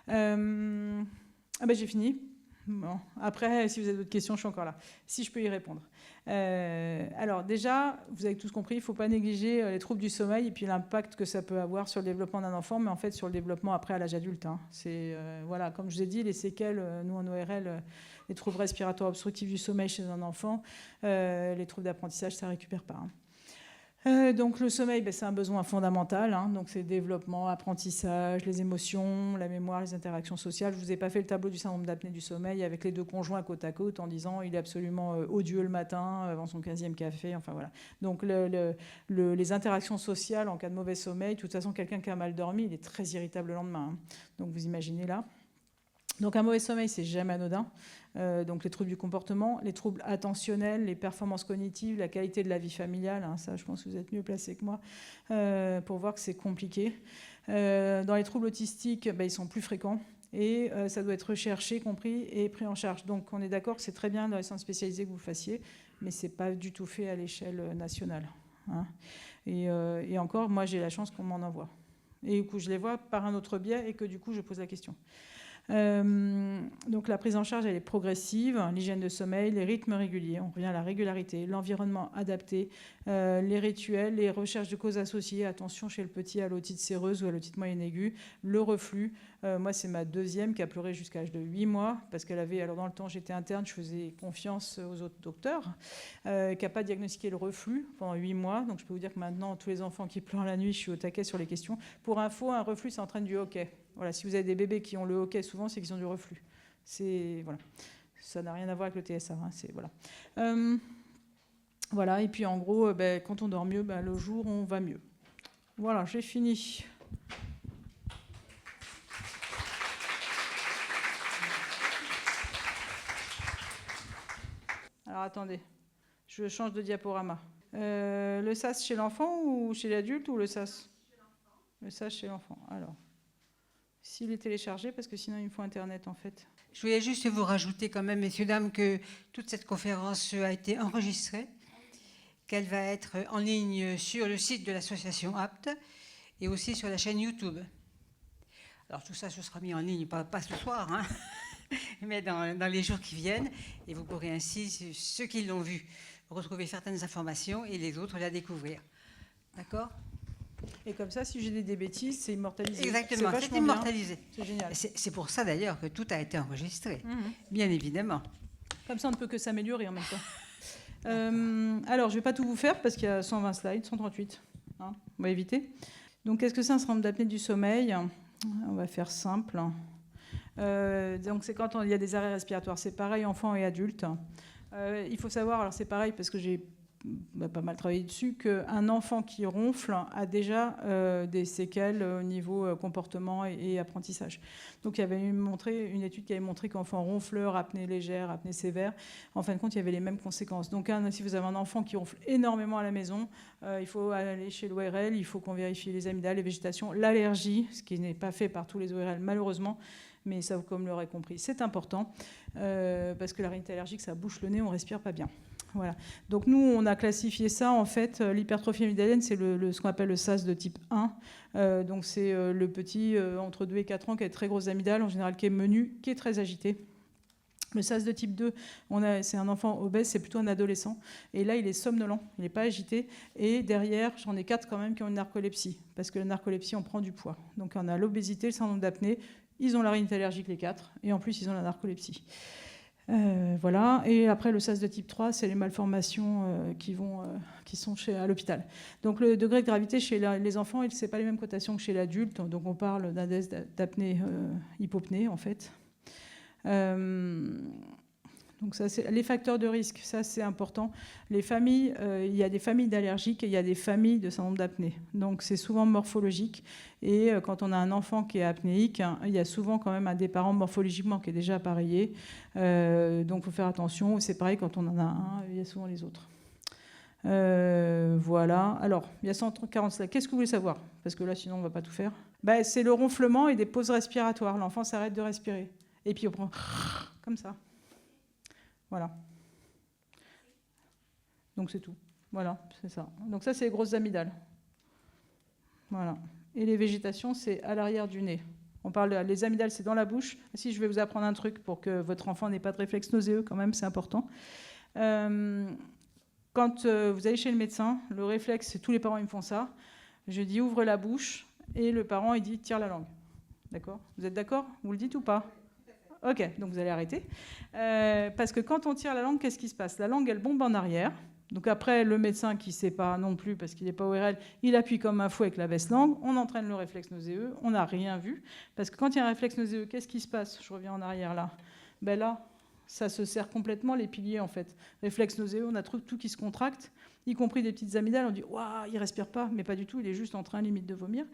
J'ai fini. Bon. Après, si vous avez d'autres questions, je suis encore là. Si je peux y répondre. Alors déjà, vous avez tous compris, il ne faut pas négliger les troubles du sommeil et puis l'impact que ça peut avoir sur le développement d'un enfant, mais en fait sur le développement après à l'âge adulte. Hein. C'est, voilà, comme je vous ai dit, les séquelles, nous en ORL, les troubles respiratoires obstructifs du sommeil chez un enfant, les troubles d'apprentissage, ça ne récupère pas. Hein. Donc le sommeil, c'est un besoin fondamental, hein, donc c'est développement, apprentissage, les émotions, la mémoire, les interactions sociales. Je ne vous ai pas fait le tableau du syndrome d'apnée du sommeil avec les deux conjoints côte à côte en disant il est absolument odieux le matin avant son 15e café, enfin voilà. Donc les interactions sociales en cas de mauvais sommeil, de toute façon quelqu'un qui a mal dormi, il est très irritable le lendemain, hein. Donc vous imaginez là. Donc un mauvais sommeil, c'est jamais anodin. Donc les troubles du comportement, les troubles attentionnels, les performances cognitives, la qualité de la vie familiale, hein, ça je pense que vous êtes mieux placé que moi pour voir que c'est compliqué. Dans les troubles autistiques, ils sont plus fréquents et ça doit être recherché, compris et pris en charge. Donc on est d'accord que c'est très bien dans les centres spécialisés que vous le fassiez, mais c'est pas du tout fait à l'échelle nationale. Hein. Et encore, moi j'ai la chance qu'on m'en envoie. Et du coup je les vois par un autre biais et que du coup je pose la question. Donc la prise en charge elle est progressive, l'hygiène de sommeil, les rythmes réguliers, on revient à la régularité, l'environnement adapté, les rituels, les recherches de causes associées, attention chez le petit à l'otite séreuse ou à l'otite moyenne aiguë, le reflux. Moi c'est ma deuxième qui a pleuré jusqu'à l'âge de 8 mois parce qu'elle avait, alors dans le temps j'étais interne, je faisais confiance aux autres docteurs, qui n'a pas diagnostiqué le reflux pendant 8 mois, donc je peux vous dire que maintenant tous les enfants qui pleurent la nuit, je suis au taquet sur les questions. Pour info, un reflux ça entraîne du hoquet. Voilà, si vous avez des bébés qui ont le hoquet, souvent, c'est qu'ils ont du reflux. Voilà. Ça n'a rien à voir avec le TSA. Hein, voilà. Voilà, et puis en gros, quand on dort mieux, le jour, on va mieux. Voilà, j'ai fini. Alors attendez, je change de diaporama. Le SAS chez l'enfant ou chez l'adulte ou le SAS ? Le SAS chez l'enfant. Alors. S'il est téléchargé, parce que sinon il me faut Internet en fait. Je voulais juste vous rajouter quand même, messieurs, dames, que toute cette conférence a été enregistrée, qu'elle va être en ligne sur le site de l'association APT et aussi sur la chaîne YouTube. Alors tout ça, ce sera mis en ligne, pas ce soir, hein, mais dans les jours qui viennent, et vous pourrez ainsi, ceux qui l'ont vu, retrouver certaines informations et les autres la découvrir. D'accord ? Et comme ça, si j'ai dit des bêtises, c'est immortalisé. Exactement, c'est immortalisé. C'est génial. C'est pour ça d'ailleurs que tout a été enregistré, bien évidemment. Comme ça, on ne peut que s'améliorer en même temps. Alors, je ne vais pas tout vous faire parce qu'il y a 120 slides, 138. Hein, on va éviter. Donc, qu'est-ce que c'est un syndrome d'apnée du sommeil ? On va faire simple. Donc, c'est quand il y a des arrêts respiratoires. C'est pareil, enfants et adultes. Il faut savoir, alors c'est pareil parce que j'ai pas mal travaillé dessus, qu'un enfant qui ronfle a déjà des séquelles au niveau comportement et apprentissage. Donc il y avait une étude qui avait montré qu'enfant ronfleur, apnée légère, apnée sévère, en fin de compte, il y avait les mêmes conséquences. Donc si vous avez un enfant qui ronfle énormément à la maison, il faut aller chez l'ORL, il faut qu'on vérifie les amygdales, les végétations, l'allergie, ce qui n'est pas fait par tous les ORL malheureusement, mais ça, comme vous l'aurez compris, c'est important, parce que la rhinite allergique, ça bouche le nez, on ne respire pas bien. Voilà. Donc nous, on a classifié ça, en fait, l'hypertrophie amygdalienne, c'est ce qu'on appelle le SAS de type 1. Donc c'est le petit entre 2 et 4 ans qui a de très grosses amygdales, en général qui est menu, qui est très agité. Le SAS de type 2, c'est un enfant obèse, c'est plutôt un adolescent. Et là, il est somnolent, il n'est pas agité. Et derrière, j'en ai 4 quand même qui ont une narcolepsie, parce que la narcolepsie, on prend du poids. Donc on a l'obésité, le syndrome d'apnée, ils ont la rhinite allergique les 4, et en plus, ils ont la narcolepsie. Voilà. Et après, le SAS de type 3, c'est les malformations qui sont à l'hôpital. Donc le degré de gravité chez les enfants, ce n'est pas les mêmes cotations que chez l'adulte. Donc on parle d'index d'apnée hypopnée, en fait. Donc ça, c'est les facteurs de risque, ça c'est important. Les familles, il y a des familles d'allergiques et il y a des familles de syndrome d'apnée. Donc c'est souvent morphologique. Et quand on a un enfant qui est apnéique, il y a souvent quand même un des parents morphologiquement qui est déjà appareillé. Donc il faut faire attention. C'est pareil, quand on en a un, il y a souvent les autres. Voilà. Alors, il y a 140 slides. Qu'est-ce que vous voulez savoir ? Parce que là, sinon, on ne va pas tout faire. C'est le ronflement et des pauses respiratoires. L'enfant s'arrête de respirer. Et puis on prend comme ça. Voilà. Donc c'est tout. Voilà, c'est ça. Donc ça, c'est les grosses amygdales. Voilà. Et les végétations, c'est à l'arrière du nez. On parle les amygdales, c'est dans la bouche. Si je vais vous apprendre un truc pour que votre enfant n'ait pas de réflexe nauséeux, quand même, c'est important. Quand vous allez chez le médecin, le réflexe, c'est tous les parents ils me font ça. Je dis ouvre la bouche et le parent il dit tire la langue. D'accord ? Vous êtes d'accord ? Vous le dites ou pas ? Ok, donc vous allez arrêter. Parce que quand on tire la langue, qu'est-ce qui se passe ? La langue, elle bombe en arrière. Donc après, le médecin qui ne sait pas non plus, parce qu'il n'est pas ORL, il appuie comme un fou avec la baisse-langue, on entraîne le réflexe nauséeux, on n'a rien vu. Parce que quand il y a un réflexe nauséeux, qu'est-ce qui se passe ? Je reviens en arrière là. Ben là, ça se serre complètement les piliers en fait. Réflexe nauséeux, on a tout qui se contracte, y compris des petites amygdales. On dit « Waouh, il ne respire pas », mais pas du tout, il est juste en train limite de vomir.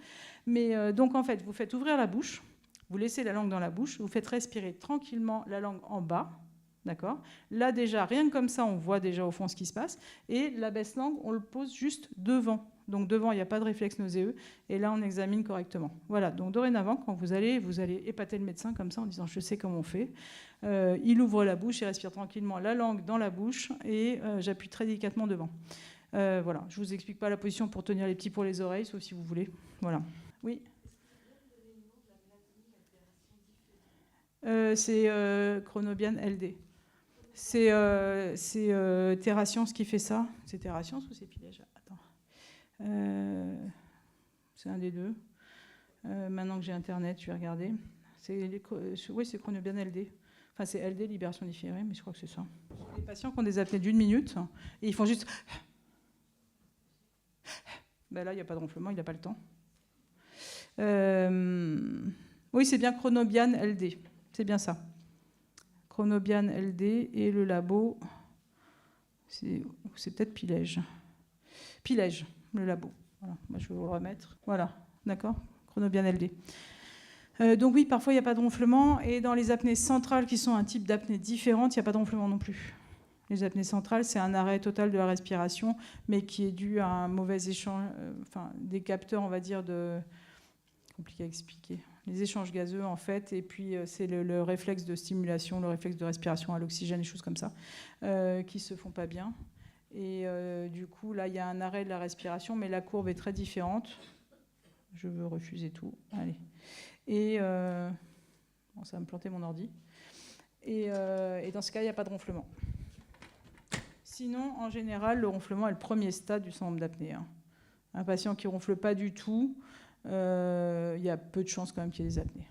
Mais donc en fait, vous faites ouvrir la bouche, vous laissez la langue dans la bouche, vous faites respirer tranquillement la langue en bas. D'accord ? Là, déjà, rien que comme ça, on voit déjà au fond ce qui se passe. Et la baisse-langue, on le pose juste devant. Donc devant, il n'y a pas de réflexe nauséeux. Et là, on examine correctement. Voilà. Donc dorénavant, quand vous allez épater le médecin comme ça en disant « je sais comment on fait ». Il ouvre la bouche, il respire tranquillement la langue dans la bouche et j'appuie très délicatement devant. Voilà. Je ne vous explique pas la position pour tenir les petits pour les oreilles, sauf si vous voulez. Voilà. Oui. C'est Chronobian LD. C'est TerraScience qui fait ça. C'est TerraScience ou c'est Pilège ? Attends. C'est un des deux. Maintenant que j'ai Internet, je vais regarder. Oui, c'est Chronobian LD. Enfin, c'est LD, libération différée, mais je crois que c'est ça. Les patients qui ont des apnées d'1 minute, et ils font juste... Ben là, il n'y a pas de ronflement, il n'a pas le temps. Oui, c'est bien Chronobian LD. C'est bien ça. Chronobian LD et le labo, c'est peut-être Pilège. Pilège, le labo. Voilà. Moi, je vais vous le remettre. Voilà, d'accord ? Chronobian LD. Donc oui, parfois, il n'y a pas de ronflement. Et dans les apnées centrales, qui sont un type d'apnée différente, il n'y a pas de ronflement non plus. Les apnées centrales, c'est un arrêt total de la respiration, mais qui est dû à un mauvais échange, des capteurs, on va dire, compliqué à expliquer. Les échanges gazeux, en fait, et puis c'est le réflexe de stimulation, le réflexe de respiration à l'oxygène, des choses comme ça, qui ne se font pas bien. Et du coup, là, il y a un arrêt de la respiration, mais la courbe est très différente. Je veux refuser tout. Allez. Et bon, ça va me planter mon ordi. Et dans ce cas, il n'y a pas de ronflement. Sinon, en général, le ronflement est le premier stade du syndrome d'apnée. Un patient qui ne ronfle pas du tout, il y a peu de chances quand même qu'il y ait des apnées.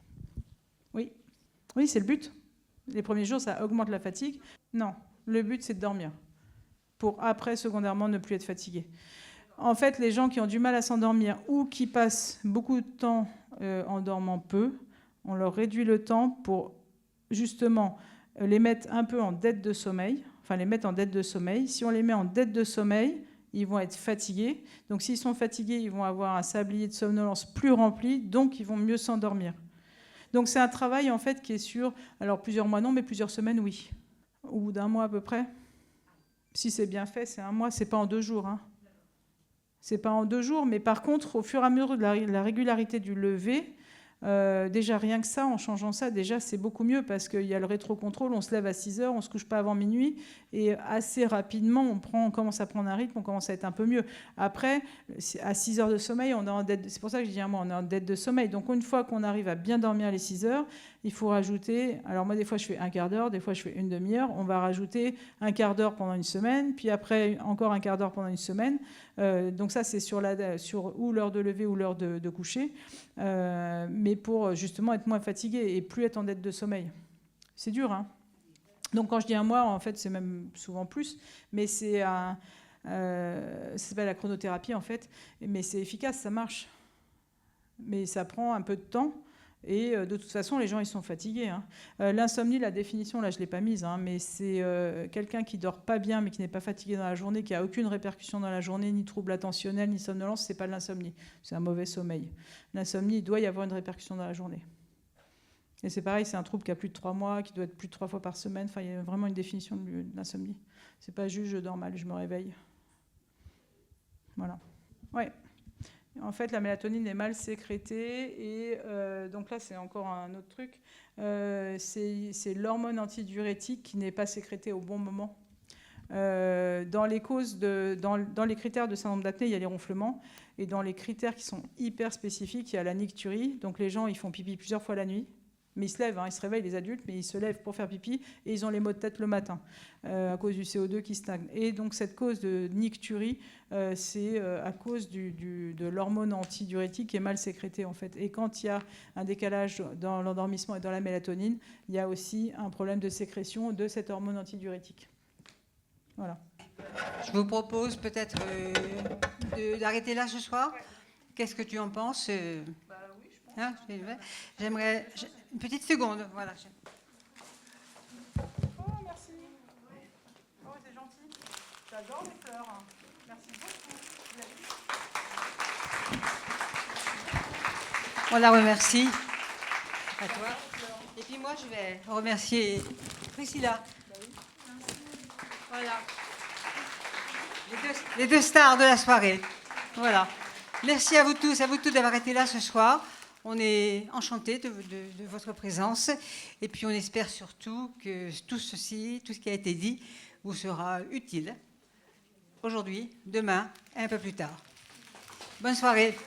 Oui, oui, c'est le but. Les premiers jours, ça augmente la fatigue. Non, le but, c'est de dormir. Pour après, secondairement, ne plus être fatigué. En fait, les gens qui ont du mal à s'endormir ou qui passent beaucoup de temps en dormant peu, on leur réduit le temps pour justement les mettre un peu en dette de sommeil. Enfin, les mettre en dette de sommeil. Si on les met en dette de sommeil, ils vont être fatigués. Donc, s'ils sont fatigués, ils vont avoir un sablier de somnolence plus rempli, donc ils vont mieux s'endormir. Donc, c'est un travail, en fait, qui est sur, alors plusieurs mois non, mais plusieurs semaines, oui. Au bout d'un mois à peu près. Si c'est bien fait, c'est 1 mois, c'est pas en 2 jours. C'est pas en 2 jours, mais par contre, au fur et à mesure de la régularité du lever, déjà rien que ça, en changeant ça, déjà c'est beaucoup mieux parce qu'il y a le rétrocontrôle, on se lève à 6 heures, on ne se couche pas avant minuit et assez rapidement on commence à prendre un rythme, on commence à être un peu mieux. Après, à 6 heures de sommeil, on est en dette, c'est pour ça que je dis un mois, on est en dette de sommeil. Donc une fois qu'on arrive à bien dormir les 6 heures, il faut rajouter, alors moi des fois je fais 1/4 d'heure, des fois je fais 1 demi-heure, on va rajouter 1/4 d'heure pendant une semaine, puis après encore 1/4 d'heure pendant une semaine. Donc ça c'est sur ou l'heure de lever ou l'heure de coucher, mais pour justement être moins fatigué et plus être en dette de sommeil. C'est dur, hein. Donc quand je dis 1 mois, en fait c'est même souvent plus, mais c'est ça s'appelle la chronothérapie en fait, mais c'est efficace, ça marche. Mais ça prend un peu de temps. Et de toute façon, les gens, ils sont fatigués. L'insomnie, la définition, là, je ne l'ai pas mise, mais c'est quelqu'un qui ne dort pas bien, mais qui n'est pas fatigué dans la journée, qui n'a aucune répercussion dans la journée, ni trouble attentionnel, ni somnolence, ce n'est pas de l'insomnie. C'est un mauvais sommeil. L'insomnie, il doit y avoir une répercussion dans la journée. Et c'est pareil, c'est un trouble qui a plus de 3 mois, qui doit être plus de 3 fois par semaine. Enfin, il y a vraiment une définition de l'insomnie. Ce n'est pas juste je dors mal, je me réveille. Voilà. Ouais. En fait, la mélatonine est mal sécrétée et donc là, c'est encore un autre truc. C'est l'hormone antidiurétique qui n'est pas sécrétée au bon moment. Dans les causes dans les critères de syndrome d'apnée, il y a les ronflements. Et dans les critères qui sont hyper spécifiques, il y a la nicturie. Donc les gens, ils font pipi plusieurs fois la nuit. Mais ils se lèvent, ils se réveillent, les adultes, mais ils se lèvent pour faire pipi et ils ont les maux de tête le matin à cause du CO2 qui stagne. Et donc cette cause de nicturie, c'est à cause de l'hormone antidiurétique qui est mal sécrétée en fait. Et quand il y a un décalage dans l'endormissement et dans la mélatonine, il y a aussi un problème de sécrétion de cette hormone antidiurétique. Voilà. Je vous propose peut-être d'arrêter là ce soir. Qu'est-ce que tu en penses? Bah oui, je pense. Hein, j'aimerais une petite seconde. Voilà. Oh, merci. Oh, c'est gentil. J'adore les fleurs. Merci beaucoup. On la remercie. À toi. Et puis moi, je vais remercier Priscilla. Voilà. Les deux stars de la soirée. Voilà. Merci à vous tous d'avoir été là ce soir. On est enchantés de votre présence. Et puis on espère surtout que tout ce qui a été dit, vous sera utile aujourd'hui, demain et un peu plus tard. Bonne soirée.